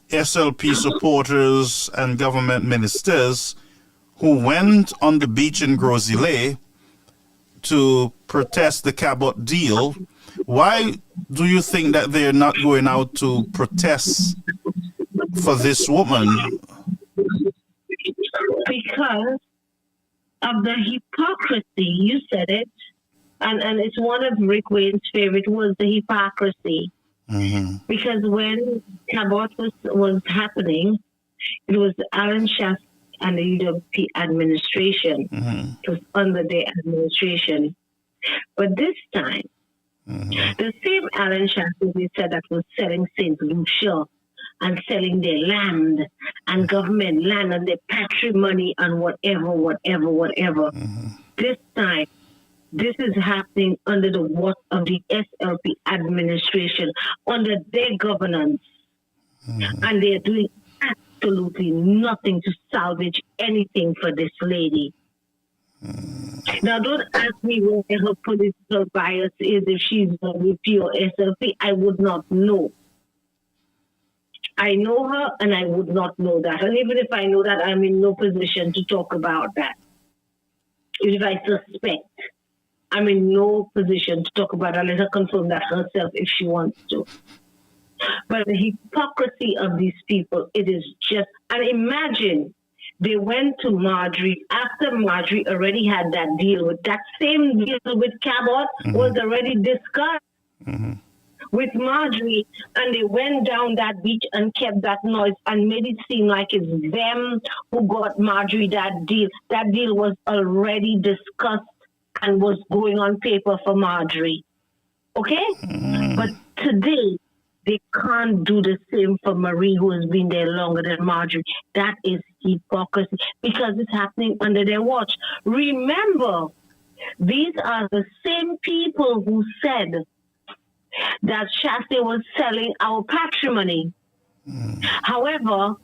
SLP supporters and government ministers who went on the beach in Grosile to protest the Cabot deal, why do you think that they're not going out to protest for this woman? Because of the hypocrisy, you said it, and it's one of Rick Wayne's favorite was the hypocrisy. Because when Cabot was happening, it was Alan Shaft and the UWP administration. It was under their administration. But this time, the same Alan Shaft, they said, that was selling St. Lucia and selling their land and government land and their patrimony and whatever. This time, this is happening under the watch of the SLP administration, under their governance. And they're doing absolutely nothing to salvage anything for this lady. Now, don't ask me what her political bias is, if she's VP or SLP. I would not know. I know her, and I would not know that. And even if I know that, I'm in no position to talk about that. If I suspect, I'm in no position to talk about that. Let her confirm that herself if she wants to. But the hypocrisy of these people, it is just, and imagine they went to Marjorie after Marjorie already had that deal with that same deal with Cabot was already discussed with Marjorie, and they went down that beach and kept that noise and made it seem like it's them who got Marjorie that deal. That deal was already discussed and was going on paper for Marjorie. Okay? But today, they can't do the same for Marie, who has been there longer than Marjorie. That is hypocrisy, because it's happening under their watch. Remember, these are the same people who said that Shasta was selling our patrimony. However,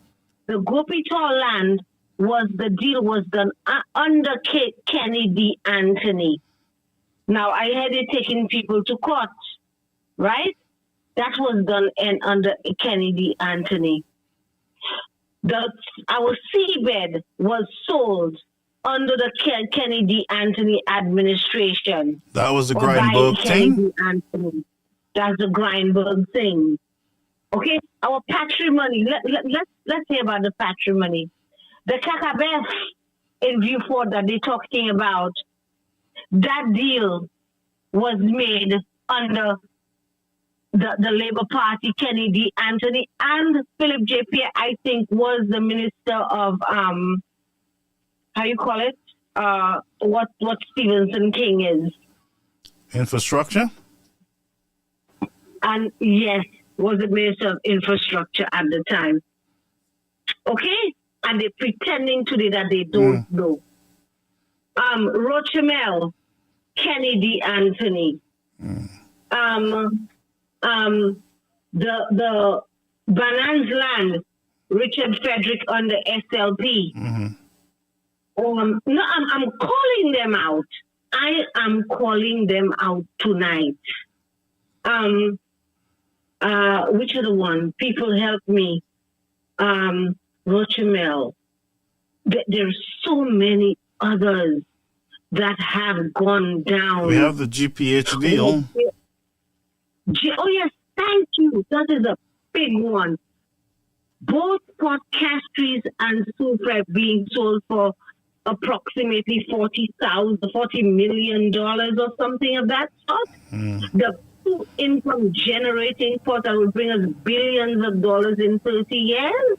the Gopital land the deal was done under Kennedy Anthony. Now, I had it taking people to court, right? That was done under Kennedy Anthony. Our seabed was sold under the Kennedy Anthony administration. That was the Grindberg thing? Anthony. That's the Grindberg thing. Okay? Our patrimony, let's hear about the patrimony. The Kakabeth in Viewford that they're talking about, that deal was made under the Labour Party, Kennedy Anthony, and Philip J. Pierre, I think, was the Minister of, how you call it? What Stevenson King is. Infrastructure? And yes, was the Minister of Infrastructure at the time. Okay? And they're pretending today that they don't know. Rochamel Kennedy Anthony. The Banans Land, Richard Frederick under SLP. No, I'm calling them out. I am calling them out tonight. Which other one? People help me. Rochamel. There's so many others that have gone down. We have the GPH deal. Oh yes, thank you. That is a big one. Both podcastries and Super being sold for approximately $40 million or something of that sort. The two income generating pot that will bring us billions of dollars in 30 years.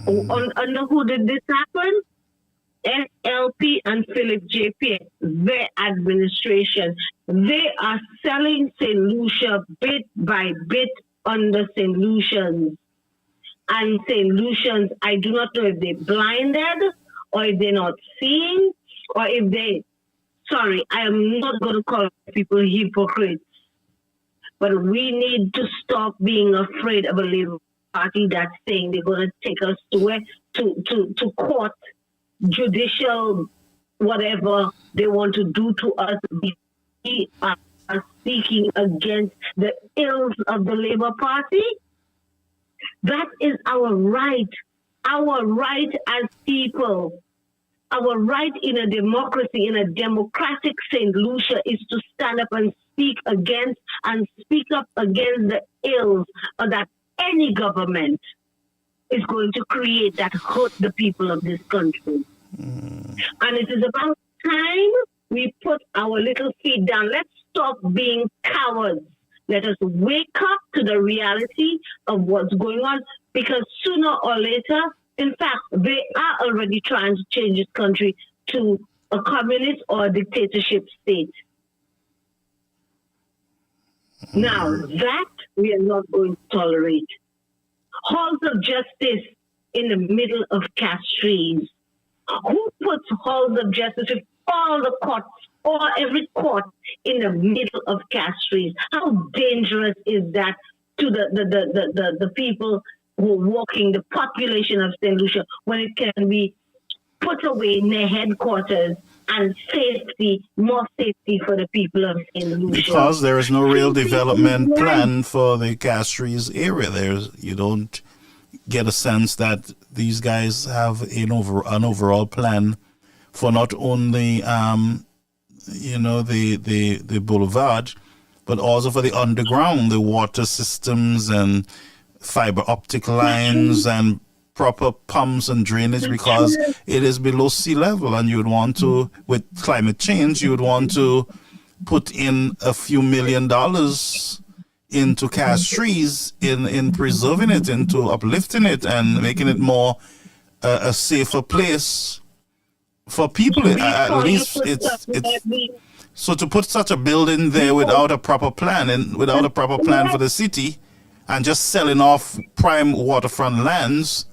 Under who did this happen? SLP and Philip JP, their administration. They are selling St. Lucia bit by bit under St. Lucians. And St. Lucians, I do not know if they're blinded or if they're not seeing or if they, sorry, I am not going to call people hypocrites. But we need to stop being afraid of a Labour Party that's saying they're going to take us to court, judicial, whatever they want to do to us. We are speaking against the ills of the Labour Party. That is our right as people. Our right in a democracy, in a democratic St. Lucia, is to stand up and speak against and speak up against the ills that any government is going to create that hurt the people of this country. And it is about time we put our little feet down. Let's stop being cowards. Let us wake up to the reality of what's going on, because sooner or later, in fact, they are already trying to change this country to a communist or a dictatorship state. Now, that we are not going to tolerate. Halls of justice in the middle of castries. Who puts halls of justice with all the courts, or every court in the middle of castries? How dangerous is that to the people who are walking, the population of St. Lucia, when it can be put away in their headquarters and safety, more safety for the people of St. Lucia? Because there is no real development plan for the Castries area. You don't get a sense that these guys have an overall plan for not only the boulevard, but also for the underground, the water systems and fiber optic lines and proper pumps and drainage, because it is below sea level, and you would want to, with climate change, you would want to put in a few $1 million into Castries in preserving it, into uplifting it and making it more a safer place for people. At least it's so to put such a building there without a proper plan for the city and just selling off prime waterfront lands,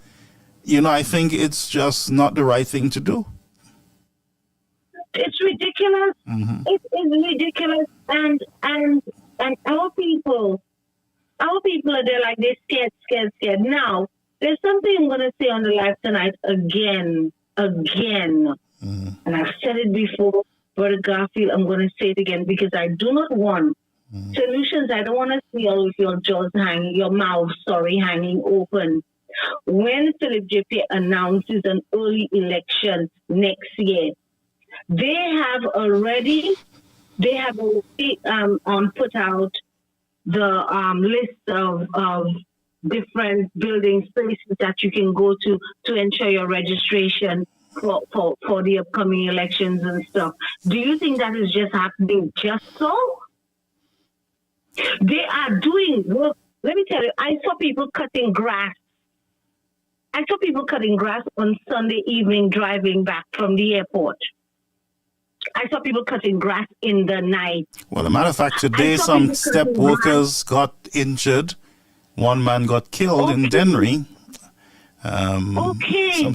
I think it's just not the right thing to do. It's ridiculous. It is ridiculous, and our people are there like they're scared. Now, there's something I'm going to say on the live tonight again. And I've said it before, Brother Garfield, I'm going to say it again, because I do not want solutions. I don't want to see all of your jaws hanging, your mouth, hanging open. When Philip JP announces an early election next year, they have already put out the list of different building spaces that you can go to ensure your registration for the upcoming elections and stuff. Do you think that is just happening just so? They are doing work. Let me tell you, I saw people cutting grass. On Sunday evening driving back from the airport. I saw people cutting grass in the night. Well, as a matter of fact, today some step workers got injured. One man got killed in Denry. Very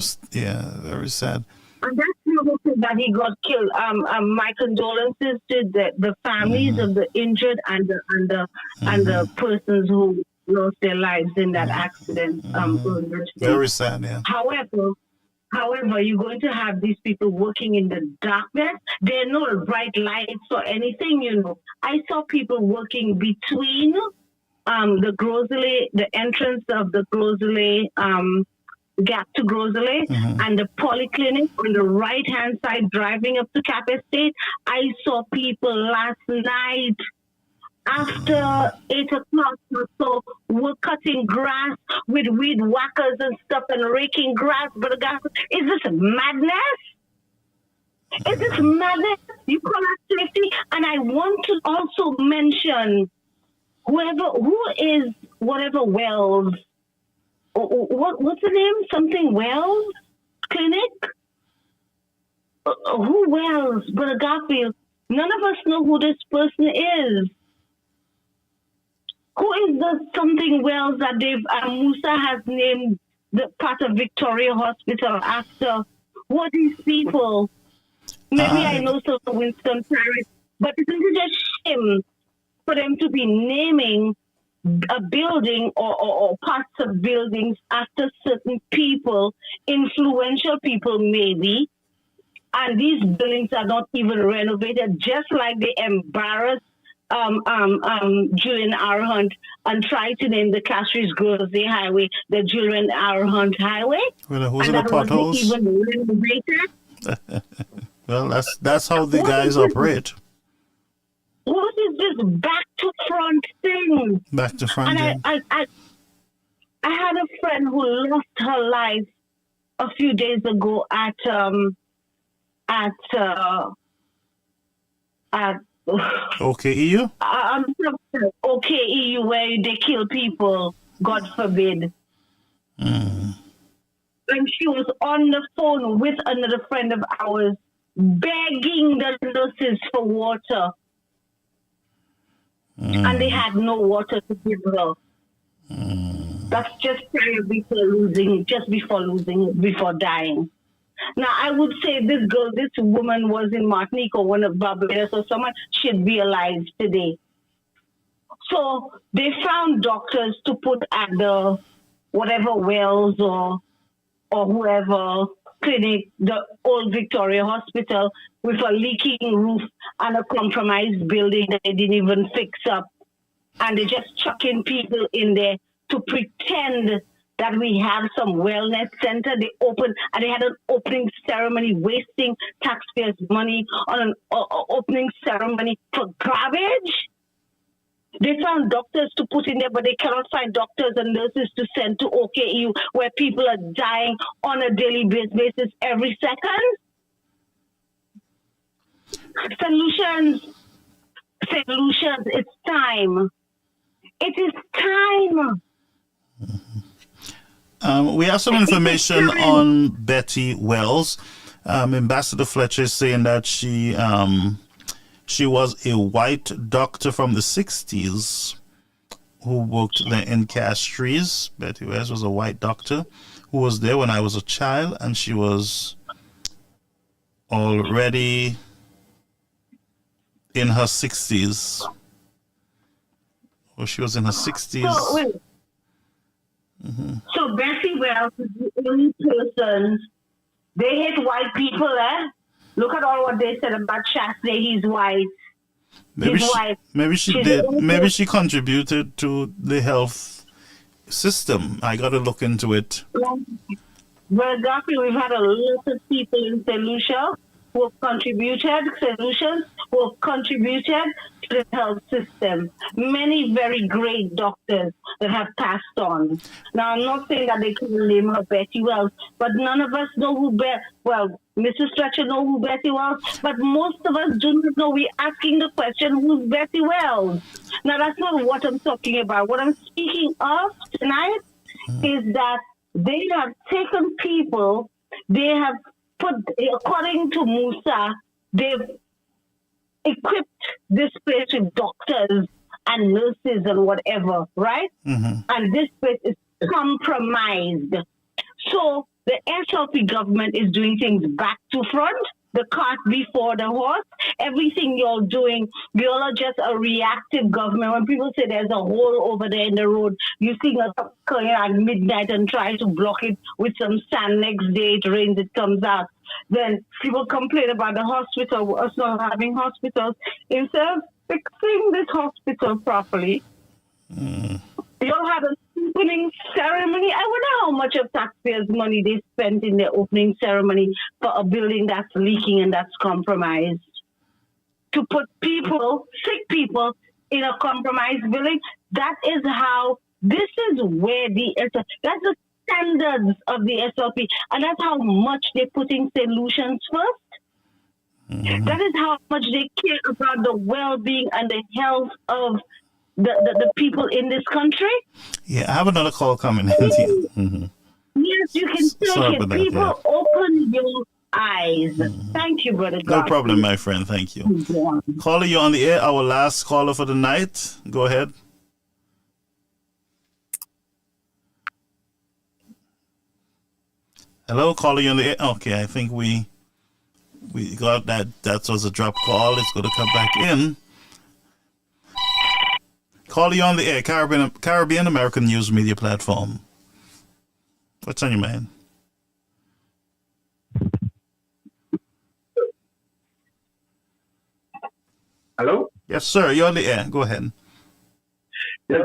sad. And that's the thing that he got killed. My condolences to the families of the injured and the persons who lost their lives in that accident. Very sad, yeah. However, you're going to have these people working in the darkness. There are no bright lights or anything, you know. I saw people working between the Grosley, the entrance of the Grosley, gap to Grosley, and the polyclinic on the right-hand side driving up to Cap Estate. I saw people last night after 8 o'clock or so were cutting grass with weed whackers and stuff and raking grass. But guys, is this madness? Is this madness? You call that safety? And I want to also mention who is whatever Wells. What's the name? Something Wells Clinic? Who Wells? Brother Garfield. None of us know who this person is. Who is the something Wells that Musa has named the part of Victoria Hospital after? Who are these people? Maybe I know some Winston Paris, but isn't it a shame for them to be naming a building or parts of buildings after certain people, influential people maybe, and these buildings are not even renovated, just like they embarrassed Julian R. Hunt and tried to name the Castries Grosley Highway the Julian R. Hunt Highway. Well, who's in the potholes? Even renovated. Well, that's how the guys operate. What is this back to front thing? Back to front. And I had a friend who lost her life a few days ago at OKEU? OKEU, where they kill people, God forbid. And she was on the phone with another friend of ours, begging the nurses for water. And they had no water to give her. That's just before dying. Now, I would say this woman was in Martinique or one of Barbados or someone, she'd be alive today. So they found doctors to put at the whatever Wells or whoever clinic, the old Victoria Hospital, with a leaking roof and a compromised building that they didn't even fix up. And they're just chucking people in there to pretend that we have some wellness center. They opened, and they had an opening ceremony, wasting taxpayers' money on an opening ceremony for garbage. They found doctors to put in there, but they cannot find doctors and nurses to send to OKU, where people are dying on a daily basis every second. Solutions. It's time. It is time. We have some information on Betty Wells. Ambassador Fletcher is saying that she was a white doctor from the 60s who worked there in Castries. Betty Wells was a white doctor who was there when I was a child, and she was already in her 60s. Or she was in her 60s. So Betty Wells is the only person. They hate white people, Look at all what they said about Chastain. He's white. Maybe she did. Maybe she contributed to the health system. I got to look into it. Well, Godfrey, we've had a lot of people in St. Lucia who have contributed, solutions, who have contributed to the health system. Many very great doctors that have passed on. Now, I'm not saying that they couldn't name her Betty Wells, but none of us know who Mrs. Stretcher know who Betty Wells, but most of us do not know. We're asking the question, who's Betty Wells? Now, that's not what I'm talking about. What I'm speaking of tonight is that they have taken people, they have put, according to Musa, they've equipped this place with doctors and nurses and whatever, right? And this place is compromised. So The SLP government is doing things back to front, the cart before the horse. Everything you're doing, you all are just a reactive government. When people say there's a hole over there in the road, you see a truck coming at midnight and try to block it with some sand. Next day it rains, it comes out. Then people complain about the hospital, us not having hospitals. Instead of fixing this hospital properly, you all had an opening ceremony. I wonder how much of taxpayers' money they spent in their opening ceremony for a building that's leaking and that's compromised. To put people, sick people, in a compromised building, that is how, this is where that's the standards of the SLP, and that's how much they're putting solutions first. That is how much they care about the well-being and the health of the people in this country. Yeah, I have another call coming in. Yes, you can take it. People, open your eyes. Thank you, Brother God. No problem, my friend. Thank you. Caller, you're on the air. Our last caller for the night. Go ahead. Hello, caller, you're on the air. Okay, I think we got that. That was a drop call. It's going to come back in. Caller, you're on the air. Caribbean American News Media Platform. What's on your mind? Hello? Yes, sir. You're on the air. Go ahead. Yeah.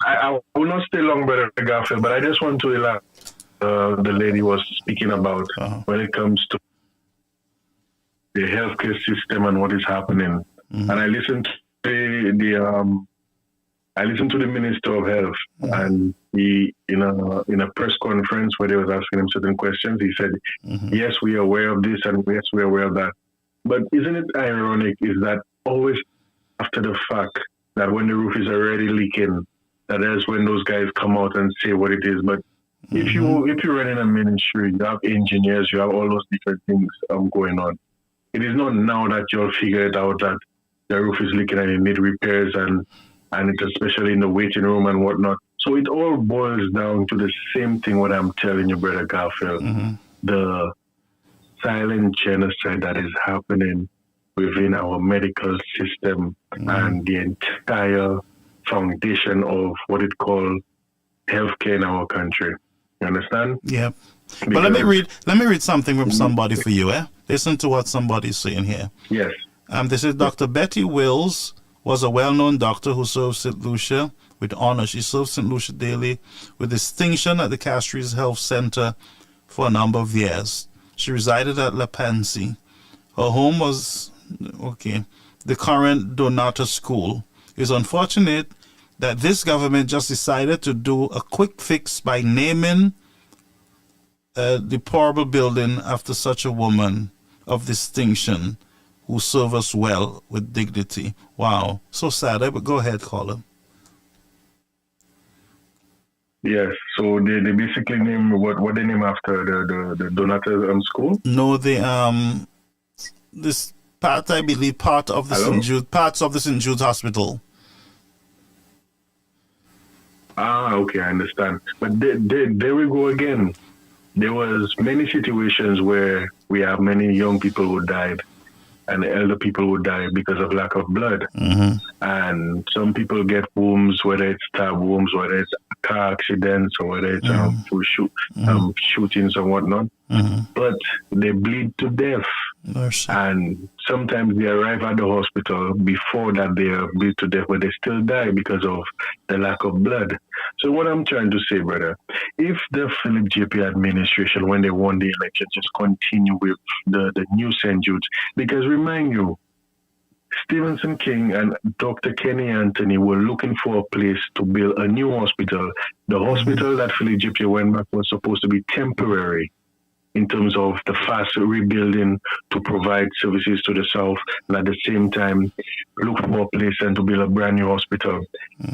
I will not stay long, Brother Garfield, but I just want to elaborate the lady was speaking about when it comes to the healthcare system and what is happening. And I listened to I listened to the Minister of Health, and he in a press conference where they was asking him certain questions, he said, "Yes, we are aware of this, and yes, we are aware of that." But isn't it ironic? Is that always after the fact that when the roof is already leaking, that is when those guys come out and say what it is. But if you're running a ministry, you have engineers, you have all those different things going on. It is not now that you'll figure it out that the roof is leaking and it needs repairs and it's especially in the waiting room and whatnot. So it all boils down to the same thing what I'm telling you, Brother Garfield. The silent genocide that is happening within our medical system and the entire foundation of what it called healthcare in our country. You understand? Yeah. But let me read something from somebody for you, eh? Listen to what somebody's saying here. Yes. This is Dr. Betty Wills, was a well-known doctor who served St. Lucia with honor. She served St. Lucia daily with distinction at the Castries Health Center for a number of years. She resided at La Pansy. Her home was, the current Donata School. It's unfortunate that this government just decided to do a quick fix by naming a deplorable building after such a woman of distinction who serve us well with dignity. Wow, so sad. But go ahead, caller. Yes, so they basically name what they name after the Donata school? No, this part, I believe, part of the St. Jude's Hospital. Okay, I understand. But there we go again. There was many situations where we have many young people who died and elder people who died because of lack of blood. And some people get wounds, whether it's stab wounds, whether it's car accidents, or whether it's shootings and whatnot. But they bleed to death. And sometimes they arrive at the hospital before that they are bleed to death, but they still die because of the lack of blood. So what I'm trying to say, brother, if the Philip JP administration, when they won the election, just continue with the new St. Jude's, because remind you, Stevenson King and Dr. Kenny Anthony were looking for a place to build a new hospital. The hospital that Philip JP went back was supposed to be temporary in terms of the fast rebuilding to provide services to the South, and at the same time look for a place and to build a brand new hospital.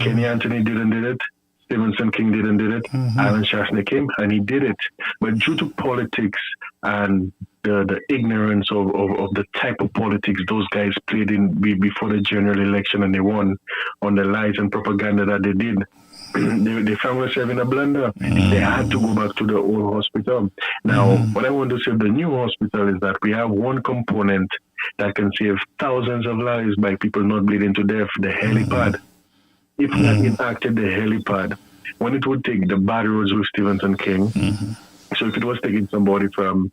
Kenny Anthony did it. Stevenson King did it. Alan Shasney came and he did it. But due to politics and the ignorance of the type of politics those guys played in before the general election, and they won on the lies and propaganda that they did, they found themselves in a blender. They had to go back to the old hospital. Now, what I want to say of the new hospital is that we have one component that can save thousands of lives by people not bleeding to death, the helipad. If we had impacted the helipad, when it would take the bad roads with Stevenson King, so if it was taking somebody from,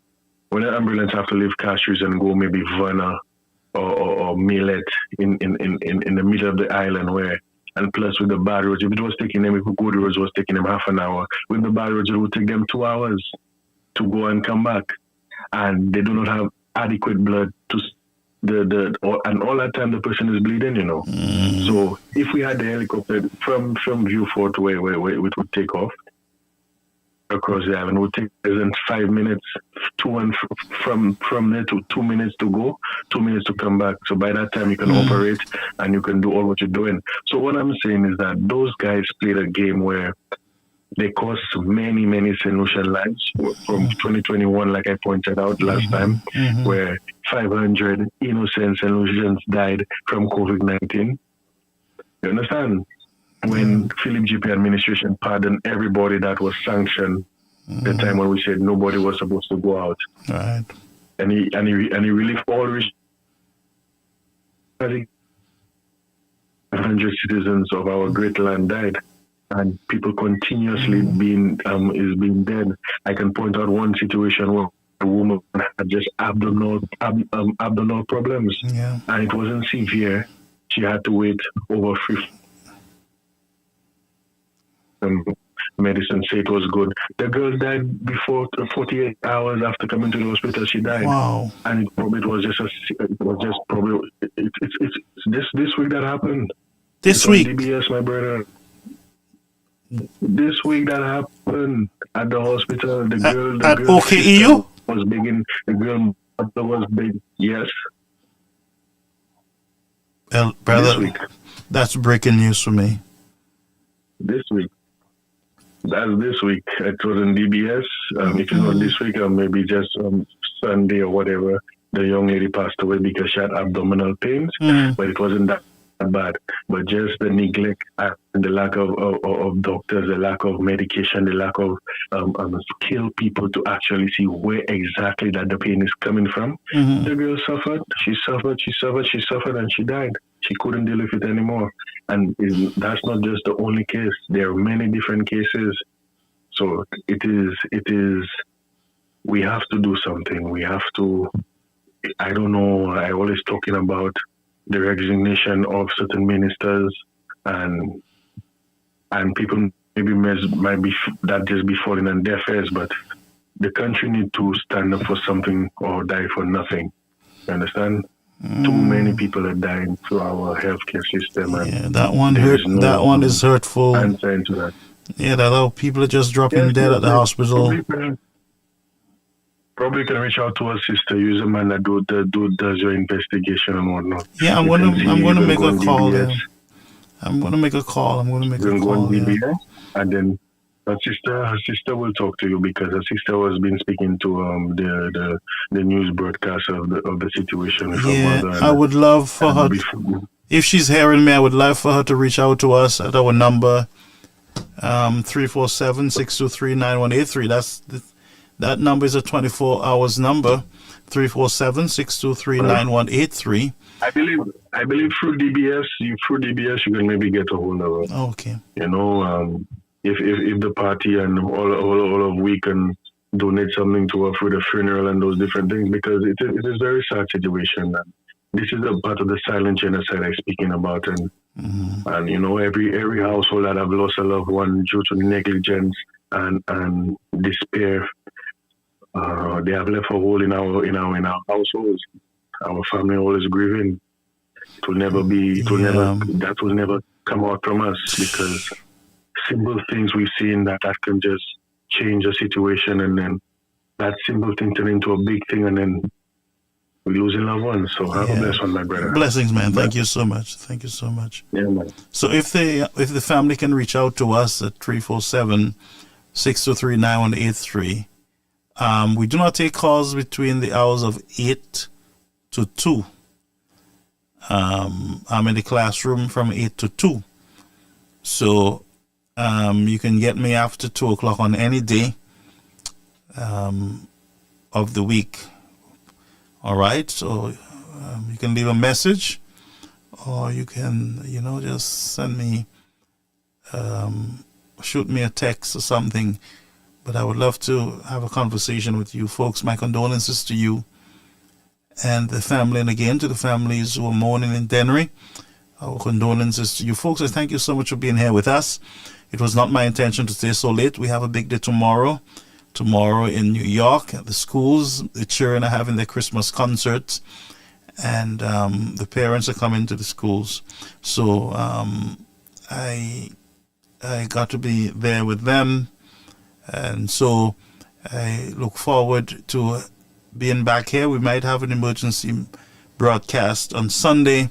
when an ambulance have to leave Castries and go maybe Vanna or Millet in the middle of the island where, and plus with the bad roads, if it was taking them, if the good roads was taking them half an hour, with the bad roads it would take them 2 hours to go and come back. And they do not have adequate blood to and all that time the person is bleeding, you know. So if we had the helicopter from Viewfort to where it would take off across the island, it would take less than 5 minutes to and from there to 2 minutes to go, 2 minutes to come back. So by that time you can operate and you can do all what you're doing. So what I'm saying is that those guys played a game where they cost many St. Lucian lives from 2021, like I pointed out last time, where 500 innocent St. Lucians died from COVID-19. You understand? When Philip GP administration pardoned everybody that was sanctioned, the time when we said nobody was supposed to go out, right? And he relieved all 100 citizens of our great land died. And people continuously being dead. I can point out one situation where a woman had just abdominal problems, and it wasn't severe. She had to wait over 50 medicine, say it was good. The girl died before 48 hours after coming to the hospital. She died. Wow! And it was just probably this week that happened. This week, DBS, my brother. This week that happened at the hospital. The girl at OKEU was begging. The girl was big. Yes. Well, brother, that's breaking news for me. This week. That's this week. It was in DBS. If it's not this week, maybe just Sunday or whatever, the young lady passed away because she had abdominal pains, but it wasn't that bad. But just the neglect and the lack of doctors, the lack of medication, the lack of skilled people to actually see where exactly that the pain is coming from. The girl suffered. She suffered, and she died. She couldn't deal with it anymore. And that's not just the only case. There are many different cases. So it is. We have to do something. We have to. I don't know. I always talking about the resignation of certain ministers and people maybe might be that just be falling on deaf ears, but the country need to stand up for something or die for nothing. You understand? Too many people are dying through our healthcare system, and that one hurt. That one is hurtful. Answer into that. Yeah, that all people are just dropping dead at the hospital. Probably can reach out to our sister. Use a man that does your investigation and whatnot. Yeah, I'm gonna make a call. I'm gonna make a call. DBS, and then her sister will talk to you because her sister has been speaking to the news broadcast of the situation with her mother. I would love for her. If she's hearing me, I would love for her to reach out to us at our number 347-623-9183. That number is a 24 hours number, 347-623-9183. I believe through DBS you can maybe get a hold of her. Okay. You know, if the party and all of we can donate something to her for the funeral and those different things, because it is a very sad situation. This is a part of the silent genocide I'm speaking about, and you know, every household that have lost a loved one due to negligence and despair. They have left a hole in our households. Our family always grieving. That will never come out from us, because simple things we've seen that can just change a situation, and then that simple thing turn into a big thing, and then we losing loved ones. So have a blessed one, my brother. Blessings, man. Thank you so much. Thank you so much. Yeah, man. So if the family can reach out to us at 347-623-9183. We do not take calls between the hours of 8 to 2. I'm in the classroom from 8 to 2. So You can get me after 2 o'clock on any day of the week. All right, so you can leave a message, or you can, just send me, shoot me a text or something. But I would love to have a conversation with you folks. My condolences to you and the family, and again to the families who are mourning in Denry. Our condolences to you folks. I thank you so much for being here with us. It was not my intention to stay so late. We have a big day tomorrow. Tomorrow in New York at the schools, the children are having their Christmas concerts, and the parents are coming to the schools. So I got to be there with them, and so I look forward to being back here. We might have an emergency broadcast on Sunday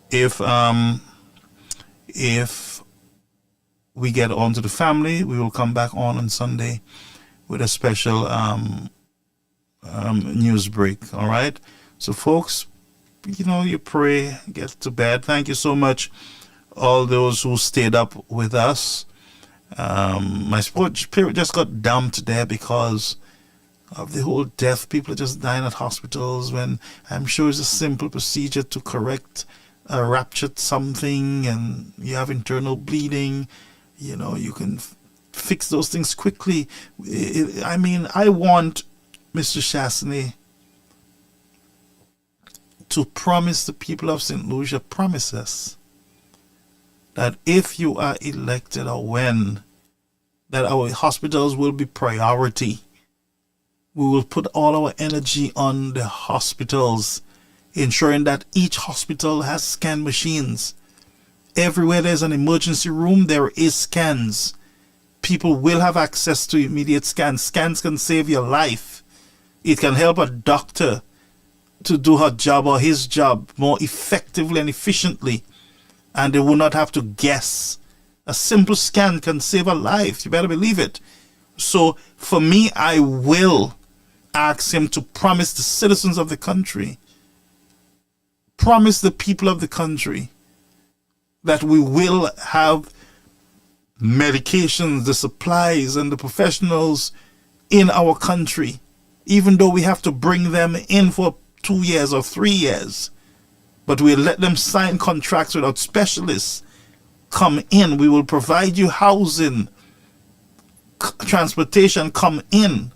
if we get on to the family. We will come back on Sunday with a special news break. All right, so folks, you pray, get to bed. Thank you so much, all those who stayed up with us. My spirit just got dumped there because of the whole death. People are just dying at hospitals when I'm sure it's a simple procedure to correct a ruptured something, and you have internal bleeding. You can fix those things quickly. I want Mr. Chasney to promise the people of St. Lucia, promise us that if you are elected, or when, that our hospitals will be priority. We will put all our energy on the hospitals, ensuring that each hospital has scan machines. Everywhere there's an emergency room, there is scans. People will have access to immediate scans. Scans can save your life. It can help a doctor to do her job or his job more effectively and efficiently, and they will not have to guess. A simple scan can save a life. You better believe it. So for me, I will ask him to promise the citizens of the country, promise the people of the country, that we will have medications, the supplies, and the professionals in our country, even though we have to bring them in for 2 years or 3 years. But we'll let them sign contracts without specialists come in. We will provide you housing, transportation, come in.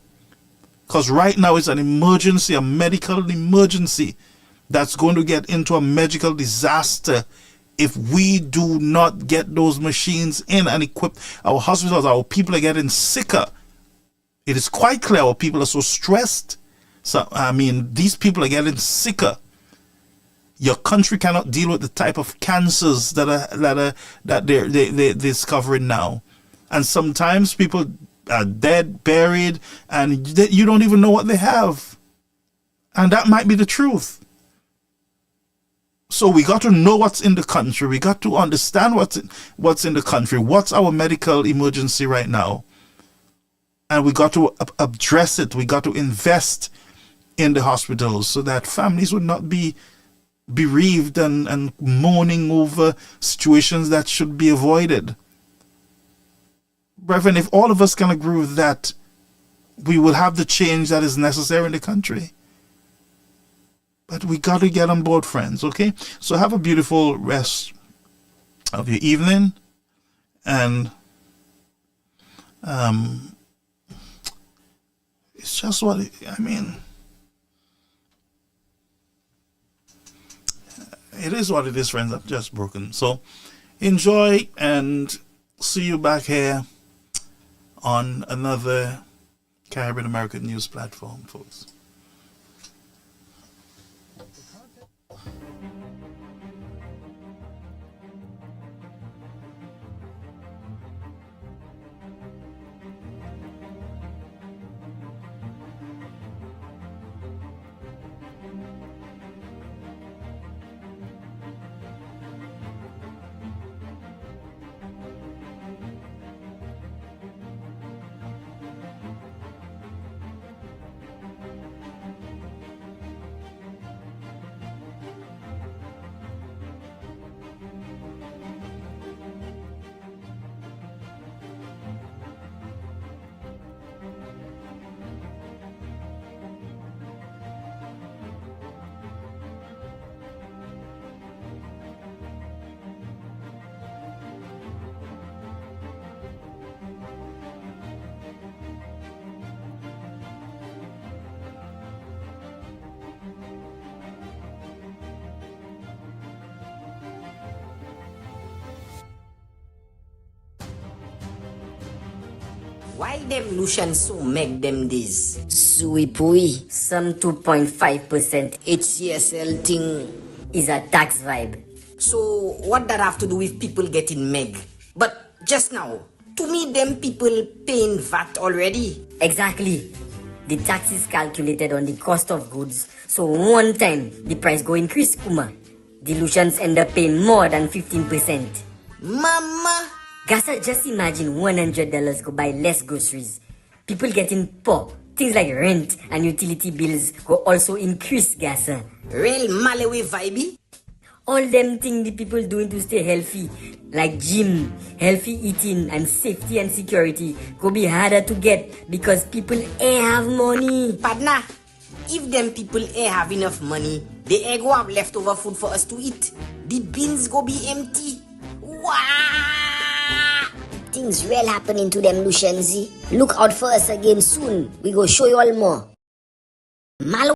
Because right now it's an emergency, a medical emergency that's going to get into a medical disaster if we do not get those machines in and equip our hospitals. Our people are getting sicker. It is quite clear our people are so stressed. So, these people are getting sicker. Your country cannot deal with the type of cancers that they're discovering now. And sometimes people are dead, buried, and you don't even know what they have. And that might be the truth. So we got to know what's in the country. We got to understand what's in the country. What's our medical emergency right now? And we got to address it. We got to invest in the hospitals so that families would not be bereaved and mourning over situations that should be avoided. Brethren, if all of us can agree with that, we will have the change that is necessary in the country. But we got to get on board, friends, okay? So have a beautiful rest of your evening. And it's just what it is what it is, friends. I'm just broken. So enjoy, and see you back here on another Caribbean American News platform, folks. Why them Lucians so make them this? Sui pui. Some 2.5% HCSL thing. is a tax vibe. So what that have to do with people getting meg? But just now, to me them people paying VAT already. Exactly. The tax is calculated on the cost of goods, so one time the price go increase, Kuma. The Lucians end up paying more than 15%. Mama! Gasa, just imagine $100 go buy less groceries. People getting poor. Things like rent and utility bills go also increase, Gasa. Real Malawi vibe? All them things the people doing to stay healthy, like gym, healthy eating, and safety and security, go be harder to get because people ain't have money. Partner, if them people ain't have enough money, they ain't go have leftover food for us to eat. The bins go be empty. Wow! Things real happening to them Lucians. Look out for us again soon. We go show you all more.